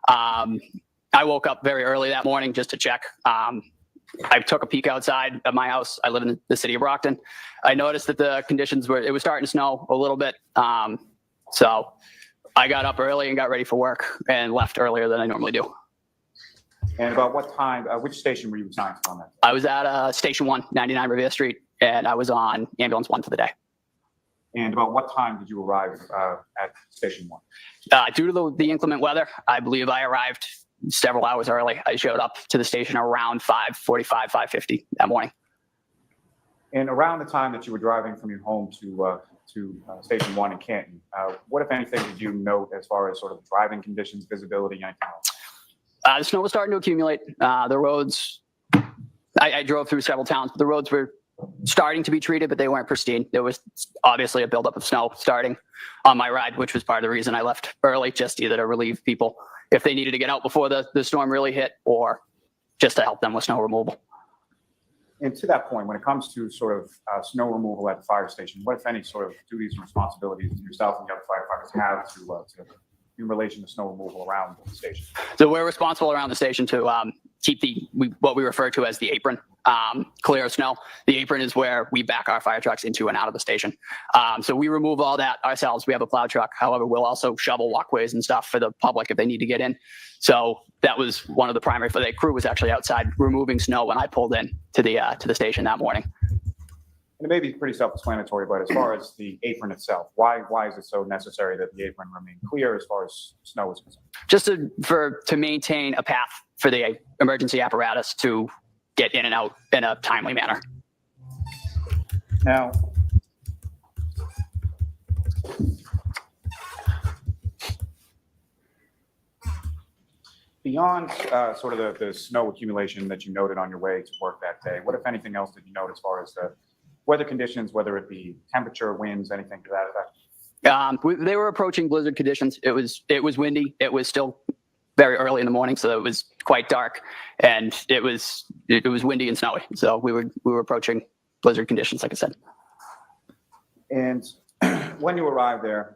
I woke up very early that morning just to check. I took a peek outside of my house. I live in the city of Brockton. I noticed that the conditions it was starting to snow a little bit. So I got up early and got ready for work and left earlier than I normally do. And about what time, which station were you assigned to on that? I was at Station 1, 99 Revere Street, and I was on Ambulance 1 for the day. And about what time did you arrive at Station 1? Due to the inclement weather, I believe I arrived several hours early. I showed up to the station around 5:45, 5:50 that morning. And around the time that you were driving from your home to Station 1 in Canton, what, if anything, did you note as far as sort of driving conditions, visibility, anything else? The snow was starting to accumulate. The roads, I drove through several towns, but the roads were starting to be treated, but they weren't pristine. There was obviously a buildup of snow starting on my ride, which was part of the reason I left early, just either to relieve people if they needed to get out before the storm really hit, or just to help them with snow removal. And to that point, when it comes to sort of snow removal at the fire station, what, if any, sort of duties and responsibilities do yourself and the other firefighters have in relation to snow removal around the station? So we're responsible around the station to keep what we refer to as the apron clear of snow. The apron is where we back our fire trucks into and out of the station. So we remove all that ourselves. We have a plow truck. However, we'll also shovel walkways and stuff for the public if they need to get in. So that was one of the primary for the crew was actually outside removing snow when I pulled in to the station that morning. And it may be pretty self-explanatory, but as far as the apron itself, why is it so necessary that the apron remain clear as far as snow is concerned? Just to maintain a path for the emergency apparatus to get in and out in a timely manner. Now, beyond sort of the snow accumulation that you noted on your way to work that day, what, if anything else, did you note as far as the weather conditions, whether it be temperature, winds, anything to that effect? They were approaching blizzard conditions. It was windy. It was still very early in the morning, so it was quite dark, and it was windy and snowy. So we were approaching blizzard conditions, like I said. And when you arrived there,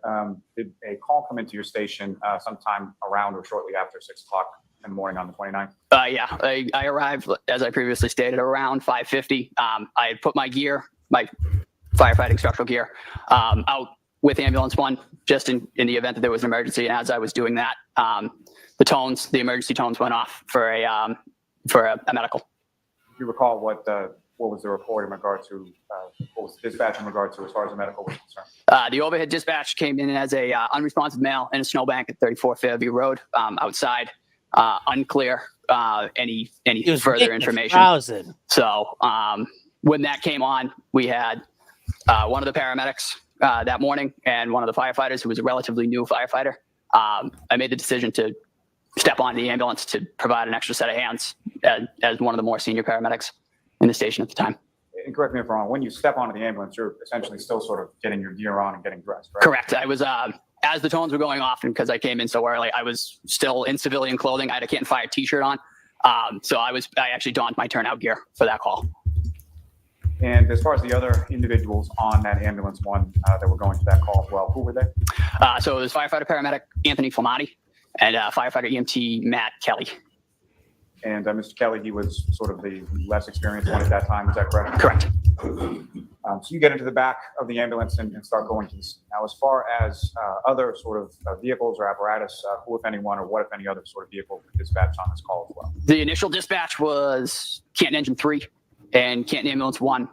did a call come into your station sometime around or shortly after 6 o'clock in the morning on the 29th? Yeah, I arrived, as I previously stated, around 5:50. I had put my gear, my firefighting structural gear, out with ambulance 1, just in the event that there was an emergency. And as I was doing that, the emergency tones went off for a medical. Do you recall what was the report in regard to, what was the dispatch in regard to as far as the medical was concerned? The overhead dispatch came in as a unresponsive male in a snowbank at 34 Fairview Road, outside. Unclear any further information. So when that came on, we had one of the paramedics that morning and one of the firefighters who was a relatively new firefighter. I made the decision to step on the ambulance to provide an extra set of hands as one of the more senior paramedics in the station at the time. And correct me if I'm wrong, when you step onto the ambulance, you're essentially still sort of getting your gear on and getting dressed, right? Correct. I was, as the tones were going off, and because I came in so early, I was still in civilian clothing. I had a Canton Fire t-shirt on. So I actually donned my turnout gear for that call. And as far as the other individuals on that ambulance 1 that were going to that call as well, who were they? So it was firefighter paramedic Anthony Mullaney and firefighter EMT Matt Kelly. And Mr. Kelly, he was sort of the less experienced one at that time, is that correct? Correct. So you get into the back of the ambulance and start going to the scene. Now, as far as other sort of vehicles or apparatus, who, if anyone, or what, if any, other sort of vehicle were dispatched on this call as well? The initial dispatch was Canton Engine 3 and Canton Ambulance 1.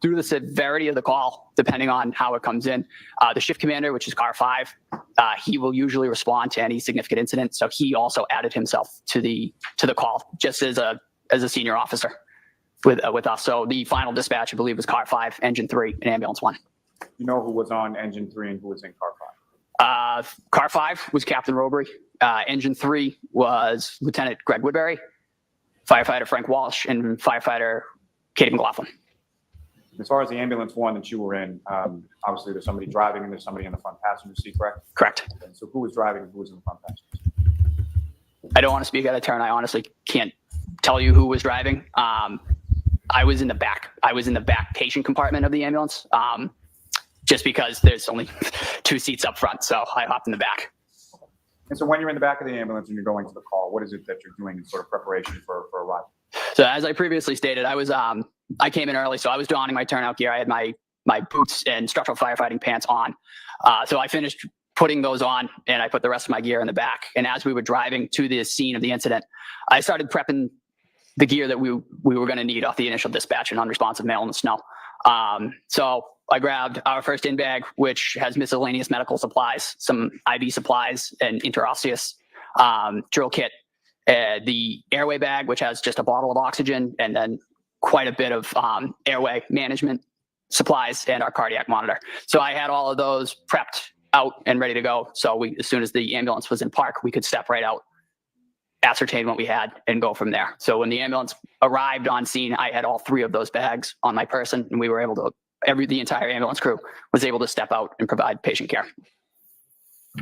Due to the severity of the call, depending on how it comes in, the shift commander, which is car 5, he will usually respond to any significant incident. So he also added himself to the call, just as a senior officer with us. So the final dispatch, I believe, was car 5, engine 3, and ambulance 1. You know who was on engine 3 and who was in car 5? Car 5 was Captain Robery. Engine 3 was Lieutenant Greg Woodbury, firefighter Frank Walsh, and firefighter Katie McLaughlin. As far as the ambulance 1 that you were in, obviously there's somebody driving and there's somebody in the front passenger seat, correct? Correct. Okay, so who was driving and who was in the front passenger seat? I don't want to speak out of turn. I honestly can't tell you who was driving. I was in the back. I was in the back patient compartment of the ambulance, just because there's only 2 seats up front. So I hopped in the back. And so when you're in the back of the ambulance and you're going to the call, what is it that you're doing in sort of preparation for arrival? So as I previously stated, I came in early, so I was donning my turnout gear. I had my boots and structural firefighting pants on. So I finished putting those on and I put the rest of my gear in the back. And as we were driving to the scene of the incident, I started prepping the gear that we were going to need off the initial dispatch and unresponsive male in the snow. So I grabbed our first in bag, which has miscellaneous medical supplies, some IV supplies, and interosseous drill kit, the airway bag, which has just a bottle of oxygen, and then quite a bit of airway management supplies, and our cardiac monitor. So I had all of those prepped out and ready to go. So as soon as the ambulance was in park, we could step right out, ascertain what we had, and go from there. So when the ambulance arrived on scene, I had all 3 of those bags on my person, and we were able to, the entire ambulance crew was able to step out and provide patient care.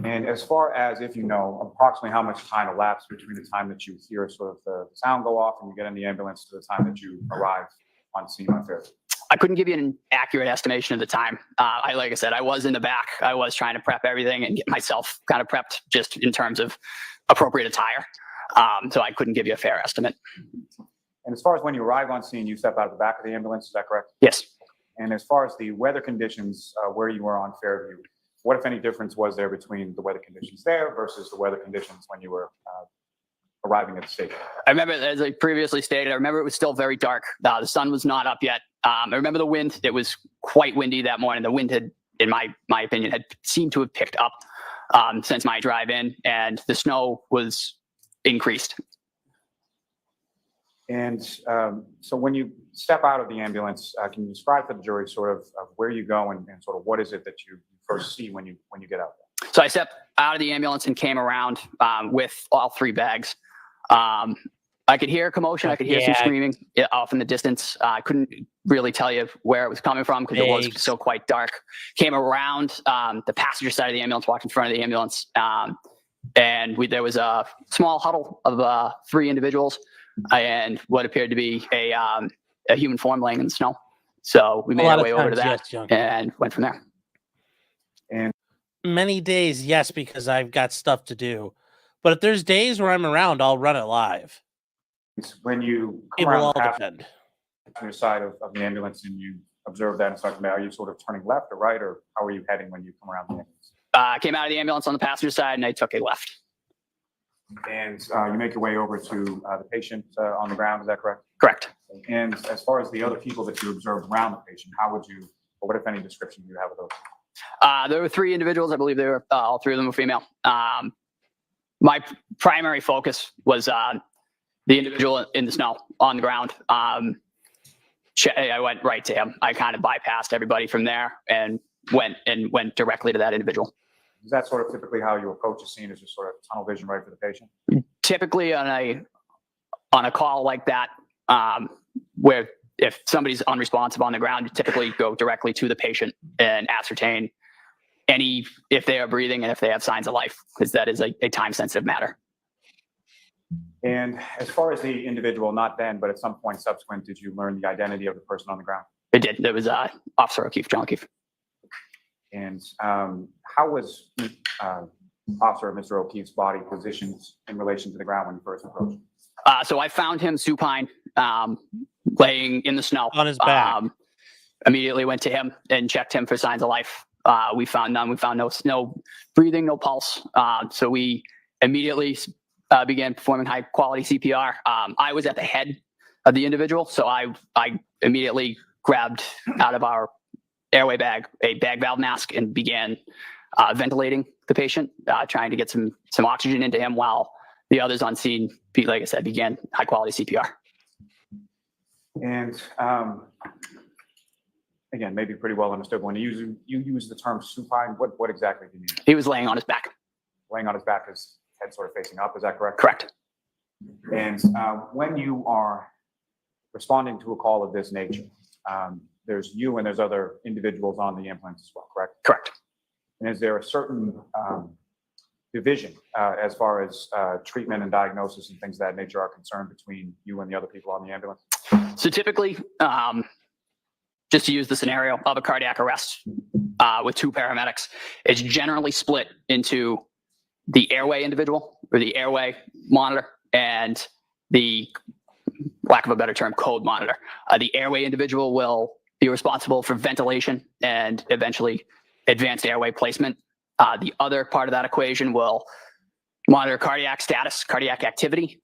And as far as, if you know, approximately how much time elapsed between the time that you hear sort of the sound go off and you get in the ambulance to the time that you arrive on scene on Fairview? I couldn't give you an accurate estimation of the time. Like I said, I was in the back. I was trying to prep everything and get myself kind of prepped just in terms of appropriate attire. So I couldn't give you a fair estimate. And as far as when you arrive on scene, you step out of the back of the ambulance, is that correct? Yes. And as far as the weather conditions where you were on Fairview, what, if any, difference was there between the weather conditions there versus the weather conditions when you were arriving at the station? I remember, as I previously stated, I remember it was still very dark. The sun was not up yet. I remember the wind. It was quite windy that morning. The wind had, in my opinion, had seemed to have picked up since my drive in, and the snow was increased. And so when you step out of the ambulance, can you describe for the jury sort of where you go and sort of what is it that you first see when you get out there? So I stepped out of the ambulance and came around with all 3 bags. I could hear commotion. I could hear some screaming off in the distance. I couldn't really tell you where it was coming from because it was still quite dark. Came around the passenger side of the ambulance, walked in front of the ambulance, and there was a small huddle of 3 individuals and what appeared to be a human form laying in the snow. So we made our way over to that and went from there. And many days, yes, because I've got stuff to do. But if there's days where I'm around, I'll run it live. when you It come will around all the depend. passenger side of the ambulance and you observe that, it's like, are you sort of turning left or right, or how are you heading when you come around the ambulance? I came out of the ambulance on the passenger side and I took a left. And you make your way over to the patient on the ground, is that correct? Correct. And as far as the other people that you observed around the patient, how would you, or what if any description do you have of those? There were 3 individuals. I believe they were all 3 of them were female. My primary focus was the individual in the snow on the ground. I went right to him. I kind of bypassed everybody from there and went directly to that individual. Is that sort of typically how you approach a scene, is just sort of tunnel vision right for the patient? Typically on a call like that, where if somebody's unresponsive on the ground, you typically go directly to the patient and ascertain if they are breathing and if they have signs of life, because that is a time-sensitive matter. And as far as the individual, not then, but at some point subsequent, did you learn the identity of the person on the ground? It did. It was Officer O'Keefe, John O'Keefe. And how was Officer Mr. O'Keefe's body positioned in relation to the ground when you first approached? So I found him supine, laying in the snow. On his back. Immediately went to him and checked him for signs of life. We found none. We found no breathing, no pulse. So we immediately began performing high quality CPR. I was at the head of the individual, so I immediately grabbed out of our airway bag a bag valve mask and began ventilating the patient, trying to get some oxygen into him while the others on scene, like I said, began high quality CPR. And again, maybe pretty well understood. When you use the term supine, what exactly do you mean? He was laying on his back. Laying on his back, his head sort of facing up, is that correct? Correct. And when you are responding to a call of this nature, there's you and there's other individuals on the ambulance as well, correct? Correct. And is there a certain division as far as treatment and diagnosis and things of that nature are concerned between you and the other people on the ambulance? So typically, just to use the scenario of a cardiac arrest with 2 paramedics, it's generally split into the airway individual or the airway monitor and the, lack of a better term, code monitor. The airway individual will be responsible for ventilation and eventually advanced airway placement. The other part of that equation will monitor cardiac status, cardiac activity.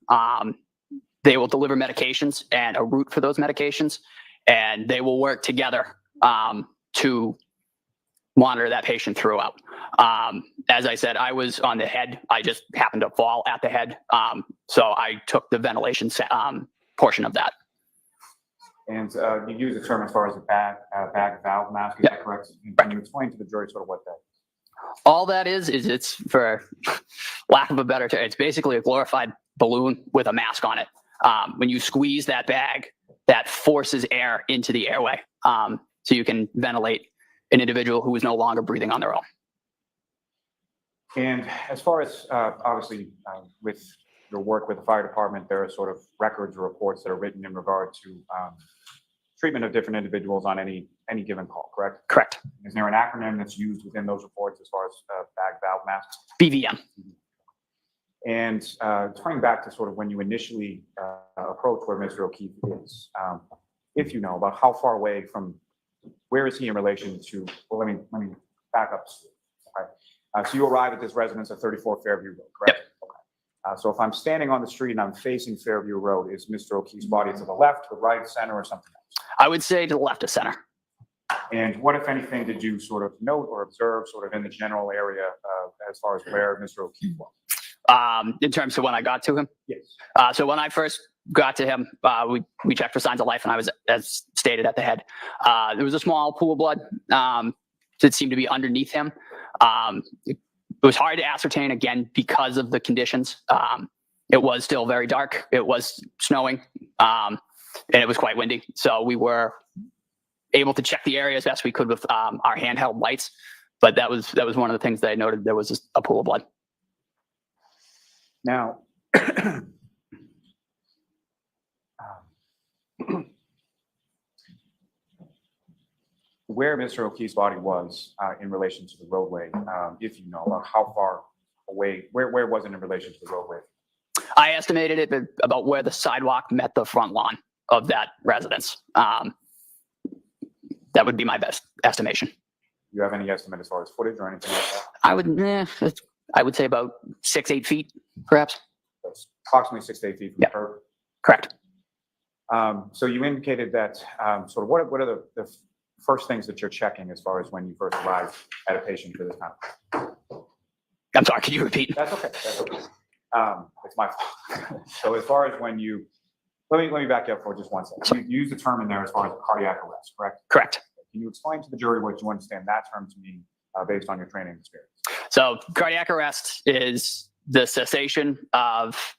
They will deliver medications and a route for those medications, and they will work together to monitor that patient throughout. As I said, I was on the head. I just happened to fall at the head. So I took the ventilation portion of that. And you use the term as far as a bag valve mask, is that correct? Can you explain to the jury sort of what that is? All that is it's, for lack of a better term, it's basically a glorified balloon with a mask on it. When you squeeze that bag, that forces air into the airway, so you can ventilate an individual who is no longer breathing on their own. And as far as obviously with your work with the fire department, there are sort of records or reports that are written in regard to treatment of different individuals on any given call, correct? Correct. Is there an acronym that's used within those reports as far as bag valve masks? BVM. And turning back to sort of when you initially approach where Mr. O'Keefe is, if you know about how far away from, where is he in relation to, well, let me back up. Okay. So you arrive at this residence at 34 Fairview Road, correct? Yep. Okay. So if I'm standing on the street and I'm facing Fairview Road, is Mr. O'Keefe's body to the left, to the right, center, or something else? I would say to the left of center. And what, if anything, did you sort of note or observe sort of in the general area as far as where Mr. O'Keefe was? In terms of when I got to him? Yes. So when I first got to him, we checked for signs of life, and I was, as stated, at the head. There was a small pool of blood that seemed to be underneath him. It was hard to ascertain, again, because of the conditions. It was still very dark. It was snowing, and it was quite windy. So we were able to check the area as best we could with our handheld lights. But that was one of the things that I noted. There was a pool of blood. Now, where Mr. O'Keefe's body was in relation to the roadway, if you know, about how far away, where was it in relation to the roadway? I estimated it about where the sidewalk met the front lawn of that residence. That would be my best estimation. Do you have any estimate as far as footage or anything like that? I would say about 6-8 feet, perhaps. That's approximately 6 to 8 feet from the curb. Correct. So you indicated that sort of what are the first things that you're checking as far as when you first arrive at a patient for this time? I'm sorry, can you repeat? That's okay. That's okay. It's my fault. So as far as when you, let me back you up for just one second. You use the term in there as far as cardiac arrest, correct? Correct. Can you explain to the jury what you understand that term to mean based on your training experience? So cardiac arrest is the cessation of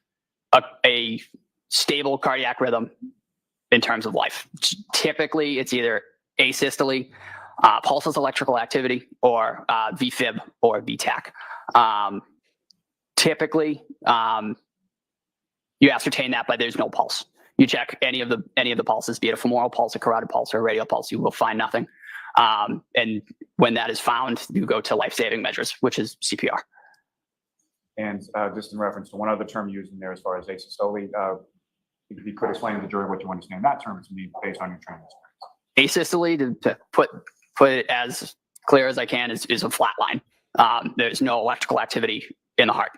a stable cardiac rhythm in terms of life. Typically, it's either asystole, pulseless electrical activity, or VFib or VTAC. Typically, you ascertain that by there's no pulse. You check any of the pulses, be it a femoral pulse, a carotid pulse, or a radial pulse, you will find nothing. And when that is found, you go to life-saving measures, which is CPR. And just in reference to one other term used in there as far as asystole, if you could explain to the jury what you understand that term to mean based on your training experience. Asystole, to put it as clear as I can, is a flat line. There's no electrical activity in the heart.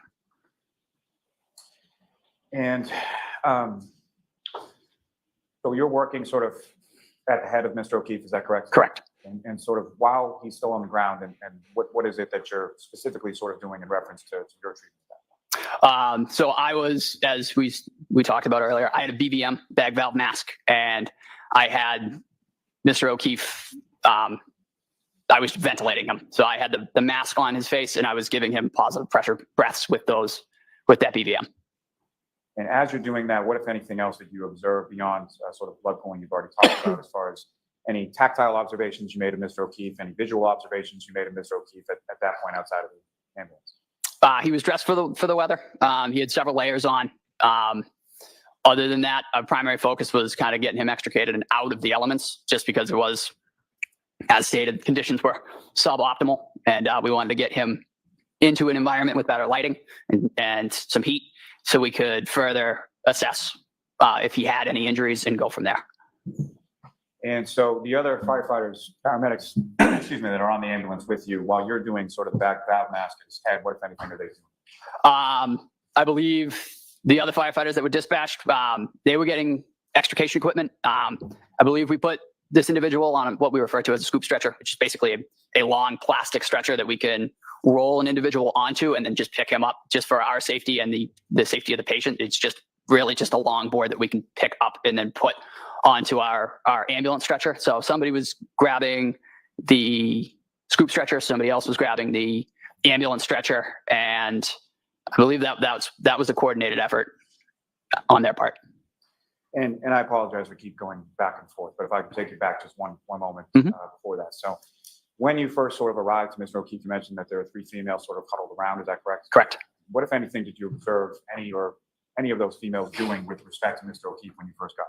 And so you're working sort of at the head of Mr. O'Keefe, is that correct? Correct. And sort of while he's still on the ground, and what is it that you're specifically sort of doing in reference to your treatment? So I was, as we talked about earlier, I had a BVM, bag valve mask, and I had Mr. O'Keefe, I was ventilating him. So I had the mask on his face, and I was giving him positive pressure breaths with that BVM. And as you're doing that, what, if anything else, did you observe beyond sort of blood pooling you've already talked about, as far as any tactile observations you made of Mr. O'Keefe, any visual observations you made of Mr. O'Keefe at that point outside of the ambulance? He was dressed for the weather. He had several layers on. Other than that, our primary focus was kind of getting him extricated and out of the elements, just because it was, as stated, conditions were suboptimal, and we wanted to get him into an environment with better lighting and some heat, so we could further assess if he had any injuries and go from there. And so the other firefighters, paramedics, excuse me, that are on the ambulance with you, while you're doing sort of the back valve mask at his head, what, if anything, are they doing? I believe the other firefighters that were dispatched, they were getting extrication equipment. I believe we put this individual on what we refer to as a scoop stretcher, which is basically a long plastic stretcher that we can roll an individual onto and then just pick him up, just for our safety and the safety of the patient. It's just really just a long board that we can pick up and then put onto our ambulance stretcher. So somebody was grabbing the scoop stretcher, somebody else was grabbing the ambulance stretcher, and I believe that was a coordinated effort on their part. And I apologize, we keep going back and forth, but if I could take you back just one moment before that. So when you first sort of arrived to Mr. O'Keefe, you mentioned that there are 3 females sort of huddled around, is that correct? Correct. What, if anything, did you observe any of those females doing with respect to Mr. O'Keefe when you first got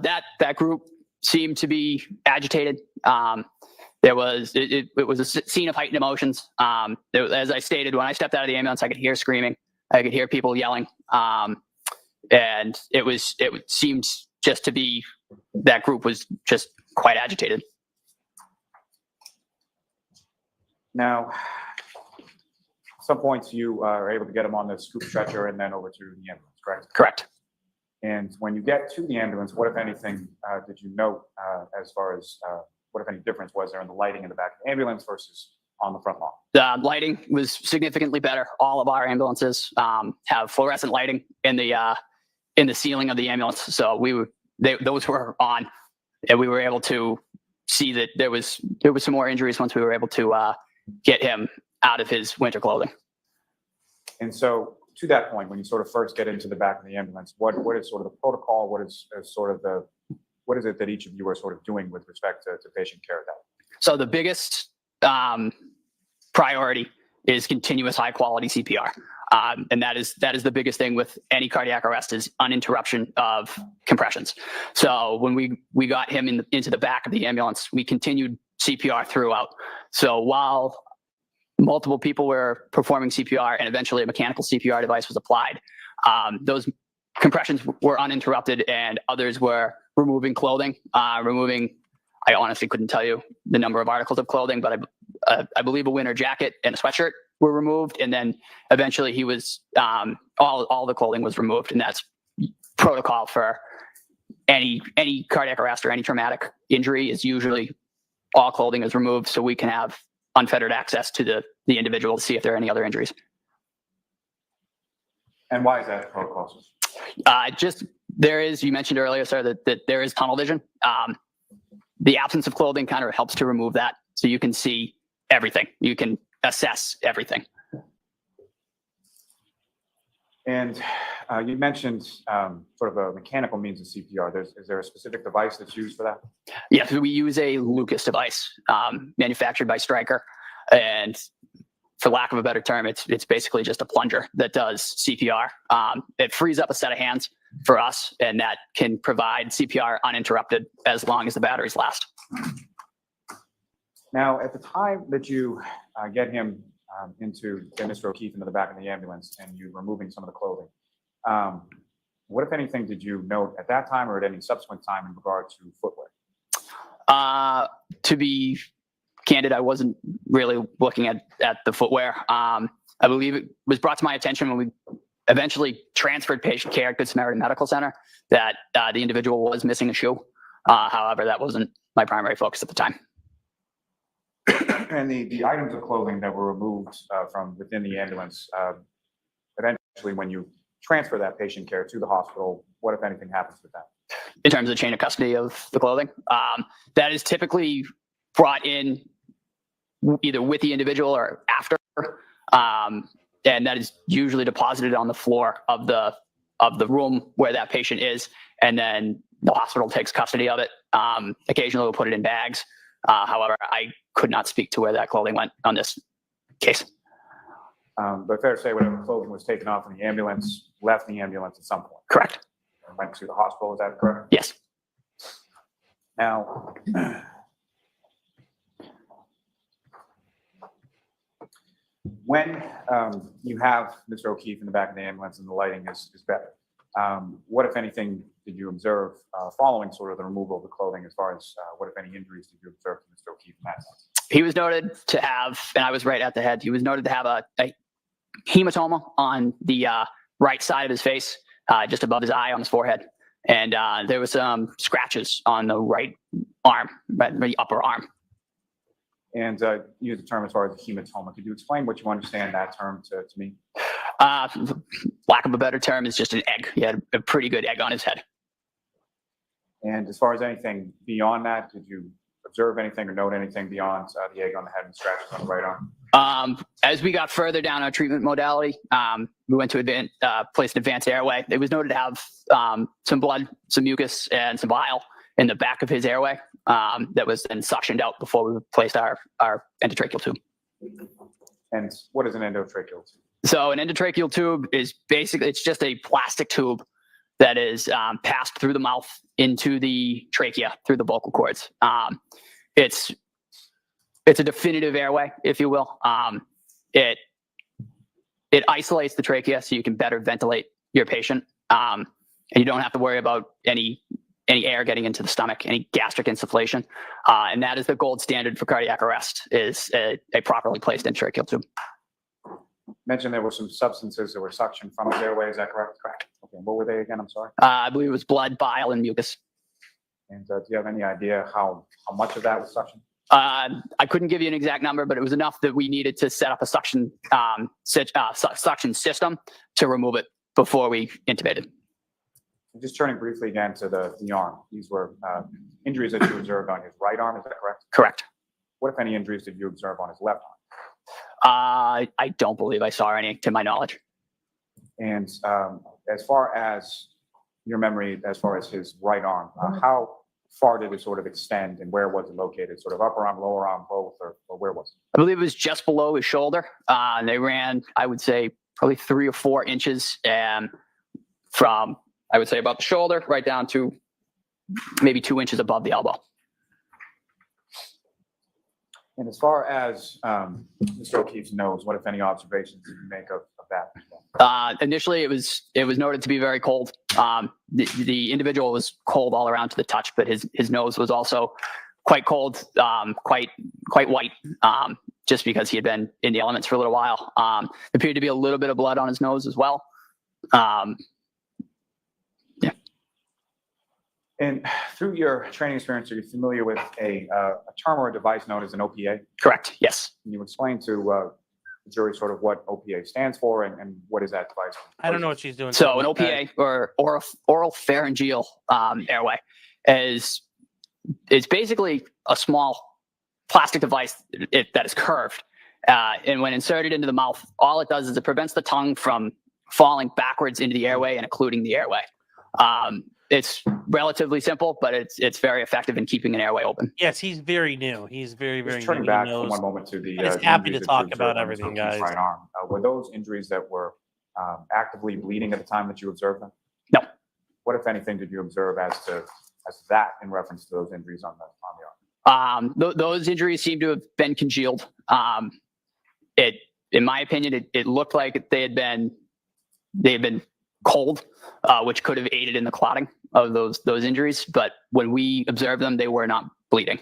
there? That group seemed to be agitated. There was it was a scene of heightened emotions. As I stated, when I stepped out of the ambulance, I could hear screaming, I could hear people yelling, and it seemed just to be that group was just quite agitated. Now, at some points you are able to get him on the scoop stretcher and then over to the ambulance, correct? Correct. And when you get to the ambulance, what, if anything, did you note as far as what, if any, difference was there in the lighting in the back of the ambulance versus on the front lawn? The lighting was significantly better. All of our ambulances have fluorescent lighting in the ceiling of the ambulance, so those were on, and we were able to see that there was some more injuries once we were able to get him out of his winter clothing. And so, to that point, when you sort of first get into the back of the ambulance, what is sort of the protocol? What is it that each of you are sort of doing with respect to patient care at that? So the biggest priority is continuous high quality CPR. And that is the biggest thing with any cardiac arrest is uninterruption of compressions. So when we got him into the back of the ambulance, we continued CPR throughout. So while multiple people were performing CPR and eventually a mechanical CPR device was applied, those compressions were uninterrupted and others were removing clothing, I honestly couldn't tell you the number of articles of clothing, but I believe a winter jacket and a sweatshirt were removed. And then eventually he was, all the clothing was removed. And that's protocol for any cardiac arrest or any traumatic injury is usually all clothing is removed so we can have unfettered access to the individual to see if there are any other injuries. And why is that protocol? You mentioned earlier, sir, that there is tunnel vision. The absence of clothing kind of helps to remove that so you can see everything. You can assess everything. And you mentioned sort of a mechanical means of CPR. Is there a specific device that's used for that? Yes, we use a Lucas device manufactured by Stryker. And for lack of a better term, it's basically just a plunger that does CPR. It frees up a set of hands for us, and that can provide CPR uninterrupted as long as the batteries last. Now, at the time that you get him get Mr. O'Keefe into the back of the ambulance and you removing some of the clothing, what, if anything, did you note at that time or at any subsequent time in regard to footwear? To be candid, I wasn't really looking at the footwear. I believe it was brought to my attention when we eventually transferred patient care at Good Samaritan Medical Center that the individual was missing a shoe. However, that wasn't my primary focus at the time. And the items of clothing that were removed from within the ambulance, eventually when you transfer that patient care to the hospital, what, if anything, happens with that? In terms of the chain of custody of the clothing, that is typically brought in either with the individual or after, and that is usually deposited on the floor of the room where that patient is, and then the hospital takes custody of it. Occasionally we'll put it in bags. However, I could not speak to where that clothing went on this case. But fair to say whatever clothing was taken off in the ambulance left the ambulance at some point. Correct. And went to the hospital, is that correct? Yes. Now, when you have Mr. O'Keefe in the back of the ambulance and the lighting is better, what, if anything, did you observe following sort of the removal of the clothing as far as what, if any, injuries did you observe from Mr. O'Keefe in that sense? He was noted to have, and I was right at the head, he was noted to have a hematoma on the right side of his face, just above his eye on his forehead. And there was some scratches on the right arm, the upper arm. And you used the term as far as the hematoma. Could you explain what you understand that term to me? Lack of a better term is just an egg. He had a pretty good egg on his head. And as far as anything beyond that, did you observe anything or note anything beyond the egg on the head and scratches on the right arm? As we got further down our treatment modality, we went to place an advanced airway. It was noted to have some blood, some mucus, and some bile in the back of his airway that was then suctioned out before we placed our endotracheal tube. And what is an endotracheal tube? So an endotracheal tube is basically, it's just a plastic tube that is passed through the mouth into the trachea through the vocal cords. It's a definitive airway, if you will. It isolates the trachea so you can better ventilate your patient, and you don't have to worry about any air getting into the stomach, any gastric insufflation, and that is the gold standard for cardiac arrest, is a properly placed endotracheal tube. Mentioned there were some substances that were suctioned from his airway, is that correct? Correct. Okay, what were they again? I'm sorry. I believe it was blood, bile, and mucus. And do you have any idea how much of that was suctioned? I couldn't give you an exact number, but it was enough that we needed to set up a suction system to remove it before we intubated. Just turning briefly again to the arm. These were injuries that you observed on his right arm, is that correct? Correct. What, if any, injuries did you observe on his left arm? I don't believe I saw any, to my knowledge. And as far as your memory, as far as his right arm, how far did it sort of extend, and where was it located? Sort of upper arm, lower arm, both, or where was it? I believe it was just below his shoulder. And they ran, I would say, probably 3 or 4 inches from, I would say, about the shoulder right down to maybe 2 inches above the elbow. And as far as Mr. O'Keefe's nose, what, if any, observations did you make of that? Initially, it was noted to be very cold. The individual was cold all around to the touch, but his nose was also quite cold, quite white, just because he had been in the elements for a little while. There appeared to be a little bit of blood on his nose as well. Yeah. And through your training experience, are you familiar with a term or a device known as an OPA? Correct. Yes. Can you explain to the jury sort of what OPA stands for and what is that device? I don't know what she's doing. So an OPA, or oral pharyngeal airway, is basically a small plastic device that is curved. And when inserted into the mouth, all it does is it prevents the tongue from falling backwards into the airway and occluding the airway. It's relatively simple, but it's very effective in keeping an airway open. Yes, he's very new. He's very Just new. turning He back for knows. one moment to the. But he's the happy to injuries that talk you observed about on Mr. everything, O'Keefe's guys. Right arm. Were those injuries that were actively bleeding at the time that you observed them? No. What, if anything, did you observe as that in reference to those injuries on the arm? Those injuries seem to have been congealed. In my opinion, it looked like they had been cold, which could have aided in the clotting of those injuries. But when we observed them, they were not bleeding.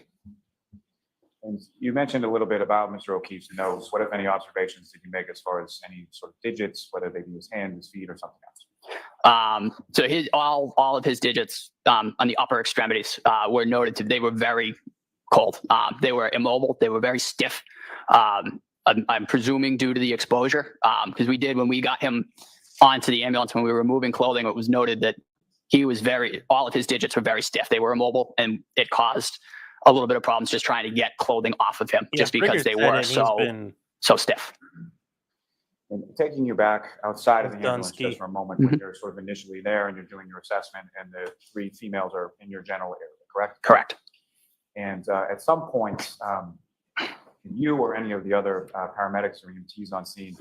And you mentioned a little bit about Mr. O'Keefe's nose. What, if any, observations did you make as far as any sort of digits, whether they be his hand, his feet, or something else? So all of his digits on the upper extremities were noted they were very cold. They were immobile. They were very stiff. I'm presuming due to the exposure, because when we got him onto the ambulance, when we were removing clothing, it was noted that all of his digits were very stiff. They were immobile, and it caused a little bit of problems just trying to get clothing off of him, just because they were so stiff. And taking you back outside of the ambulance just for a moment, when you're sort of initially there and you're doing your assessment, and the 3 females are in your general area, correct? Correct. And at some point, you or any of the other paramedics or EMTs on scene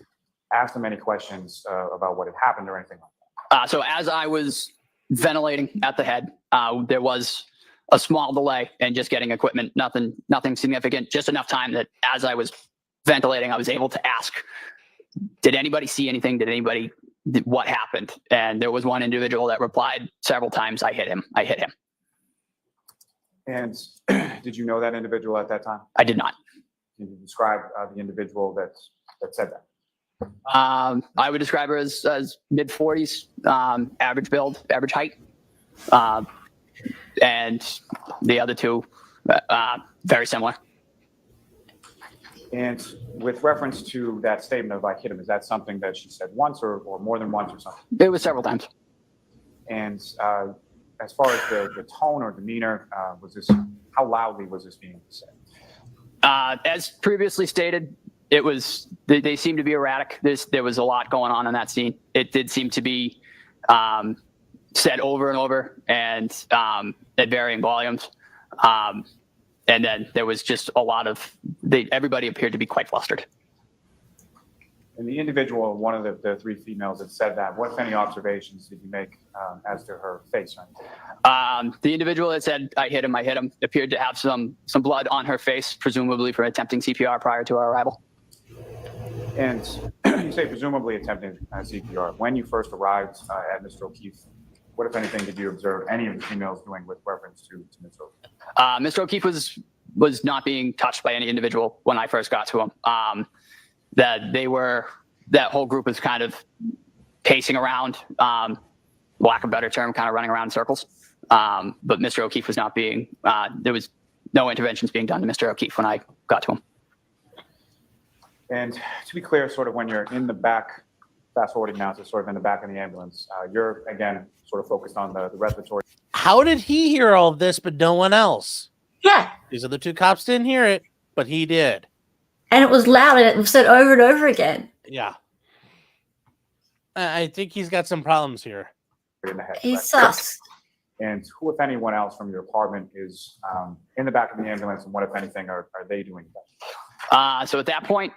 ask them any questions about what had happened or anything like that? So as I was ventilating at the head, there was a small delay in just getting equipment, nothing significant, just enough time that as I was ventilating, I was able to ask, did anybody see anything? What happened? And there was one individual that replied several times, I hit him. And did you know that individual at that time? I did not. Can you describe the individual that said that? I would describe her as mid-40s, average build, average height. And the other 2, very similar. And with reference to that statement of I hit him, is that something that she said once or more than once or something? It was several times. And as far as the tone or demeanor, how loudly was this being said? As previously stated, they seemed to be erratic. There was a lot going on in that scene. It did seem to be said over and over and at varying volumes. And then there was just a lot of, everybody appeared to be quite flustered. And the individual, one of the three females that said that, what, if any, observations did you make as to her face? The individual that said, I hit him, appeared to have some blood on her face, presumably for attempting CPR prior to our arrival. And you say presumably attempting CPR. When you first arrived at Mr. O'Keefe, what, if anything, did you observe any of the females doing with reference to Mr. O'Keefe? Mr. O'Keefe was not being touched by any individual when I first got to him. That whole group was kind of pacing around, lack of a better term, kind of running around in circles. But Mr. O'Keefe was not being, there was no interventions being done to Mr. O'Keefe when I got to him. And to be clear, sort of when you're in the back, fast forwarding now to sort of in the back of the ambulance, you're, again, sort of focused on the respiratory. How did he hear all of this, but no one else? Yeah. These other two cops didn't hear it, but he did. And it was loud and it was said over and over again. Yeah. I think he's got some problems here. In the head, He's correct? sus. And who, if anyone else from your apartment, is in the back of the ambulance, and what, if anything, are they doing? So at that point,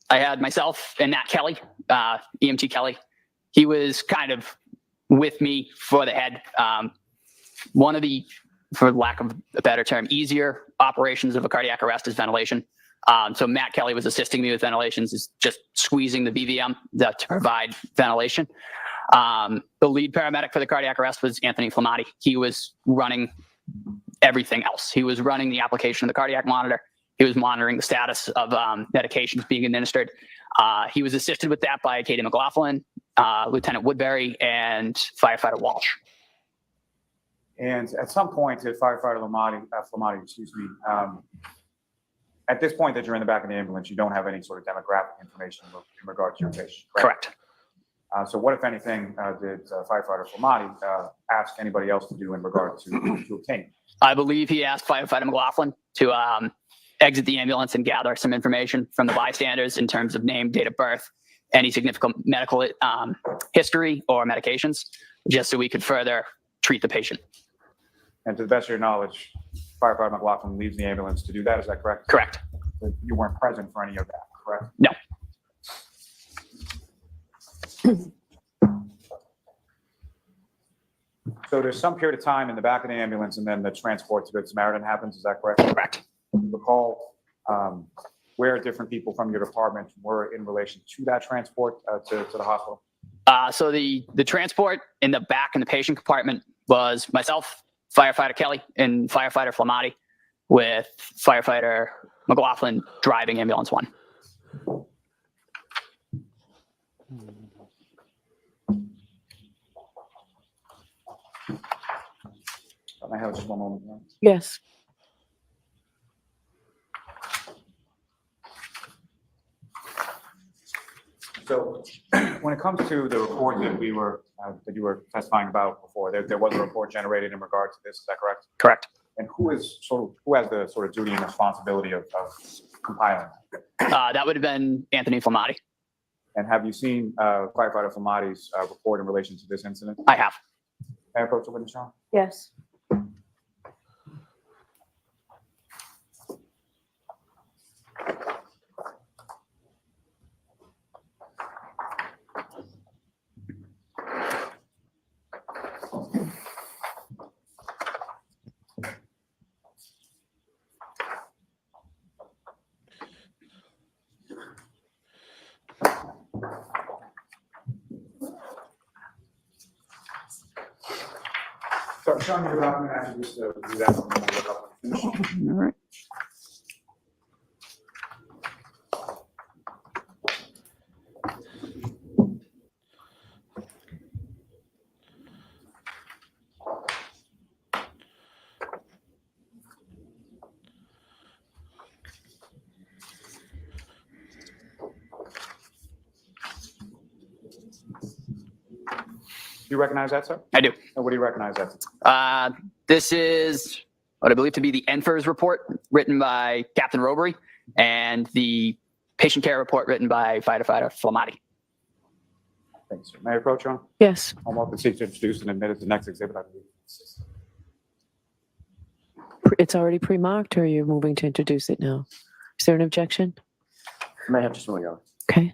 I had myself and Nat Kelly, EMT Kelly. He was kind of with me for the head. One of the, for lack of a better term, easier operations of a cardiac arrest is ventilation. So Matt Kelly was assisting me with ventilations, is just squeezing the BVM to provide ventilation. The lead paramedic for the cardiac arrest was Anthony Flamati. He was running everything else. He was running the application of the cardiac monitor. He was monitoring the status of medications being administered. He was assisted with that by Katie McLaughlin, Lieutenant Woodbury, and Firefighter Walsh. And at some point, Firefighter Flamati, excuse me, at this point that you're in the back of the ambulance, you don't have any sort of demographic information in regard to your patient, correct? So what, if anything, did Firefighter Flamati ask anybody else to do in regard to obtain? I believe he asked Firefighter McLaughlin to exit the ambulance and gather some information from the bystanders in terms of name, date of birth, any significant medical history or medications, just so we could further treat the patient. And to the best of your knowledge, Firefighter McLaughlin leaves the ambulance to do that, is that correct? Correct. You weren't present for any of that, correct? No. So there's some period of time in the back of the ambulance and then the transport to Good Samaritan happens, is that correct? Correct. Recall where different people from your department were in relation to that transport to the hospital? So the transport in the back in the patient compartment was myself, Firefighter Kelly, and Firefighter Flamati, with Firefighter McLaughlin driving ambulance 1. I have just one moment. Yes. So when it comes to the report that you were testifying about before, there was a report generated in regard to this, is that correct? Correct. And who has the sort of duty and responsibility of compiling? That would have been Anthony Flamati. And have you seen Firefighter Flamati's report in relation to this incident? I have. May I approach the witness, John? Yes. So show me the document after just do that. All right. Do you recognize that, sir? I do. And what do you recognize that? This is what I believe to be the NFIRS report written by Captain Robery and the patient care report written by Firefighter Flamati. Thanks, sir. May I approach, John? Yes. I'm welcome to seek to introduce and admit it to the next exhibit, I believe. It's already pre-marked, or you're moving to introduce it now? Is there an objection? May I have just one go? Okay.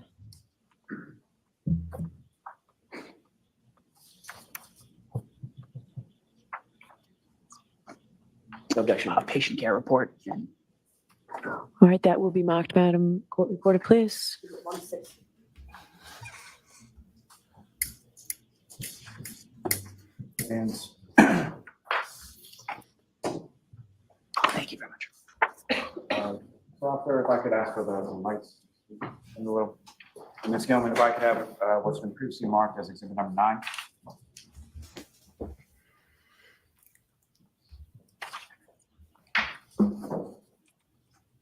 Objection. Patient care report. All right, that will be marked, Madam Court Reporter, please. And Thank you very much. so after, if I could ask for the lights in the little. Ms. Gilman, if I could have what's been previously marked as exhibit number 9.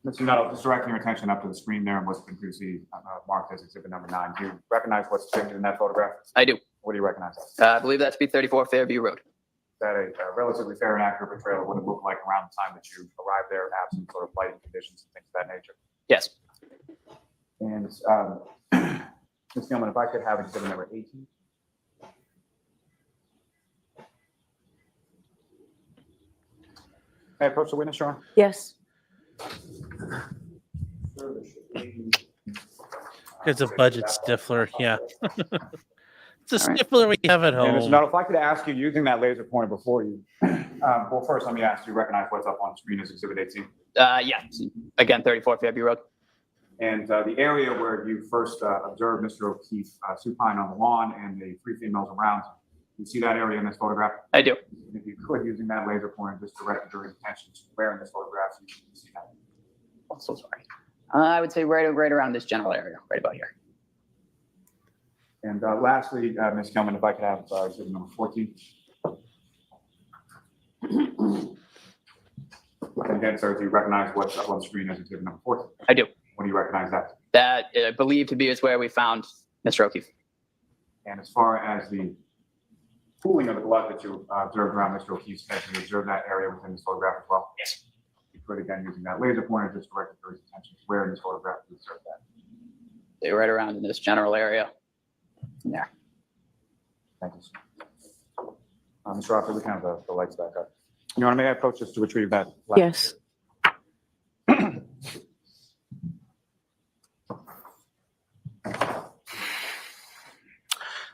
Mr. Nutall, just directing your attention up to the screen there and what's been previously marked as exhibit number 9. Do you recognize what's depicted in that photograph? I do. What do you recognize? I believe that's B34 Fairview Road. That a relatively fair and accurate portrayal of what it looked like around the time that you arrived there, absent sort of lighting conditions and things of that nature? Yes. And Ms. Gilman, if I could have exhibit number 18. May I approach the witness, Your Honor? Yes. It's a budget stifler, yeah. It's a stifler we have at And Mr. home. Nuttall, if I could ask you, using that laser pointer before you, well, first let me ask you, recognize what's up on screen as exhibit 18? Yeah. Again, 34 Fairview Road. And the area where you first observed Mr. O'Keefe supine on the lawn and the 3 females around, you see that area in this photograph? I do. And if you could, using that laser pointer, just direct the jury's attention to where in this photograph you can see that. I'm so sorry. I would say right around this general area, right about here. And lastly, Ms. Gilman, if I could have exhibit number 14. And again, sir, do you recognize what's up on the screen as exhibit number 14? I do. What do you recognize that? That I believe to be is where we found Mr. O'Keefe. And as far as the pooling of the blood that you observed around Mr. O'Keefe's head, do you observe that area within this photograph as well? Yes. You could, again, using that laser pointer, just direct the jury's attention to where in this photograph you observe that. They're right around in this general area. Yeah. Thank you, sir. Mr. Officer, we can have the lights back up. Your Honor, may I approach this to retrieve that? light? Yes.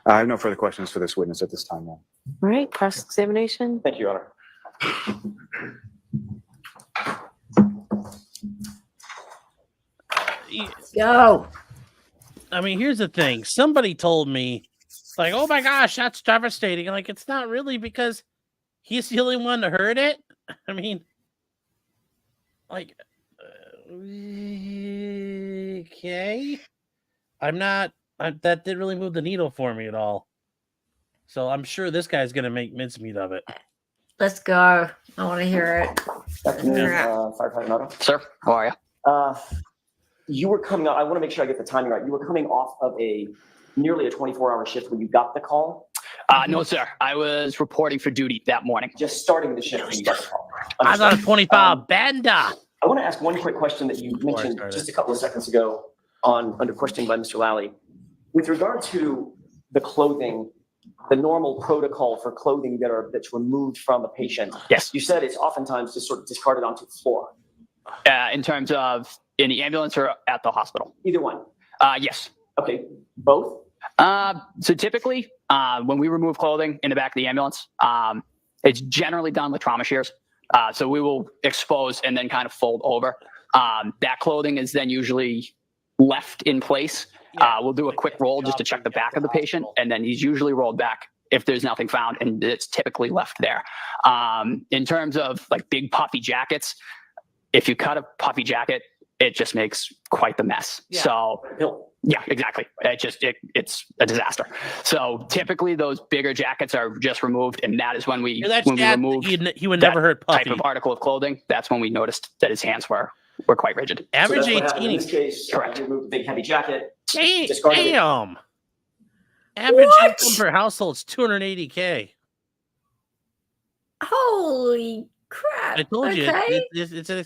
I have no further questions for this witness at this time, ma'am. All right, cross-examination. Thank you, Your Honor. Go. I mean, here's the thing. Somebody told me, like, oh my gosh, that's devastating. Like, it's not really because he's the only one to heard it. I mean, like, okay. That didn't really move the needle for me at all. So I'm sure this guy's going to make mincemeat of it. Let's go. I want to hear it. Afternoon, Firefighter Nutall. Sir, how are you? You were coming out, I want to make sure I get the timing right. You were coming off of nearly a 24-hour shift when you got the call? No, sir. I was reporting for duty that morning. Just starting the shift when you got the call. I got a 25 bender. I want to ask one quick question that you mentioned just a couple of seconds ago under questioning by Mr. Lally. With regard to the clothing, the normal protocol for clothing that's removed from a patient. Yes. You said it's oftentimes just sort of discarded onto the floor. In terms of in the ambulance or at the hospital? Either one. Yes. Okay. Both? So typically, when we remove clothing in the back of the ambulance, it's generally done with trauma shears. So we will expose and then kind of fold over. That clothing is then usually left in place. We'll do a quick roll just to check the back of the patient, and then he's usually rolled back if there's nothing found, and it's typically left there. In terms of like big puffy jackets, if you cut a puffy jacket, it just makes quite the mess. Yeah. So yeah, exactly. It's a disaster. So typically those bigger jackets are just removed, and that is when we remove he would never hurt Puffy. type of article of clothing. That's when we noticed that his hands were quite rigid. Average So that's what happened 18. in this case, Correct. You removed the big heavy jacket. Damn. Discarded it. Average income per household is $280K. Holy crap. I told you, Okay. it's a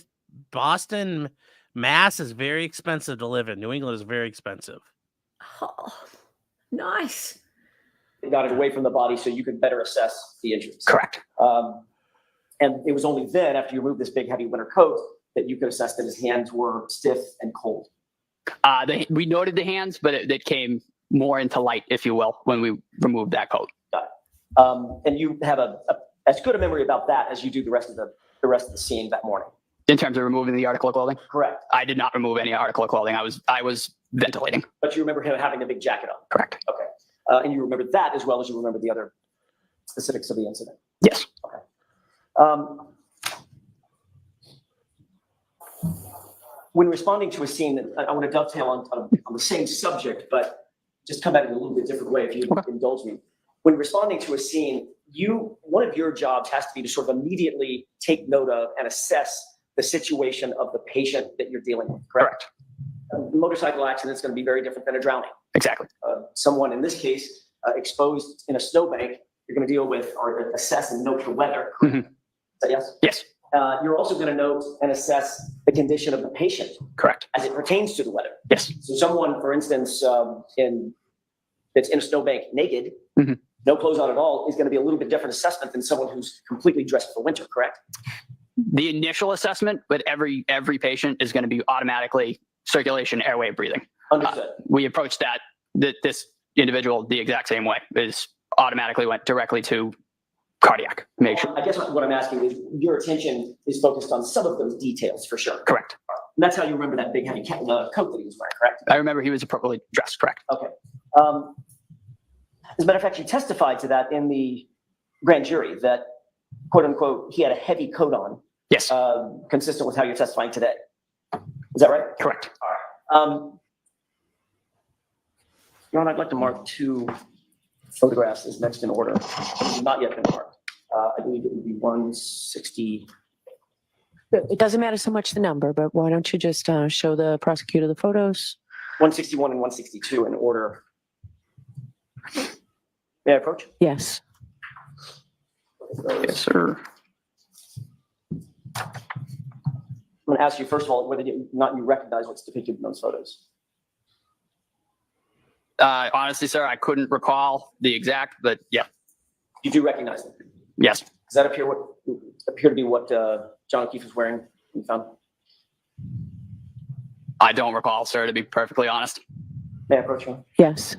Boston, Mass is very expensive to live in. New England is very expensive. Oh, nice. They got it away from the body so you could better assess the injuries. Correct. And it was only then, after you removed this big heavy winter coat, that you could assess that his hands were stiff and cold. We noted the hands, but it came more into light, if you will, when we removed that coat. Got it. And you have as good a memory about that as you do the rest of the the rest of the scene that morning? In terms of removing the article of clothing, Correct. I did not remove any article of clothing. I was ventilating. But you remember him having a big jacket on? Correct. Okay. And you remember that as well as you remember the other specifics of the incident? Yes. When responding to a scene, I want to dovetail on the same subject, but just come at it in a little bit different way if you indulge me. When responding to a scene, one of your jobs has to be to sort of immediately take note of and assess the situation of the patient that you're dealing with, correct? A motorcycle accident is going to be very different than a drowning. Exactly. Someone in this case exposed in a snowbank, you're going to deal with or assess and note the weather. Mm-hmm. Is that yes? Yes. You're also going to note and assess the condition of the patient. Correct. As it pertains to the weather. Yes. So someone, for instance, that's in a snowbank naked, Mhm. no clothes on at all, is going to be a little bit different assessment than someone who's completely dressed for winter, correct? The initial assessment, but every patient is going to be automatically circulation, airway, breathing. Understood. We approached this individual the exact same way. Is automatically went directly to cardiac. Make sure. I guess what I'm asking is your attention is focused on some of those details for sure. Correct. And that's how you remember that big heavy coat that he was wearing, correct? I remember he was appropriately dressed. Correct. Okay. As a matter of fact, you testified to that in the grand jury that, quote unquote, he had a heavy coat on. Yes. Consistent with how you're testifying today. Is that right? Correct. All right. Your Honor, I'd like to mark 2 photographs as next in order. Not yet been marked. I believe it would be 160. It doesn't matter so much the number, but why don't you just show the prosecutor the photos? 161 and 162 in order. May I approach? Yes. Yes, sir. I'm going to ask you, first of all, whether you recognize what's depicted in those photos. Honestly, sir, I couldn't recall the exact, but yeah. You do recognize them? Yes. Does that appear to be what John O'Keefe was wearing when you found him? I don't recall, sir, to be perfectly honest. May I approach you? Yes.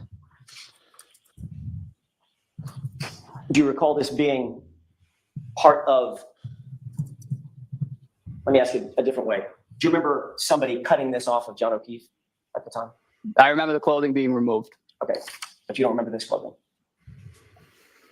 Do you recall this being part of, let me ask you a different way. Do you remember somebody cutting this off of John O'Keefe at the time? I remember the clothing being removed. Okay, but you don't remember this clothing?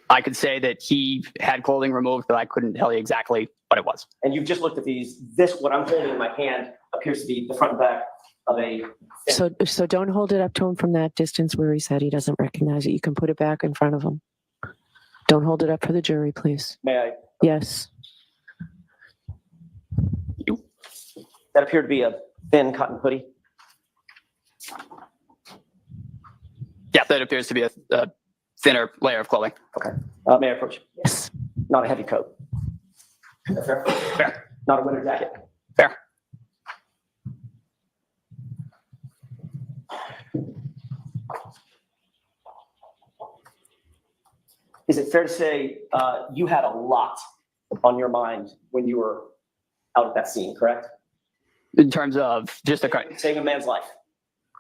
I could say that he had clothing removed, but I couldn't tell you exactly what it was. And you've just looked at these. What I'm holding in my hand appears to be the front and back of a... So don't hold it up to him from that distance where he said he doesn't recognize it. You can put it back in front of him. Don't hold it up for the jury, please. May I? Yes. That appeared to be a thin cotton hoodie. Yeah, that appears to be a thinner layer of clothing. Okay. May I approach? Yes. Not a heavy coat. Is that fair? Fair. Not a winter jacket. Fair. Is it fair to say you had a lot on your mind when you were out at that scene, correct? In terms of just saving a man's life.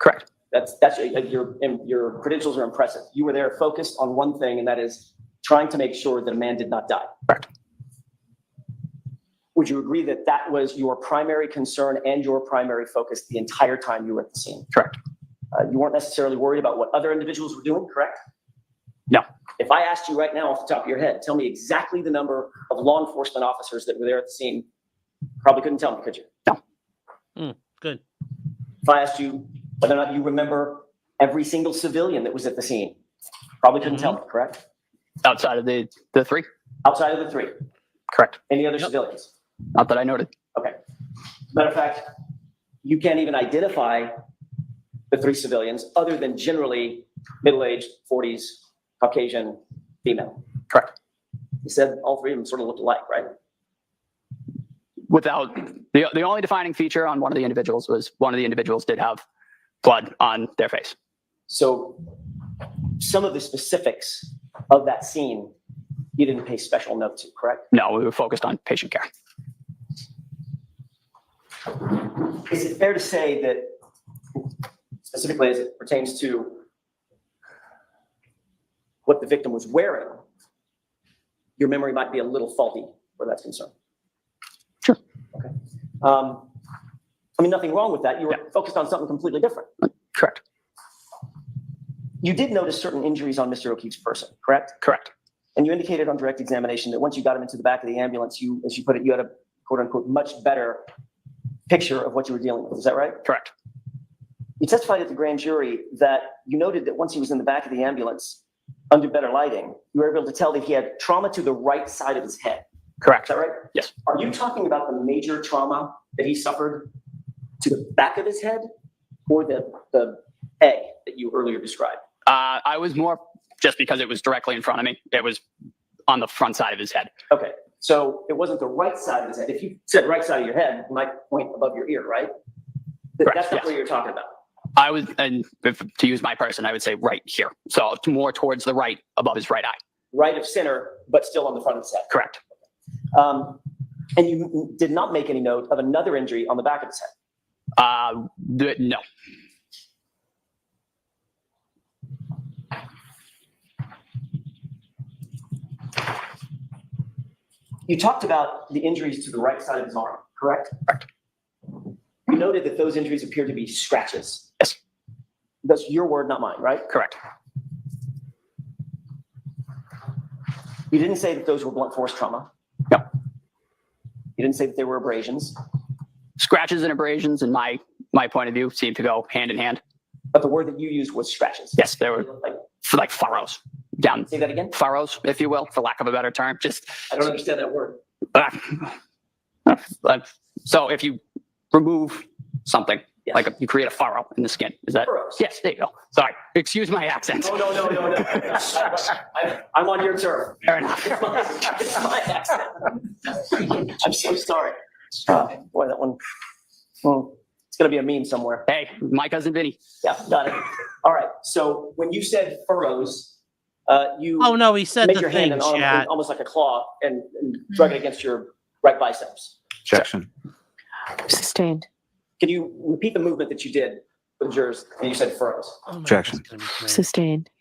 Correct. That's your credentials are impressive. You were there focused on one thing, and that is trying to make sure that a man did not die. Correct. Would you agree that that was your primary concern and your primary focus the entire time you were at the scene? Correct. You weren't necessarily worried about what other individuals were doing, correct? No. If I asked you right now off the top of your head, tell me exactly the number of law enforcement officers that were there at the scene, probably couldn't tell me, could you? No. Good. If I asked you whether or not you remember every single civilian that was at the scene, probably couldn't tell me, correct? Outside of the 3? Outside of the 3. Correct. Any other civilians? Not that I noted. Okay. Matter of fact, you can't even identify the 3 civilians other than generally middle-aged, 40s, Caucasian, female. Correct. You said all 3 of them sort of looked alike, right? Without the only defining feature on one of the individuals was one of the individuals did have blood on their face. So some of the specifics of that scene you didn't pay special note to, correct? No, we were focused on patient care. Is it fair to say that, specifically as it pertains to what the victim was wearing, your memory might be a little faulty where that's concerned? I mean, nothing wrong with that. You were focused on something completely different. Correct. You did notice certain injuries on Mr. O'Keefe's person, correct? Correct. And you indicated on direct examination that once you got him into the back of the ambulance, you, as you put it, you had a quote unquote much better picture of what you were dealing with. Is that right? Correct. You testified at the grand jury that you noted that once he was in the back of the ambulance, under better lighting, you were able to tell that he had trauma to the right side of his head. Correct. Is that right? Yes. Are you talking about the major trauma that he suffered to the back of his head, or the egg that you earlier described? I was more just because it was directly in front of me. It was on the front side of his head. Okay, so it wasn't the right side of his head. If you said right side of your head, you might point above your ear, right? Correct, That's not yes. what you're talking about. I was, and if, to use my person, I would say right here. So more towards the right, above his right eye. Right of center, but still on the front of his head. Correct. And you did not make any note of another injury on the back of his head. No. You talked about the injuries to the right side of his arm, correct? Correct. You noted that those injuries appear to be scratches. Yes. That's your word, not mine, right? Correct. You didn't say that those were blunt force trauma. No. You didn't say that they were abrasions. Scratches and abrasions, in my point of view, seem to go hand in hand. But the word that you used was scratches. Yes, they were like furrows down. Say that again? Furrows, if you will, for lack of a better term. Just. I don't understand that word. So if you remove something, Yes. like you create a furrow in the skin, is that? Furrows. Yes, there you go. Sorry, excuse my accent. No. I'm on your turf. Fair enough. It's my accent. I'm so sorry. Boy, that one. It's going to be a meme somewhere. Hey, my cousin Vinny. Yeah, got it. All right. So when you said furrows, you Oh no, he said made the your thing, hand and arm chat. almost like a claw and drug it against your right biceps. Objection. Sustained. Can you repeat the movement that you did with the jurors and you said furrows? Oh, man, Objection. that's gonna be great. Sustained.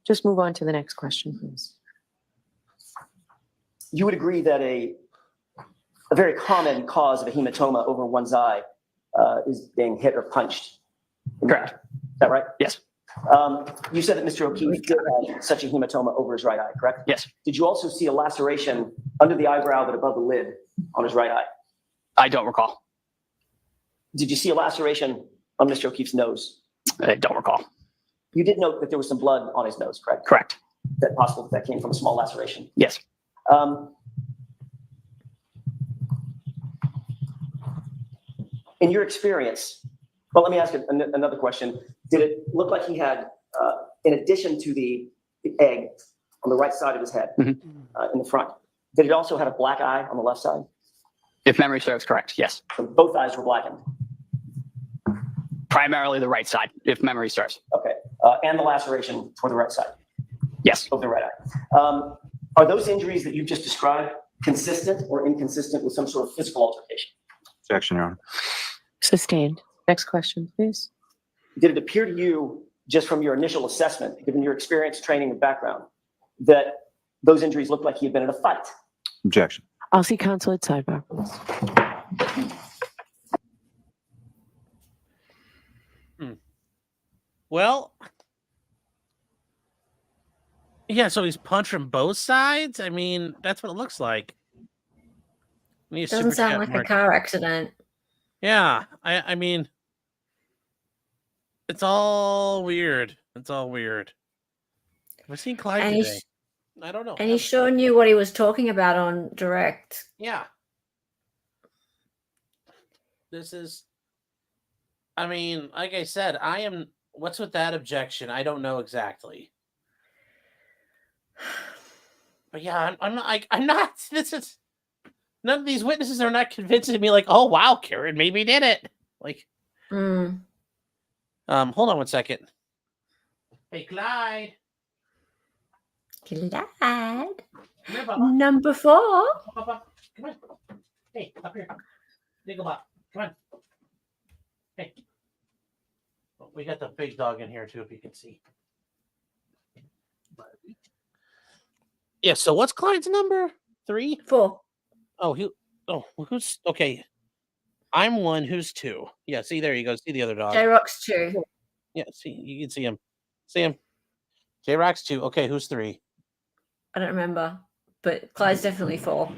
Just move on to the next question, please. You would agree that a very common cause of a hematoma over one's eye is being hit or punched. Correct. Is that right? Yes. You said that Mr. O'Keefe did have such a hematoma over his right eye, correct? Yes. Did you also see a laceration under the eyebrow but above the lid on his right eye? I don't recall. Did you see a laceration on Mr. O'Keefe's nose? I don't recall. You did note that there was some blood on his nose, correct? Correct. That possible that came from a small laceration. Yes. In your experience, well, let me ask another question. Did it look like he had, in addition to the egg on the right side of his head, in the front, did it also have a black eye on the left side? If memory serves correct, yes. So both eyes were blackened. Primarily the right side, if memory serves. Okay. And the laceration toward the right side Yes. of the right eye. Are those injuries that you've just described consistent or inconsistent with some sort of physical altercation? Objection, Your Honor. Sustained. Next question, please. Did it appear to you, just from your initial assessment, given your experience, training, and background, that those injuries looked like he had been in a fight? Objection. I'll see counsel at sidebar, please. Well, yeah, so he's punched from both sides. I mean, that's what it looks like. Need a Doesn't super sound chat, like a Mark. car accident. Yeah, I mean, it's all weird. It's all weird. Have I seen Clyde And today? I don't know. And he sure knew what he was talking about on direct. Yeah. This is, I mean, like I said, what's with that objection? I don't know exactly. But yeah, I'm not, this is, none of these witnesses are not convincing me like, oh, wow, Karen maybe did it. Like, hold on one second. Hey, Clyde. Clyde. Come here, Papa. Number 4. Papa, come on. Hey, up here. Nickelbot, come on. Hey. Oh, we got the big dog in here too, if you can see. Yeah, so what's Clyde's number? 3? 4. Oh, who's okay. I'm 1. Who's 2? Yeah, see, there you go. See the other dog. J-Rock's 2. Yeah, see, you can see him. See him. J-Rock's 2. Okay, who's 3? I don't remember, but Clyde's definitely 4.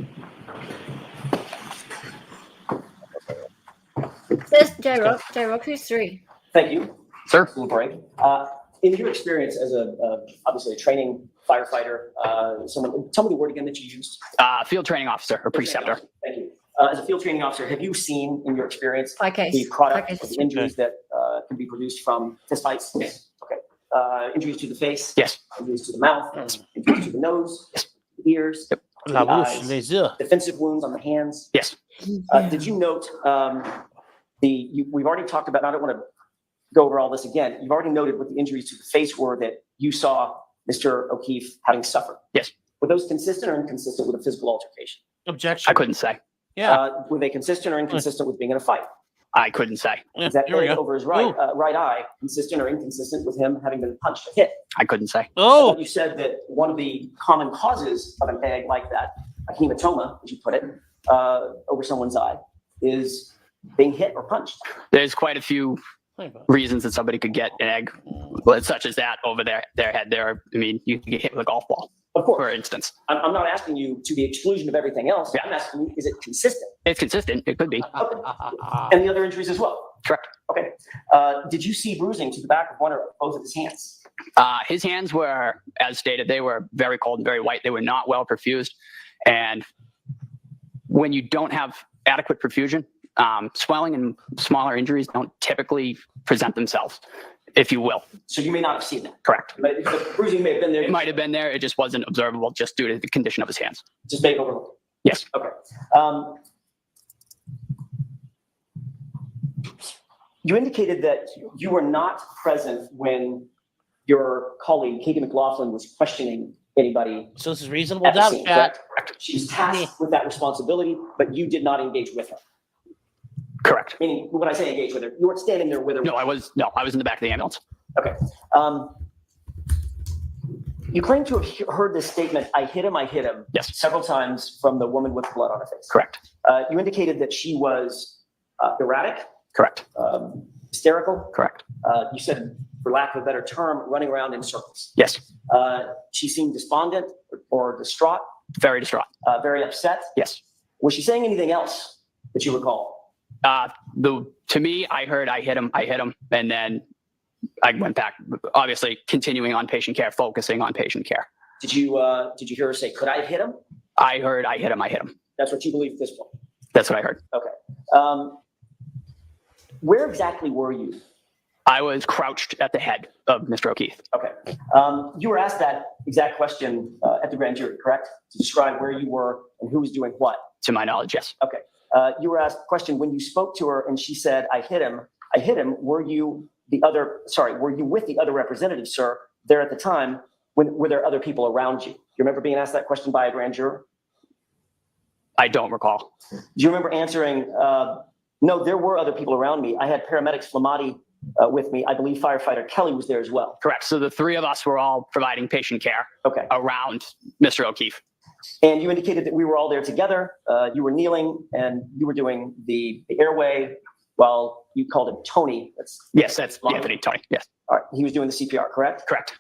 There's J-Rock. J-Rock, who's 3? Thank you. Sir? Little break. In your experience as obviously a training firefighter, tell me the word again that you used. Field training officer or preceptor. Thank you. As a field training officer, have you seen in your experience Fire case. the product Fire of case. the injuries that can be produced from fist fights? Yes. Okay. Injuries to the face? Yes. Injuries to the mouth? Injuries to the nose? Yes. The ears? Yep. La the bouche, eyes, les yeux. defensive wounds on the hands? Yes. Did you note we've already talked about, I don't want to go over all this again. You've already noted what the injuries to the face were that you saw Mr. O'Keefe having suffered. Yes. Were those consistent or inconsistent with a physical altercation? Objection. I couldn't say. Yeah. Were they consistent or inconsistent with being in a fight? I couldn't say. Yeah, Is that here we egg go. over his right eye consistent or inconsistent with him having been punched or hit? I couldn't say. I Oh, thought you said that one of the common causes of an egg like that, a hematoma, as you put it, over someone's eye, is being hit or punched. There's quite a few reasons that somebody could get an egg, such as that over their head there. I mean, you can get hit with a golf ball, Of course. for instance. I'm not asking you to the exclusion of everything else. Yeah. I'm asking you, is it consistent? It's consistent. It could be. Okay. And the other injuries as well? Correct. Okay. Did you see bruising to the back of one or both of his hands? His hands were, as stated, they were very cold and very white. They were not well perfused. And when you don't have adequate perfusion, swelling and smaller injuries don't typically present themselves, if you will. So you may not have seen that. Correct. But the bruising may have been there. It might have been there. It just wasn't observable just due to the condition of his hands. Just may have overlooked it. Yes. Okay. You indicated that you were not present when your colleague, Katie McLaughlin, was questioning anybody. so this is reasonable at the doubt, scene, Pat. correct? She's tasked with that responsibility, but you did not engage with her. Correct. Meaning, when I say engage with her, you weren't standing there with her. No, I was in the back of the ambulance. Okay. You claim to have heard this statement, I hit him, Yes. several times from the woman with blood on her face. Correct. You indicated that she was erratic, Correct. hysterical. Correct. You said, for lack of a better term, running around in circles. Yes. She seemed despondent or distraught, Very distraught. very upset. Yes. Was she saying anything else that you recall? To me, I heard I hit him, and then I went back, obviously continuing on patient care, focusing on patient care. Did you hear her say, could I have hit him? I heard I hit him. That's what you believe at this point. That's what I heard. Okay. Where exactly were you? I was crouched at the head of Mr. O'Keefe. Okay. You were asked that exact question at the grand jury, correct? To describe where you were and who was doing what. To my knowledge, yes. Okay. You were asked a question when you spoke to her and she said, I hit him. Were you with the other representative, sir, there at the time? Were there other people around you? Do you remember being asked that question by a grand juror? I don't recall. Do you remember answering, no, there were other people around me. I had paramedics Flamati with me. I believe firefighter Kelly was there as well. Correct. So the three of us were all providing patient care Okay. around Mr. O'Keefe. And you indicated that we were all there together. You were kneeling and you were doing the airway while you called him Tony. Yes, that's Anthony, Tony. Yes. All right. He was doing the CPR, correct? Correct.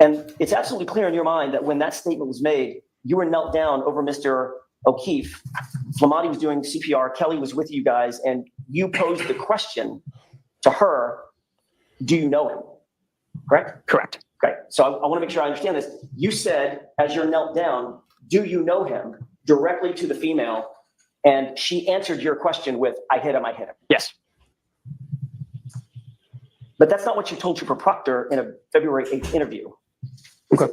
And it's absolutely clear in your mind that when that statement was made, you were knelt down over Mr. O'Keefe. Flamati was doing CPR. Kelly was with you guys, and you posed the question to her, do you know him? Correct? Correct. Okay. So I want to make sure I understand this. You said, as you're knelt down, do you know him, directly to the female, and she answered your question with, I hit him. Yes. But that's not what you told Trooper Proctor in a February 8th interview. Okay.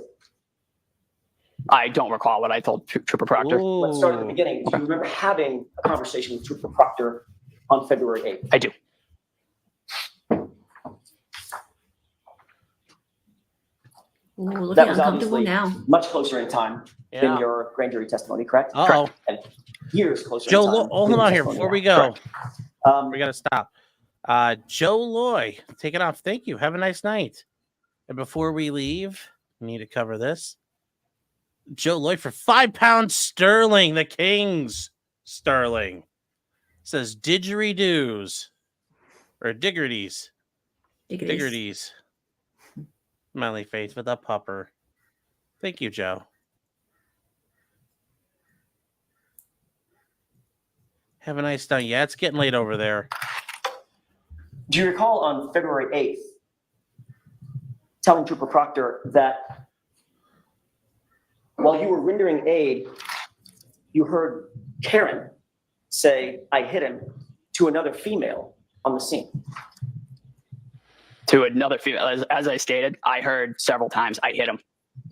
I don't recall what I told Trooper Proctor. Let's start at the beginning. Do you remember having a conversation with Trooper Proctor on February 8th? I do. Ooh, looking That was uncomfortable obviously now. much closer in time than your grand jury testimony, correct? Uh-oh. And years closer Joe, in time. hold than on the here testimony before now. we go. Correct. We got to stop. Joe Loy, take it off. Thank you. Have a nice night. And before we leave, we need to cover this. Joe Loy for £5 sterling, the Kings sterling. says didgeridoos or diggerdies. Diggities. Diggerdies. Smiley face with a pupper. Thank you, Joe. Have a nice night. Yeah, it's getting late over there. Do you recall on February 8th, telling Trooper Proctor that while you were rendering aid, you heard Karen say, "I hit him," to another female on the scene? To another female, as I stated, I heard several times I hit him.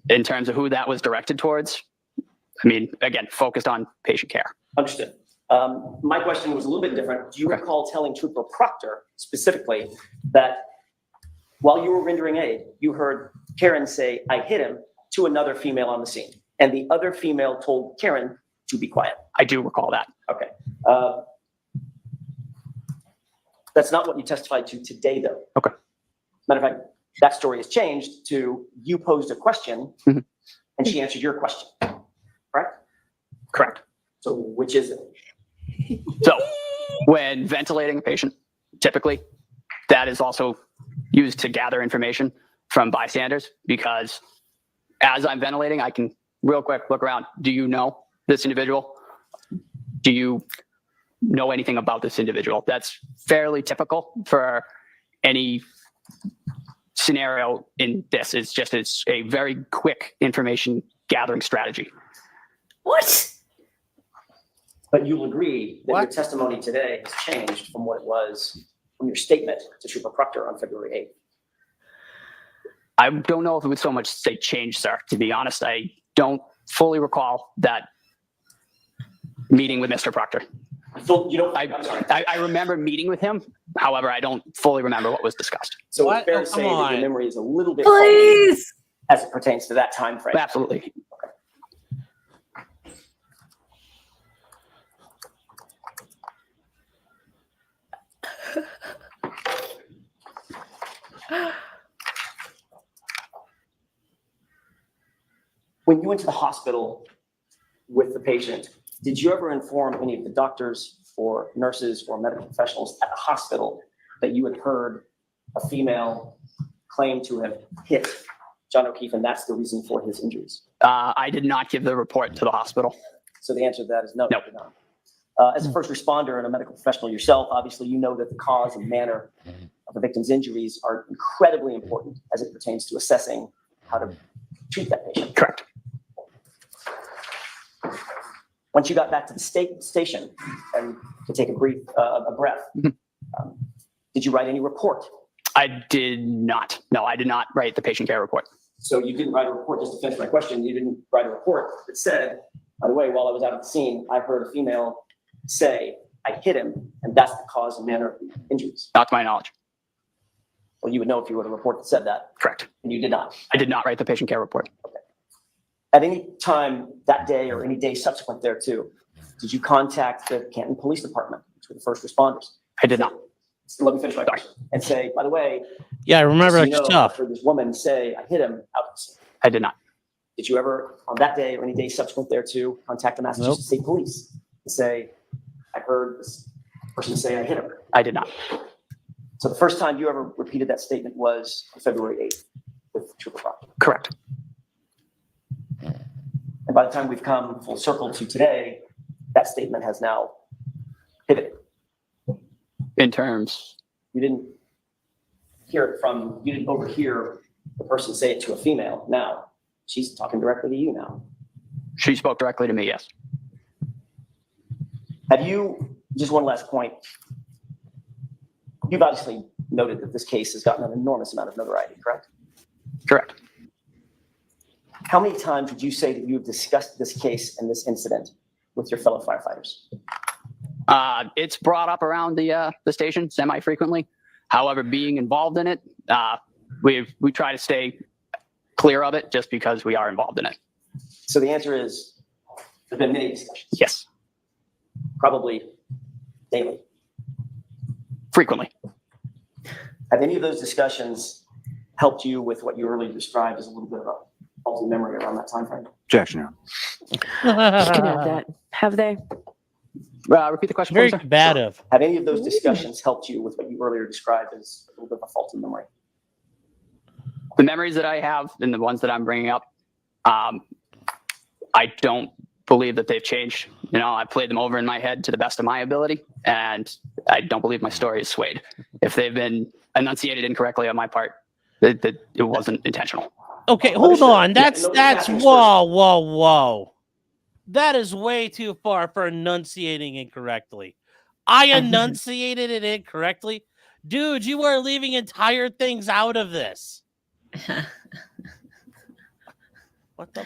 In terms of who that was directed towards, I mean, again, focused on patient care. Understood. My question was a little bit different. Do you recall telling Trooper Proctor specifically that while you were rendering aid, you heard Karen say, "I hit him," to another female on the scene, and the other female told Karen to be quiet? I do recall that. Okay. That's not what you testified to today, though. Okay. Matter of fact, that story has changed to you posed a question Mhm. and she answered your question, correct? Correct. So which is it? So when ventilating a patient, typically that is also used to gather information from bystanders, because as I'm ventilating, I can real quick look around. Do you know this individual? Do you know anything about this individual? That's fairly typical for any scenario in this. It's a very quick information gathering strategy. What? But you'll agree that your What? testimony today has changed from what it was from your statement to Trooper Proctor on February 8th. I don't know if it would so much say change, sir. To be honest, I don't fully recall that meeting with Mr. Proctor. You don't, I'm sorry. I remember meeting with him. However, I don't fully remember what was discussed. So What? it's fair Oh, to come say that on. your memory is a little bit faulty Please. as it pertains to that time frame. Absolutely. When you went to the hospital with the patient, did you ever inform any of the doctors or nurses or medical professionals at the hospital that you had heard a female claim to have hit John O'Keefe and that's the reason for his injuries? I did not give the report to the hospital. So the answer to that is no. No. You did not. As a first responder and a medical professional yourself, obviously you know that the cause and manner of the victim's injuries are incredibly important as it pertains to assessing how to treat that patient. Correct. Once you got back to the station and to take a breath, did you write any report? I did not. No, I did not write the patient care report. So you didn't write a report, just to finish my question, you didn't write a report that said, by the way, while I was out at the scene, I heard a female say, "I hit him," and that's the cause and manner of the injuries. Not to my knowledge. Well, you would know if you wrote a report that said that, Correct. and you did not. I did not write the patient care report. At any time that day or any day subsequent thereto, did you contact the Canton Police Department, which were the first responders? I did not. So let me finish my question. And say, by the way, Yeah, I remember just so that you know, I stuff. heard this woman say, "I hit him," out of the scene. I did not. Did you ever, on that day or any day subsequent thereto, contact the Massachusetts State Police and say, "I heard this person say I hit him"? I did not. So the first time you ever repeated that statement was on February 8th with Trooper Proctor. Correct. And by the time we've come full circle to today, that statement has now pivoted. In terms, You didn't you didn't overhear the person say it to a female. Now she's talking directly to you now. she spoke directly to me, yes. Have you, just one last point. You've obviously noted that this case has gotten an enormous amount of notoriety, correct? Correct. How many times would you say that you've discussed this case and this incident with your fellow firefighters? It's brought up around the station semi-frequently. However, being involved in it, we try to stay clear of it just because we are involved in it. So the answer is, there's been many discussions, Yes, probably daily. frequently. Have any of those discussions helped you with what you earlier described as a little bit of a faulty memory around that time frame? Objection, Your Honor. You can add that. Have they? repeat the question? Very please, sir? combative. Have any of those discussions helped you with what you earlier described as a little bit of a faulty memory? The memories that I have and the ones that I'm bringing up, I don't believe that they've changed. You know, I played them over in my head to the best of my ability, and I don't believe my story is swayed. If they've been enunciated incorrectly on my part, that it wasn't intentional. Okay, hold on. That's happens whoa. That is way too far for enunciating incorrectly. I enunciated it incorrectly? Dude, you are leaving entire things out of this. What the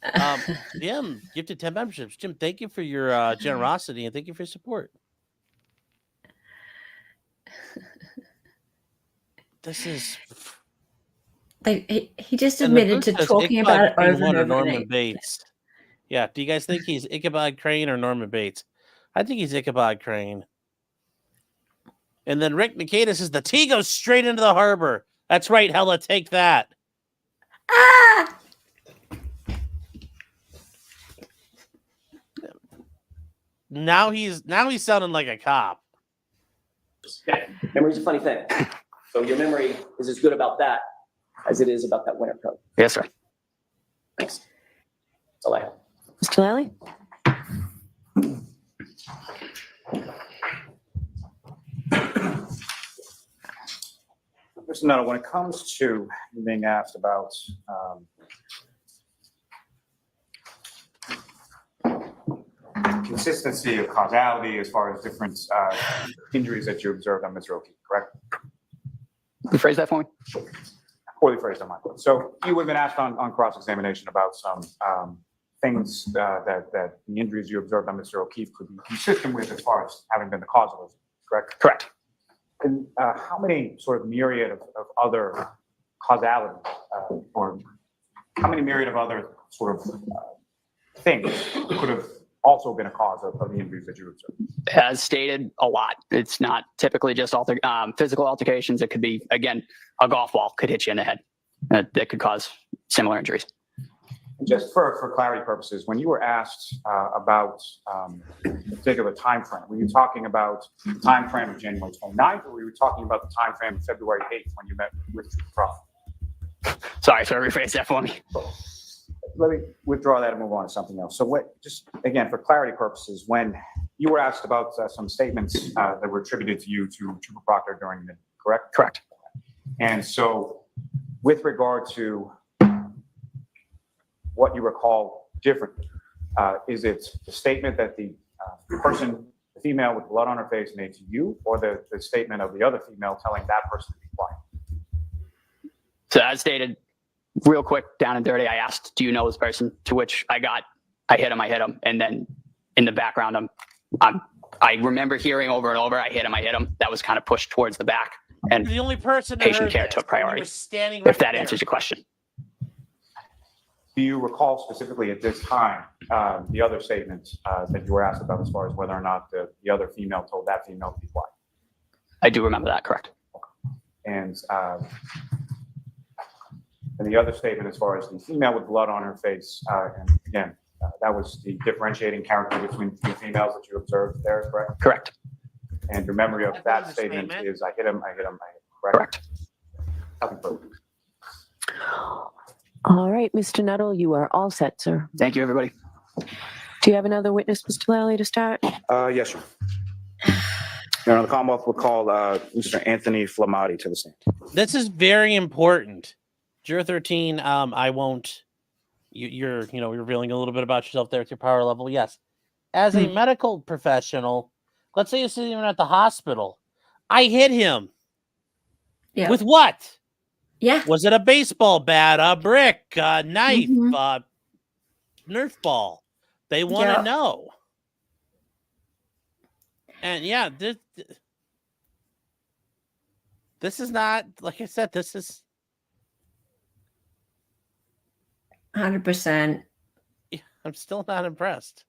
fuck? Jim, gifted 10 memberships. Jim, thank you for your generosity and thank you for your support. This is... He just admitted to talking about it over and over Norman again. Bates. Yeah, do you guys think he's Ichabod Crane or Norman Bates? I think he's Ichabod Crane. And then Rick Nikitas says the tea goes straight into the harbor. That's right, Hella, take that. Ah! Now he's sounding like a cop. Memory's a funny thing. So your memory is as good about that as it is about that winter coat. Yes, sir. Thanks. That's all I have. Mr. Lally? Mr. Nutall, when it comes to being asked about consistency of causality as far as different injuries that you observed on Mr. O'Keefe, correct? Rephrase that for me. Poorly phrased on my part. So you would have been asked on cross-examination about some things that the injuries you observed on Mr. O'Keefe could be consistent with as far as having been the cause of those, correct? Correct. And how many sort of myriad of other causality or how many myriad of other sort of things could have also been a cause of the injuries that you observed? As stated, a lot. It's not typically just physical altercations. It could be, again, a golf ball could hit you in the head. That could cause similar injuries. Just for clarity purposes, when you were asked about a particular time frame, were you talking about the time frame of January 29th, or were you talking about the time frame of February 8th when you met with the prof? Sorry, so rephrase that for me. Let me withdraw that and move on to something else. So just again, for clarity purposes, when you were asked about some statements that were attributed to you to Trooper Proctor during the, correct? Correct. And so with regard to what you recall differently, is it the statement that the person, the female with blood on her face made to you, or the statement of the other female telling that person to be quiet? So as stated, real quick, down and dirty, I asked, do you know this person? To which I hit him. And then in the background, I remember hearing over and over, I hit him. That was kind of pushed towards the back. And the only person patient care took priority. If that answers your question. Do you recall specifically at this time the other statements that you were asked about as far as whether or not the other female told that female to be quiet? I do remember that, correct. And the other statement as far as the female with blood on her face, and again, that was the differentiating character between the females that you observed there, correct? Correct. And your memory of that statement is I hit him, correct? Correct. Nothing further. All right, Mr. Nutall, you are all set, sir. Thank you, everybody. Do you have another witness, Mr. Lally, to start? Yes, sir. Your Honor, the Commonwealth will call Mr. Anthony Flamati to the stand. This is very important. Juror 13, I won't, you're revealing a little bit about yourself there with your power level. Yes. As a medical professional, let's say you're sitting at the hospital. I hit him. Yeah. With what? Yeah. Was it a baseball bat, a brick, a knife, Nerf ball? They want to know. And yeah, this is not, like I said, this is 100%. I'm still not impressed.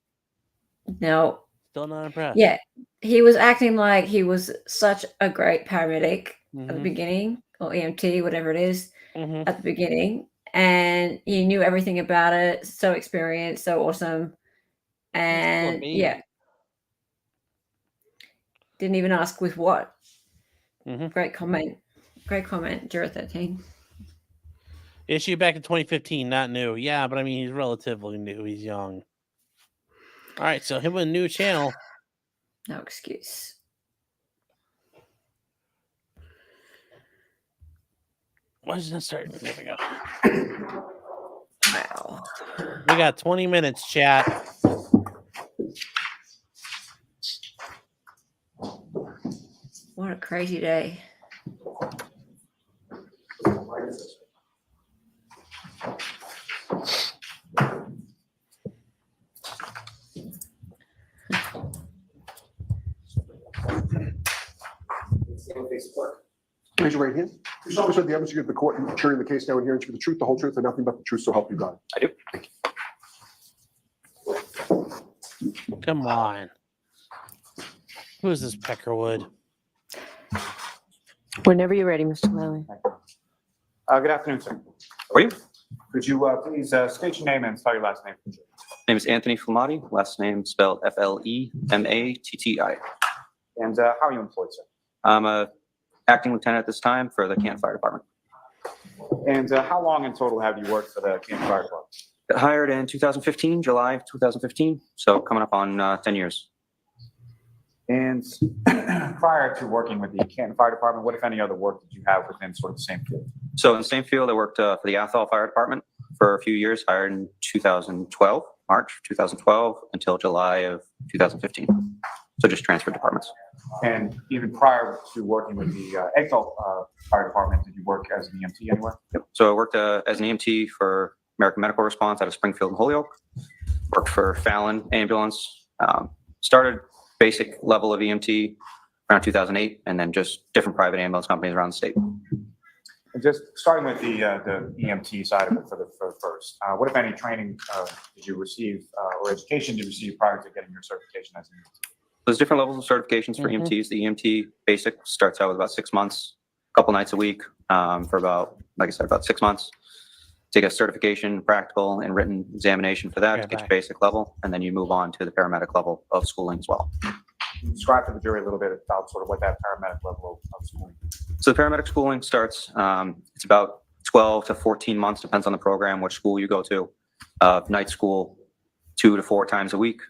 No. Still not impressed. Yeah. He was acting like he was such a great paramedic at the beginning, or EMT, whatever it is, at the beginning. And he knew everything about it. So experienced, so awesome. And mean. yeah, didn't even ask with what. Great comment, juror 13. Issue back in 2015, not new. Yeah, but I mean, he's relatively new. He's young. All right, so him with a new channel. No excuse. Why does that start? There we go. Wow. We got 20 minutes, chat. What a crazy day. Raise your right hand. You solemnly swear the evidence you give the court and jury in the case now and hearing to be the truth, the whole truth, and nothing but the truth, so help you God. I do. Come on. Who is this Peckerwood? Whenever you're ready, Mr. Mullaney. Good afternoon, sir. How are you? Could you please state your name and spell your last name? Name is Anthony Flamati, last name spelled Flematti. And how are you employed, sir? I'm a acting lieutenant at this time for the Canton Fire Department. And how long in total have you worked for the Canton Fire Department? Got hired in 2015, July of 2015, so coming up on 10 years. And prior to working with the Canton Fire Department, what, if any, other work did you have within sort of the same field? So in the same field, I worked for the Athol Fire Department for a few years, hired in 2012, March 2012, until July of 2015. So just transferred departments. And even prior to working with the Athol Fire Department, did you work as an EMT anywhere? Yep. So I worked as an EMT for American Medical Response out of Springfield and Holyoke. Worked for Fallon Ambulance. Started basic level of EMT around 2008, and then just different private ambulance companies around the state. And just starting with the EMT side of it for first, what, if any, training did you receive or education did you receive prior to getting your certification as an EMT? There's different levels of certifications for EMTs. The EMT basic starts out with about 6 months, a couple nights a week for about, like I said, about 6 months. Take a certification, practical and written examination for that to get your basic level, and then you move on to the paramedic level of schooling as well. Describe to the jury a little bit about sort of what that paramedic level of schooling is. So the paramedic schooling starts, it's about 12 to 14 months, depends on the program, which school you go to. Night school 2 to 4 times a week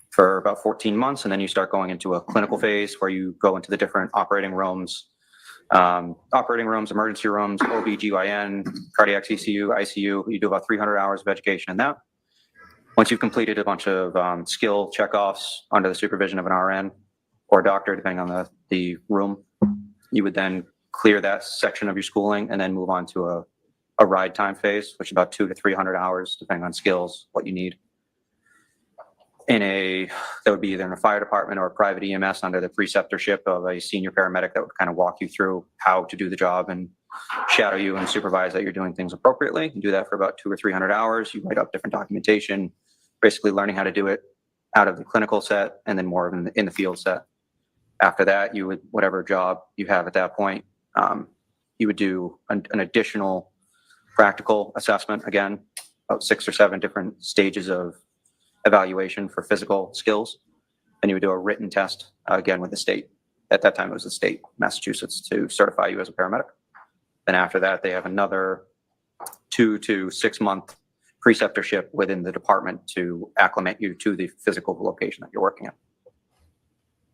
for about 14 months, and then you start going into a clinical phase where you go into the different operating rooms, emergency rooms, OB/GYN, cardiac CCU, ICU. You do about 300 hours of education in that. Once you've completed a bunch of skill checkoffs under the supervision of an RN or a doctor, depending on the room, you would then clear that section of your schooling and then move on to a ride time phase, which is about 200 to 300 hours, depending on skills, what you need. That would be either in a fire department or a private EMS under the preceptorship of a senior paramedic that would kind of walk you through how to do the job and shadow you and supervise that you're doing things appropriately. You do that for about 200 or 300 hours. You write up different documentation, basically learning how to do it out of the clinical set and then more in the field set. After that, you would, whatever job you have at that point, you would do an additional practical assessment, again, about 6 or 7 different stages of evaluation for physical skills. Then you would do a written test, again, with the state. At that time, it was the state, Massachusetts, to certify you as a paramedic. Then after that, they have another 2 to 6 month preceptorship within the department to acclimate you to the physical location that you're working at.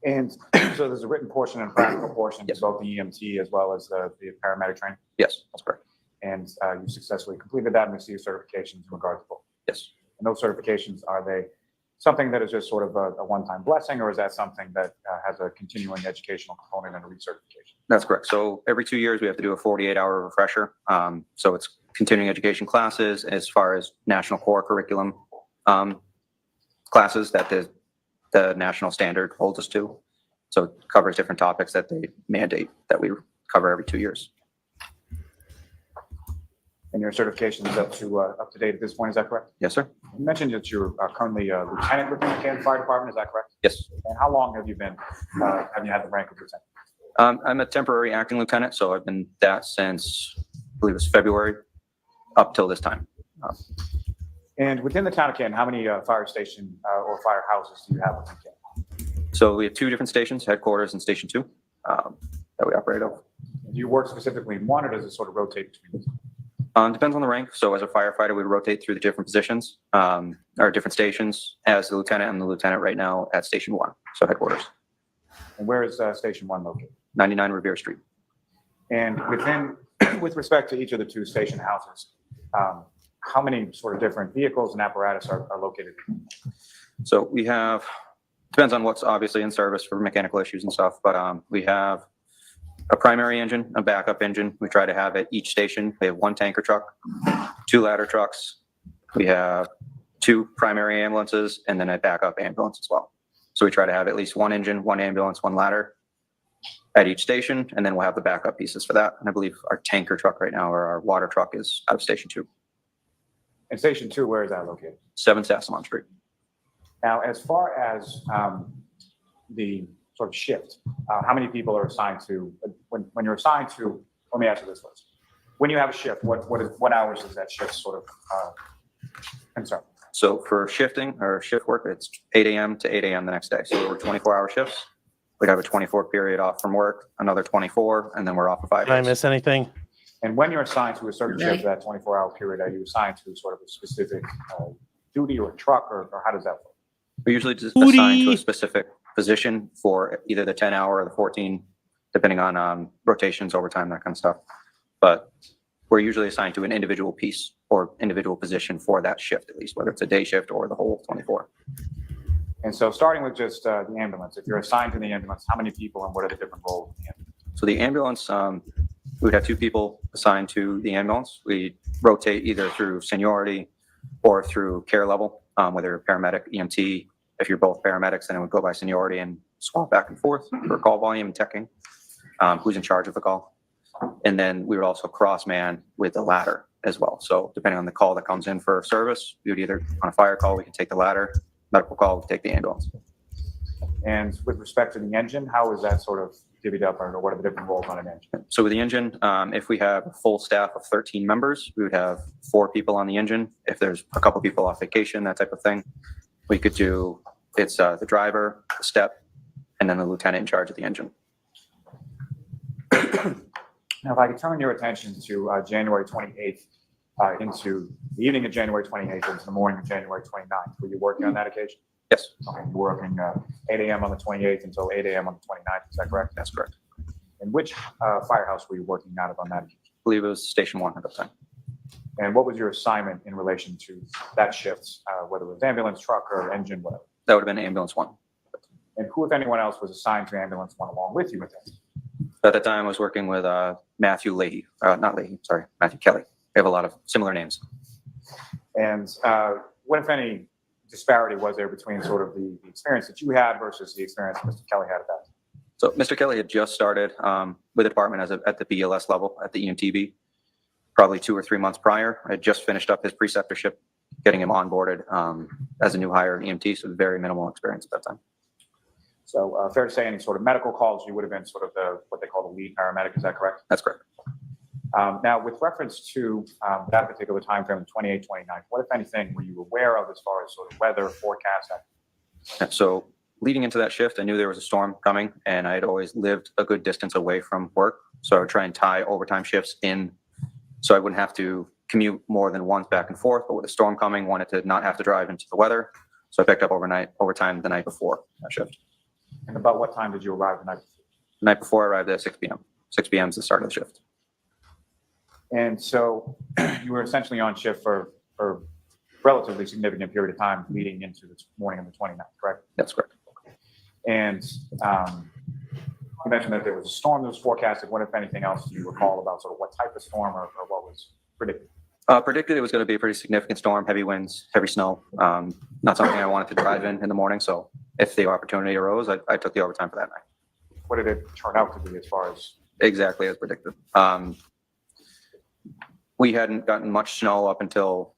And so there's a written portion and a practical portion to both the EMT as well as the paramedic training? Yes, that's correct. And you successfully completed that and received certifications in regards to both? Yes. And those certifications, are they something that is just sort of a one-time blessing, or is that something that has a continuing educational component and a recertification? That's correct. So every 2 years, we have to do a 48-hour refresher. So it's continuing education classes as far as national core curriculum classes that the national standard holds us to. So it covers different topics that they mandate that we cover every 2 years. And your certification is up to date at this point, is that correct? Yes, sir. You mentioned that you're currently a lieutenant within the Canton Fire Department, is that correct? Yes. And how long have you had the rank of lieutenant? I'm a temporary acting lieutenant, so I've been that since, I believe it was February, up till this time. And within the town of Canton, how many fire station or firehouses do you have within Canton? So we have 2 different stations, headquarters and Station 2, that we operate over. Do you work specifically in one, or does it sort of rotate between the two? Depends on the rank. So as a firefighter, we rotate through the different positions, or different stations. As the lieutenant, I'm the lieutenant right now at Station 1, so headquarters. And where is Station 1 located? 99 Revere Street. And with respect to each of the 2 station houses, how many sort of different vehicles and apparatus are located? So we have, depends on what's obviously in service for mechanical issues and stuff, but we have a primary engine, a backup engine. We try to have at each station. We have 1 tanker truck, 2 ladder trucks. We have 2 primary ambulances and then a backup ambulance as well. So we try to have at least 1 engine, 1 ambulance, 1 ladder at each station, and then we'll have the backup pieces for that. And I believe our tanker truck right now, or our water truck, is out of Station 2. And Station 2, where is that located? 7 Sassamon Street. Now, as far as the sort of shift, how many people are assigned to, when you're assigned to, let me ask you this first. When you have a shift, what hours does that shift sort of concern? So for shifting or shift work, it's 8 a.m. to 8 a.m. the next day. So we're 24-hour shifts. We'd have a 24 period off from work, another 24, and then we're off for 5 days. Did I miss anything? And when you're assigned to a certain shift, that 24-hour period, are you assigned to sort of a specific duty or truck, or how does that work? We're usually just assigned to a specific position for either the 10-hour or the 14, depending on rotations, overtime, that kind of stuff. But we're usually assigned to an individual piece or individual position for that shift, at least, whether it's a day shift or the whole 24. And so starting with just the ambulance, if you're assigned to the ambulance, how many people and what are the different roles in the ambulance? So the ambulance, we would have 2 people assigned to the ambulance. We rotate either through seniority or through care level, whether paramedic, EMT. If you're both paramedics, then it would go by seniority and swap back and forth for call volume and teching, who's in charge of the call. And then we would also cross man with the ladder as well. So depending on the call that comes in for service, we would either, on a fire call, we can take the ladder, medical call, we can take the ambulance. And with respect to the engine, how is that sort of divvied up, or what are the different roles on an engine? So with the engine, if we have a full staff of 13 members, we would have 4 people on the engine. If there's a couple people off vacation, that type of thing, we could do, it's the driver, the step, and then the lieutenant in charge of the engine. Now, if I could turn your attention to January 28th, into the evening of January 28th, into the morning of January 29th, were you working on that occasion? Yes. Okay, you were working 8 a.m. on the 28th until 8 a.m. on the 29th, is that correct? That's correct. And which firehouse were you working out of on that occasion? I believe it was Station 1 at the time. And what was your assignment in relation to that shift, whether it was ambulance, truck, or engine, whatever? That would have been Ambulance 1. And who, if anyone else, was assigned to Ambulance 1 along with you with this? At the time, I was working with Matthew Leahy, Matthew Kelly. We have a lot of similar names. And what, if any, disparity was there between sort of the experience that you had versus the experience Mr. Kelly had at that time? So Mr. Kelly had just started with the department at the BLS level at the EMTB, probably 2 or 3 months prior. I had just finished up his preceptorship, getting him onboarded as a new hire EMT, so very minimal experience at that time. So fair to say any sort of medical calls, you would have been sort of what they call the lead paramedic, is that correct? That's correct. Now, with reference to that particular time frame, 28, 29, what, if anything, were you aware of as far as sort of weather forecast? So leading into that shift, I knew there was a storm coming, and I had always lived a good distance away from work. So I would try and tie overtime shifts in so I wouldn't have to commute more than once back and forth. But with a storm coming, wanted to not have to drive into the weather. So I picked up overtime the night before that shift. And about what time did you arrive the night before? The night before, I arrived at 6 p.m. 6 p.m. is the start of the shift. And so you were essentially on shift for a relatively significant period of time leading into the morning of the 29th, correct? That's correct. And you mentioned that there was a storm that was forecasted. What, if anything else, do you recall about sort of what type of storm or what was predicted? Predicted it was going to be a pretty significant storm, heavy winds, heavy snow. Not something I wanted to drive in the morning. So if the opportunity arose, I took the overtime for that night. What did it turn out to be as far as? Exactly as predicted. We hadn't gotten much snow up until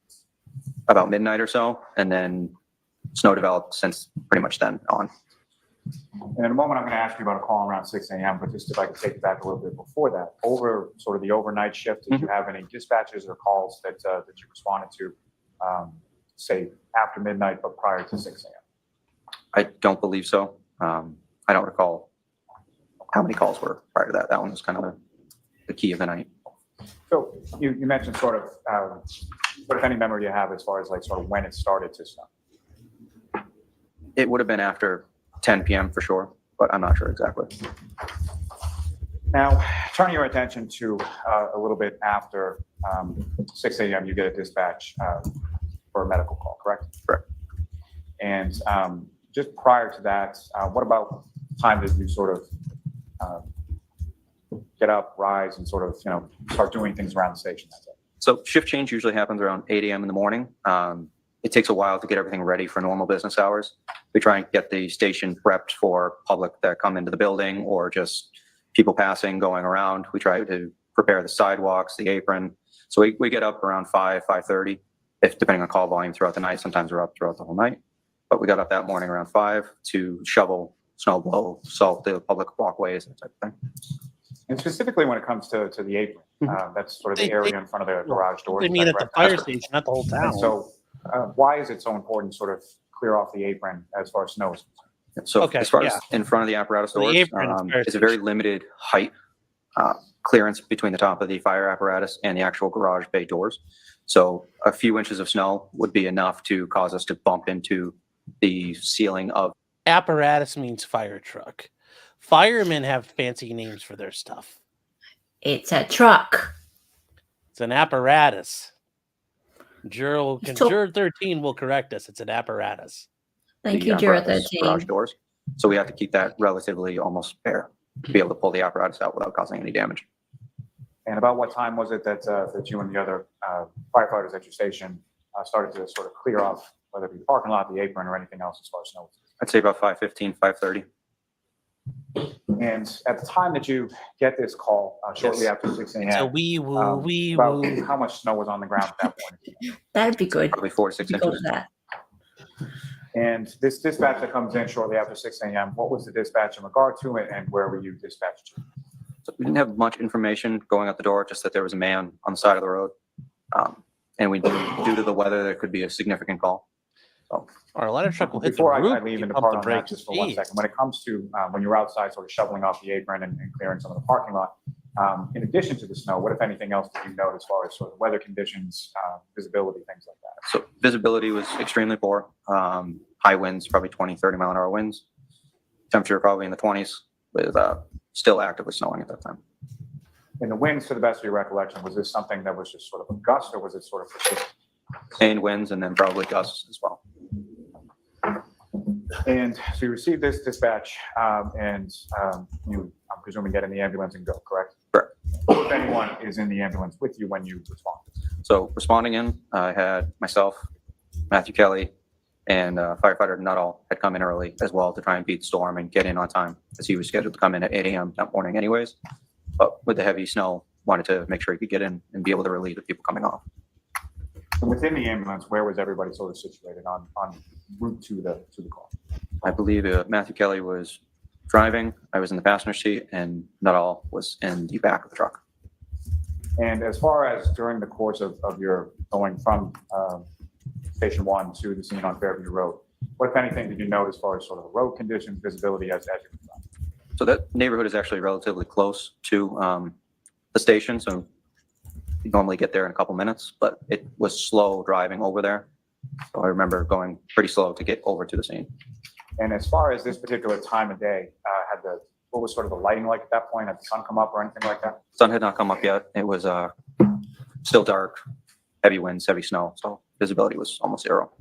about midnight or so, and then snow developed since pretty much then on. And in a moment, I'm going to ask you about a call around 6 a.m., but just if I could take you back a little bit before that, over sort of the overnight shift, did you have any dispatches or calls that you responded to say, after midnight, but prior to 6 a.m.? I don't believe so. I don't recall how many calls were prior to that. That one was kind of the key of the night. So you mentioned sort of, what if any memory you have as far as like sort of when it started to snow? It would have been after 10 p.m. for sure, but I'm not sure exactly. Now, turning your attention to a little bit after 6 a.m., you get a dispatch for a medical call, correct? Correct. And just prior to that, what about time did you sort of get up, rise, and sort of, start doing things around the station that day? So shift change usually happens around 8 a.m. in the morning. It takes a while to get everything ready for normal business hours. We try and get the station prepped for public that come into the building or just people passing, going around. We try to prepare the sidewalks, the apron. So we get up around 5:30, if depending on call volume throughout the night. Sometimes we're up throughout the whole night. But we got up that morning around 5 to shovel, snow blow, salt the public walkways, that type of thing. And specifically when it comes to the apron, that's sort of the area in front of the garage doors. They mean at the fire station, not the whole town. And so why is it so important to sort of clear off the apron as far as snow is concerned? So as far as in front of the apparatus doors, it's a very limited height clearance between the top of the fire apparatus and the actual garage bay doors. So a few inches of snow would be enough to cause us to bump into the ceiling of. Apparatus means fire truck. Firemen have fancy names for their stuff. It's a truck. It's an apparatus. Juror 13 will correct us. It's an apparatus. Thank you, Juror apparatus 13. Garage doors. So we have to keep that relatively almost bare to be able to pull the apparatus out without causing any damage. And about what time was it that you and the other firefighters at your station started to sort of clear off, whether it be the parking lot, the apron, or anything else as far as snow? I'd say about 5:15, 5:30. And at the time that you get this call, shortly after 6 a.m., So about how much snow was on the ground at that point? That'd be good. Probably 4 to 6 inches. And this dispatch that comes in shortly after 6 a.m., what was the dispatch in regard to it, and where were you dispatched to? So we didn't have much information going out the door, just that there was a man on the side of the road. And we knew due to the weather, there could be a significant call. So, our ladder truck will hit Before the roof. I leave and pump depart the on that brakes. just for 1 second, when it comes to when you're outside sort of shoveling off the apron and clearing some of the parking lot, in addition to the snow, what, if anything else, did you note as far as sort of weather conditions, visibility, things like that? so visibility was extremely poor. High winds, probably 20, 30 mile an hour winds. Temperature probably in the 20s with still actively snowing at that time. In the winds, to the best of your recollection, was this something that was just sort of a gust, or was it sort of persistent? Sustained winds and then probably gusts as well. And so you received this dispatch, and you, I'm presuming, get in the ambulance and go, correct? Correct. Who, if anyone, is in the ambulance with you when you respond? So responding in, I had myself, Matthew Kelly, and firefighter Nutall had come in early as well to try and beat the storm and get in on time, as he was scheduled to come in at 8 a.m. that morning anyways. But with the heavy snow, wanted to make sure he could get in and be able to relieve the people coming off. And within the ambulance, where was everybody sort of situated on route to the call? I believe Matthew Kelly was driving, I was in the passenger seat, and Nutall was in the back of the truck. And as far as during the course of your going from Station 1 to the scene on Fairview Road, what, if anything, did you note as far as sort of the road conditions, visibility as you were driving? So that neighborhood is actually relatively close to the station, so you normally get there in a couple minutes, but it was slow driving over there. So I remember going pretty slow to get over to the scene. And as far as this particular time of day, what was sort of the lighting like at that point? Had the sun come up or anything like that? Sun had not come up yet. It was still dark, heavy winds, heavy snow, so visibility was almost zero.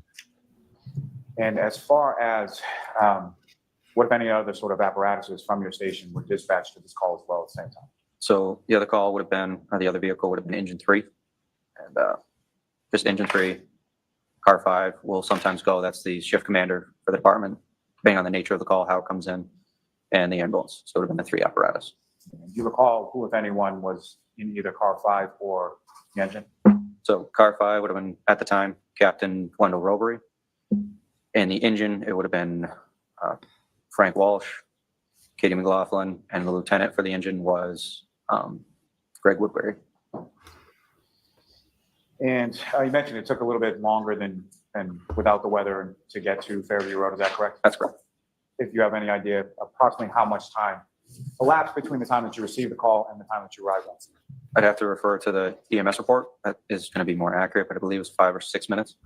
And as far as what, if any, other sort of apparatuses from your station were dispatched to this call as well at the same time? So the other call would have been, or the other vehicle would have been engine 3, and just engine 3. Car 5 will sometimes go. That's the shift commander for the department, depending on the nature of the call, how it comes in, and the ambulance. So it would have been the 3 apparatus. Do you recall who, if anyone, was in either car 5 or the engine? So car 5 would have been, at the time, Captain Wendell Robery. And the engine, it would have been Frank Walsh, Katie McLaughlin, and the lieutenant for the engine was Greg Woodbury. And you mentioned it took a little bit longer than and without the weather to get to Fairview Road, is that correct? That's correct. If you have any idea approximately how much time elapsed between the time that you received the call and the time that you arrived on scene? I'd have to refer to the EMS report. That is going to be more accurate, but I believe it was 5 or 6 minutes.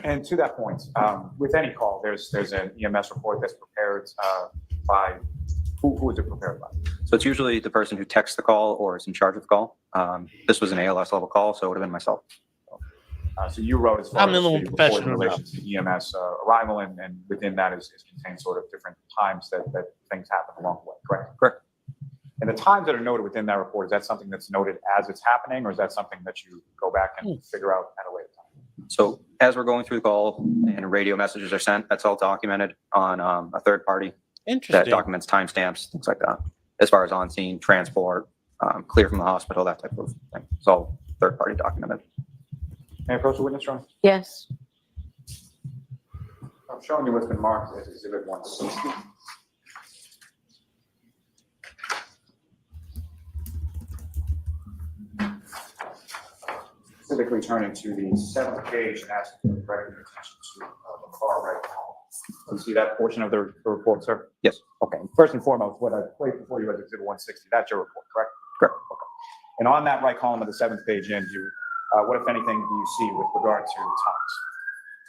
And to that point, with any call, there's an EMS report that's prepared by, who is it prepared by? So it's usually the person who texts the call or is in charge of the call. This was an ALS level call, so it would have been myself. So you wrote as far I'm as a little the report in professional relation to EMS arrival, and within that is contained sort of different times that things happen along the way, correct? Correct. And the times that are noted within that report, is that something that's noted as it's happening, or is that something that you go back and figure out at a later time? So as we're going through the call and radio messages are sent, that's all documented on a third party that Interesting. documents timestamps, things like that. As far as on scene, transport, clear from the hospital, that type of thing. It's all third party documented. May I approach the witness, John? Yes. I'm showing you what's been marked as Exhibit 160. Specifically turning to the 7th page and asking for direct attention to the far right column. You see that portion of the report, sir? Yes. Okay. First and foremost, what I played before you as Exhibit 160, that's your report, correct? Correct. Okay. And on that right column of the 7th page in, what, if anything, do you see with regard to times?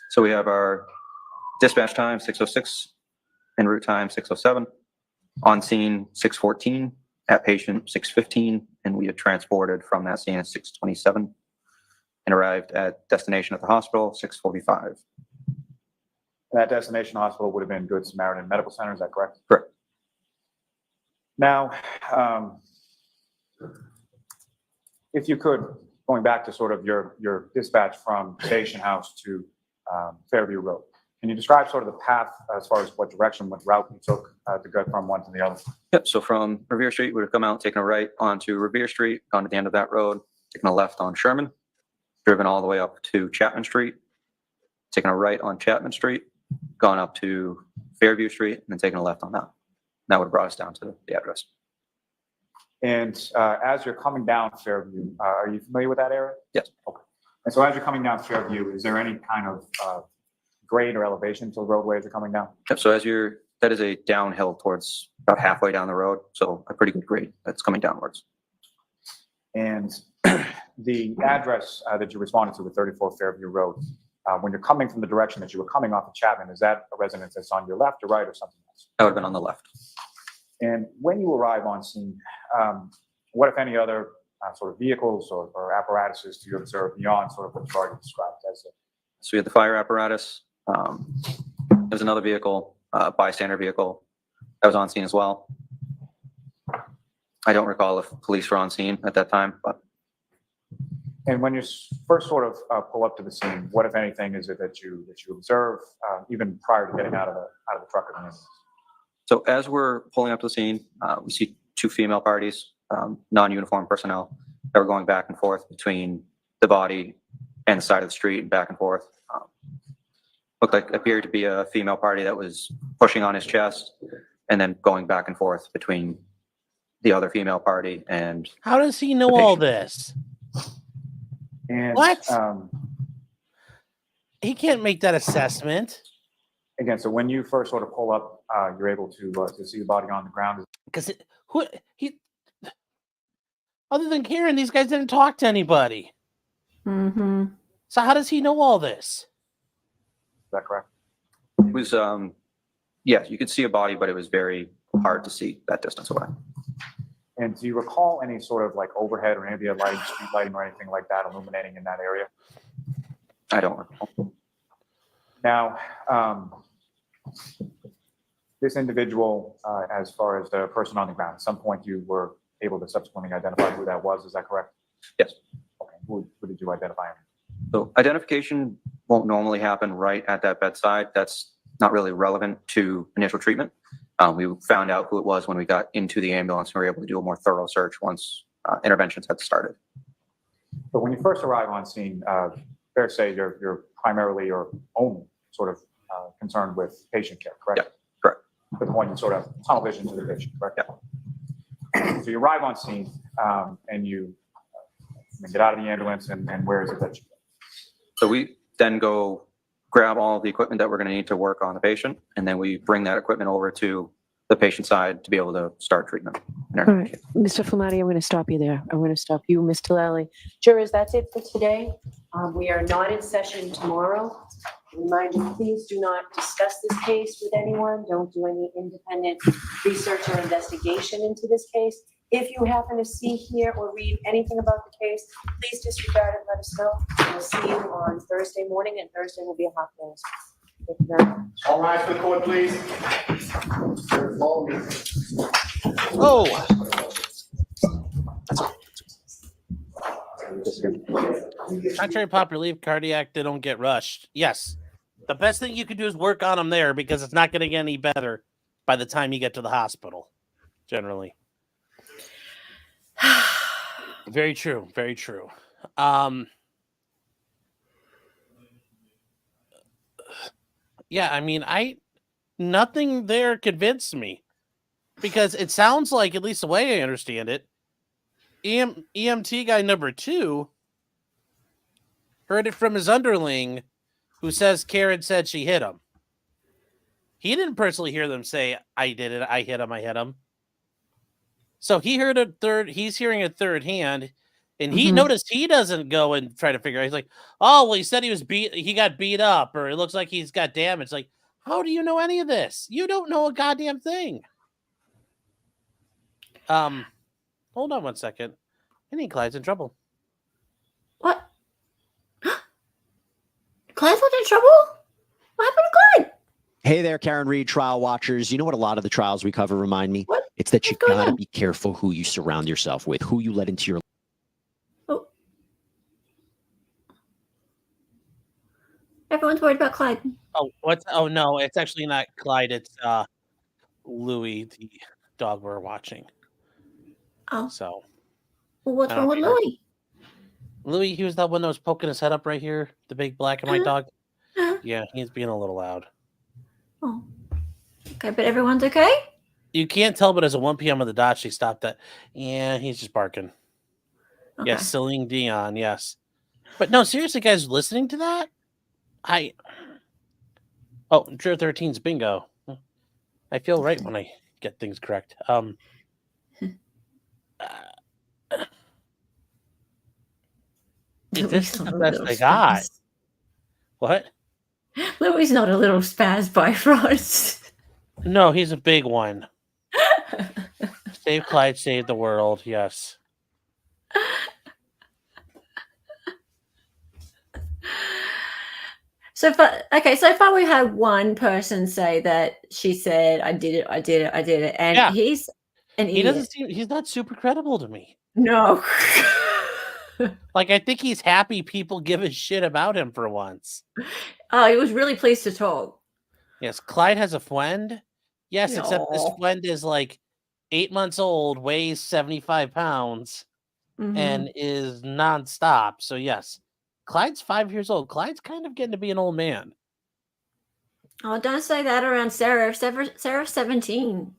So we have our dispatch time, 6:06, en route time, 6:07, on scene, 6:14, at patient, 6:15, and we had transported from that scene at 6:27 and arrived at destination at the hospital, 6:45. That destination hospital would have been Good Samaritan Medical Center, is that correct? Correct. Now, if you could, going back to sort of your dispatch from Station House to Fairview Road, can you describe sort of the path as far as what direction, what route you took to go from one to the other? Yep, so from Revere Street, we would have come out, taken a right onto Revere Street, gone to the end of that road, taken a left on Sherman, driven all the way up to Chapman Street, taken a right on Chapman Street, gone up to Fairview Street, and then taken a left on that. That would have brought us down to the address. And as you're coming down Fairview, are you familiar with that area? Yes. Okay. And so as you're coming down Fairview, is there any kind of grade or elevation to the roadway as you're coming down? Yep, so that is a downhill towards about halfway down the road, so a pretty good grade that's coming downwards. And the address that you responded to with 34 Fairview Road, when you're coming from the direction that you were coming off of Chapman, is that a residence that's on your left or right or something else? That would have been on the left. And when you arrive on scene, what, if any, other sort of vehicles or apparatuses do you observe beyond sort of what you've already described as it? So we had the fire apparatus. There's another vehicle, bystander vehicle, that was on scene as well. I don't recall if police were on scene at that time, but. And when you first sort of pull up to the scene, what, if anything, is it that you observe even prior to getting out of the truck or the ambulance? So as we're pulling up to the scene, we see two female parties, non-uniformed personnel, that were going back and forth between the body and the side of the street and back and forth. Appeared to be a female party that was pushing on his chest and then going back and forth between the other female party and. How does he know all this? And, what? He can't make that assessment. Again, so when you first sort of pull up, you're able to see the body on the ground. Because other than Karen, these guys didn't talk to anybody. Mm-hmm. So how does he know all this? Is that correct? It was, yes, you could see a body, but it was very hard to see that distance away. And do you recall any sort of like overhead or any of the lighting, street lighting or anything like that illuminating in that area? I don't recall. Now, this individual, as far as the person on the ground, at some point you were able to subsequently identify who that was, is that correct? Yes. Okay, who did you identify him? So identification won't normally happen right at that bedside. That's not really relevant to initial treatment. We found out who it was when we got into the ambulance and we were able to do a more thorough search once interventions had started. But when you first arrive on scene, fair to say you're primarily or only sort of concerned with patient care, correct? Yeah, correct. To the point you sort of tunnel vision to the patient, correct? Yeah. So you arrive on scene and you get out of the ambulance and where is it that you go? So we then go grab all the equipment that we're going to need to work on the patient, and then we bring that equipment over to the patient side to be able to start treatment. All right, Mr. Flamati, I'm going to stop you there. I'm going to stop you, Ms. Lally. Jurors, that's it for today. We are not in session tomorrow. Reminder, please do not discuss this case with anyone. Don't do any independent research or investigation into this case. If you happen to see, hear, or read anything about the case, please disregard it, let us know. We'll see you on Thursday morning, and Thursday will be a half day. Thank you very much. All rise for the court, please. Follow me. Oh, contrary to popular belief, cardiac, they don't get rushed. Yes. The best thing you can do is work on them there because it's not going to get any better by the time you get to the hospital, generally. Very true. Very true. Yeah, I mean, nothing there convinced me because it sounds like, at least the way I understand it, EMT guy number 2 heard it from his underling who says Karen said she hit him. He didn't personally hear them say, I did it, I hit him. So he heard he's hearing it third hand, and he noticed he doesn't go and try to figure out. He's like, oh, well, he said he got beat up, or it looks like he's got damage. Like, how do you know any of this? You don't know a goddamn thing. Hold on one second. I think Clyde's in trouble. What? Clyde's not in trouble? What happened to Clyde? Hey there, Karen Reed, trial watchers. You know what a lot of the trials we cover remind me? What? It's that you gotta be careful who you surround yourself with, who you let into your. Oh. Everyone's worried about Clyde. Oh, what's? Oh no, it's actually not Clyde. It's Louis, the dog we're watching. Oh. So. Well, what's wrong with Louis? Louis, he was that one that was poking his head up right here. The big black and white dog. Yeah, he's being a little loud. Oh. Okay, but everyone's okay? You can't tell, but as a 1 p.m. on the dot, she stopped that. Yeah, he's just barking. Okay. Yes, Celine Dion, yes. But no, seriously, guys, listening to that? Oh, Drew 13's bingo. I feel right when I get things correct. This is the best I got. What? Louis not a little spaz by Frost. No, he's a big one. Save Clyde, save the world. Yes. So far we had one person say that she said, I did it. And Yeah. he's an idiot. He's not super credible to me. No. Like, I think he's happy people give a shit about him for once. Oh, he was really pleased to talk. Yes, Clyde has a friend. Yes, except this Aw. friend is like 8 months old, weighs 75 pounds, and is nonstop. So yes, Clyde's 5 years old. Clyde's kind of getting to be an old man. Oh, don't say that around Sarah. Sarah's 17.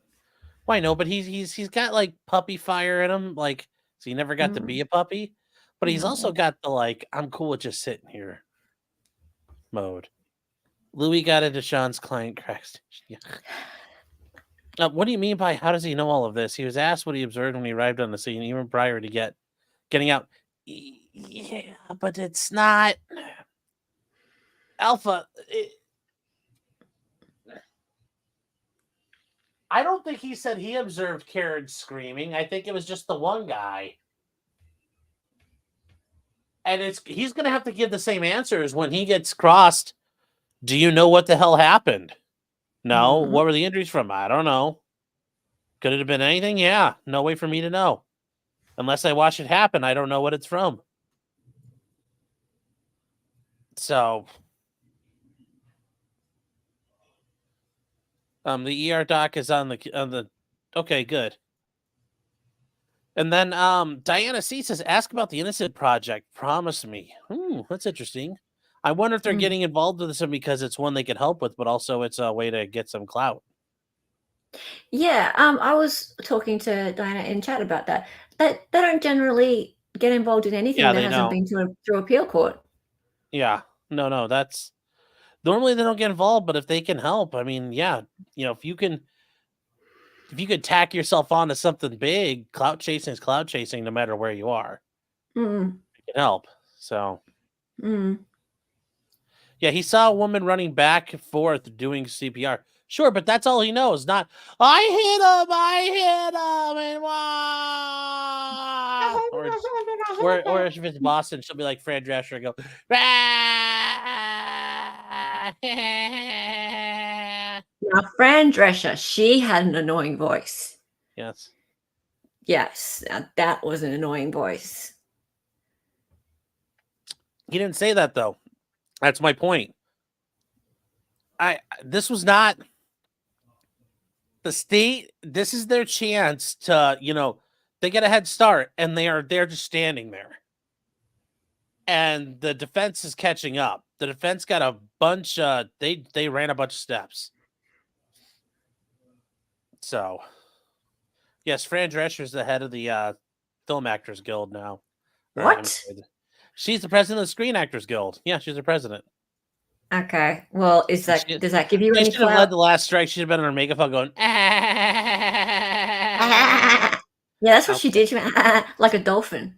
Well, I know, but he's got like puppy fire in him. Like, so he never got to be a puppy. But he's also got the like, I'm cool with just sitting here mode. Louis got into Sean's client crack station. Yeah. What do you mean by how does he know all of this? He was asked what he observed when he arrived on the scene, even prior to getting out. Yeah, but it's not Alpha. I don't think he said he observed Karen screaming. I think it was just the one guy. And he's going to have to give the same answers when he gets crossed. Do you know what the hell happened? No. What were the injuries from? I don't know. Could it have been anything? Yeah. No way for me to know. Unless I watch it happen, I don't know what it's from. So, the ER doc is on the. Okay, good. And then Diana C says, ask about the Innocent Project. Promise me. That's interesting. I wonder if they're getting involved with this because it's one they could help with, but also it's a way to get some clout. Yeah, I was talking to Diana in chat about that. They don't generally get involved in anything that hasn't been through appeal court. Yeah. no. That's normally they don't get involved, but if they can help, I mean, yeah, if you could tack yourself onto something big, clout chasing is clout chasing, no matter where you are. Mm. It can help. So, Mm. yeah, he saw a woman running back and forth doing CPR. Sure, but that's all he knows. Not I hit him, and wow. Or if it's Boston, she'll be like Fran Drescher and go. Now, Fran Drescher, she had an annoying voice. Yes. Yes, that was an annoying voice. He didn't say that though. That's my point. This was not the state. This is their chance to, they get a head start, and they're just standing there. And the defense is catching up. The defense got a bunch. They ran a bunch of steps. So, yes, Fran Drescher is the head of the Film Actors Guild now. What? She's the president of the Screen Actors Guild. Yeah, she's the president. Okay. Well, does that give you any She should have clout? led the last strike. She'd have been on her megaphone going, Yeah, that's what she did. She went like a dolphin.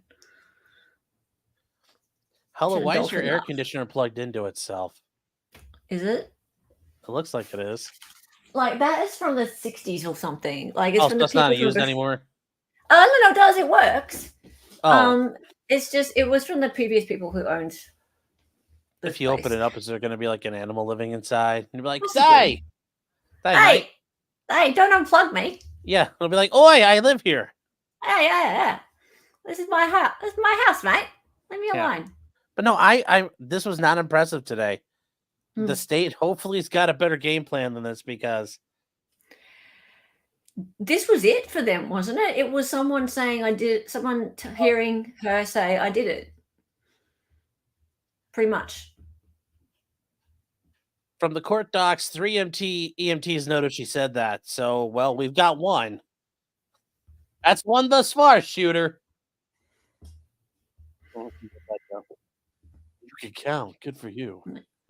hello, Should have why is your dolphin air laugh. conditioner plugged into itself? Is it? It looks like it is. Like that is from the 60s or something. Like it's Oh, from so the it's not people from used anymore? No, it does. It works. Oh, It's just it was from the previous people who owned. if you open it up, is there going to be like an animal living inside? And you'll be like, Possibly. die, mate. Hey, don't unplug me. Yeah, it'll be like, oi, I live here. Yeah. This is my house. This is my house, mate. Leave me Yeah. alone. But no, I this was not impressive today. Hmm. The state hopefully has got a better game plan than this, because This was it for them, wasn't it? It was someone saying I did. Someone hearing her say I did it. Pretty much. from the court docs, 3 EMTs noted she said that. So, well, we've got one. That's one thus far, shooter. You can count. Good for you.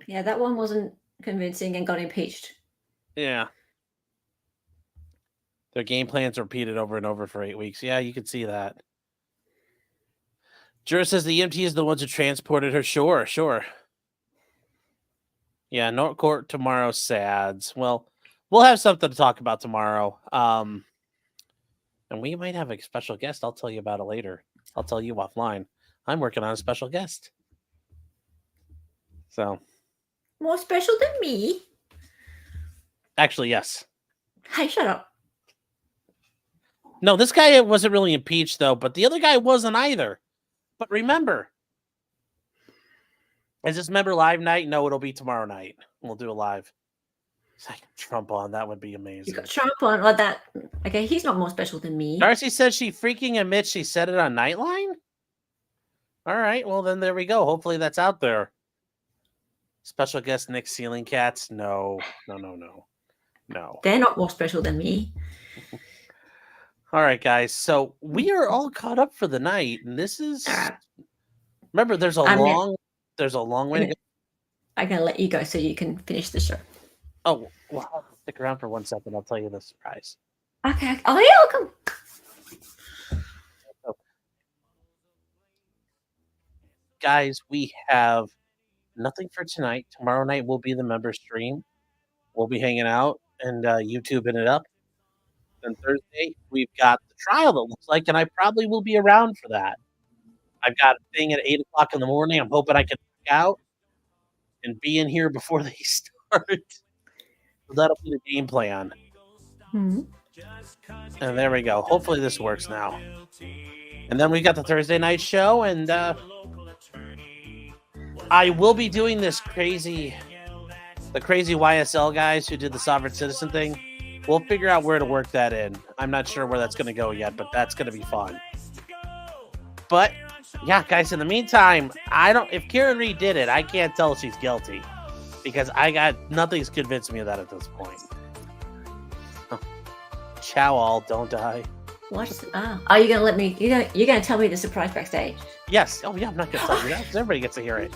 Yeah, that one wasn't convincing and got impeached. Yeah. Their game plans repeated over and over for 8 weeks. Yeah, you can see that. Juror says the EMT is the ones who transported her. Sure. Yeah, no court tomorrow, SADS. Well, we'll have something to talk about tomorrow. And we might have a special guest. I'll tell you about it later. I'll tell you offline. I'm working on a special guest. So, More special than me. actually, yes. Hey, shut up. No, this guy wasn't really impeached, though, but the other guy wasn't either. But remember, is this member live night? No, it'll be tomorrow night. We'll do a live. If I can Trump on, that would be amazing. You got Trump on like that. Okay, he's not more special than me. Darcy says she freaking admits she said it on Nightline? All right, well, then there we go. Hopefully that's out there. Special guest Nick Ceiling Cats? No. They're not more special than me. All right, guys. So we are all caught up for the night, and this is. Remember, there's a long way to go. I'm gonna let you go so you can finish the show. Oh, well, stick around for 1 second. I'll tell you the surprise. Okay. Oh, yeah, welcome. Guys, we have nothing for tonight. Tomorrow night will be the member stream. We'll be hanging out and YouTubing it up. Then Thursday, we've got the trial that looks like, and I probably will be around for that. I've got a thing at 8 o'clock in the morning. I'm hoping I can check out and be in here before they start. So that'll be the game plan. Mm-hmm. And there we go. Hopefully this works now. And then we got the Thursday night show, and I will be doing the crazy YSL guys who did the sovereign citizen thing. We'll figure out where to work that in. I'm not sure where that's going to go yet, but that's going to be fun. But yeah, guys, in the meantime, if Karen Reed did it, I can't tell if she's guilty, because nothing's convinced me of that at this point. Oh. Ciao all, don't die. What? Are you gonna let me? You're gonna tell me the surprise backstage? Yes. Oh yeah, I'm not gonna tell you that because everybody gets to hear it.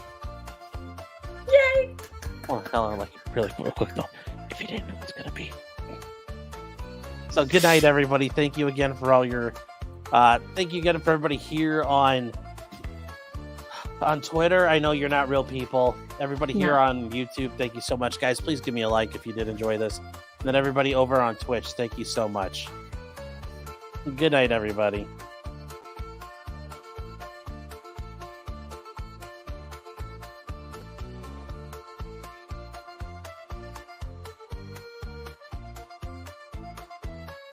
Well, hell, like really real quick though, if you didn't know it's gonna be. So good night, everybody. Thank you again for all your. Thank you again for everybody here on Twitter. I know you're not real people. Everybody here on YouTube, thank you so much, guys. Please give me a like if you did enjoy this. And then everybody over on Twitch, thank you so much. Good night, everybody.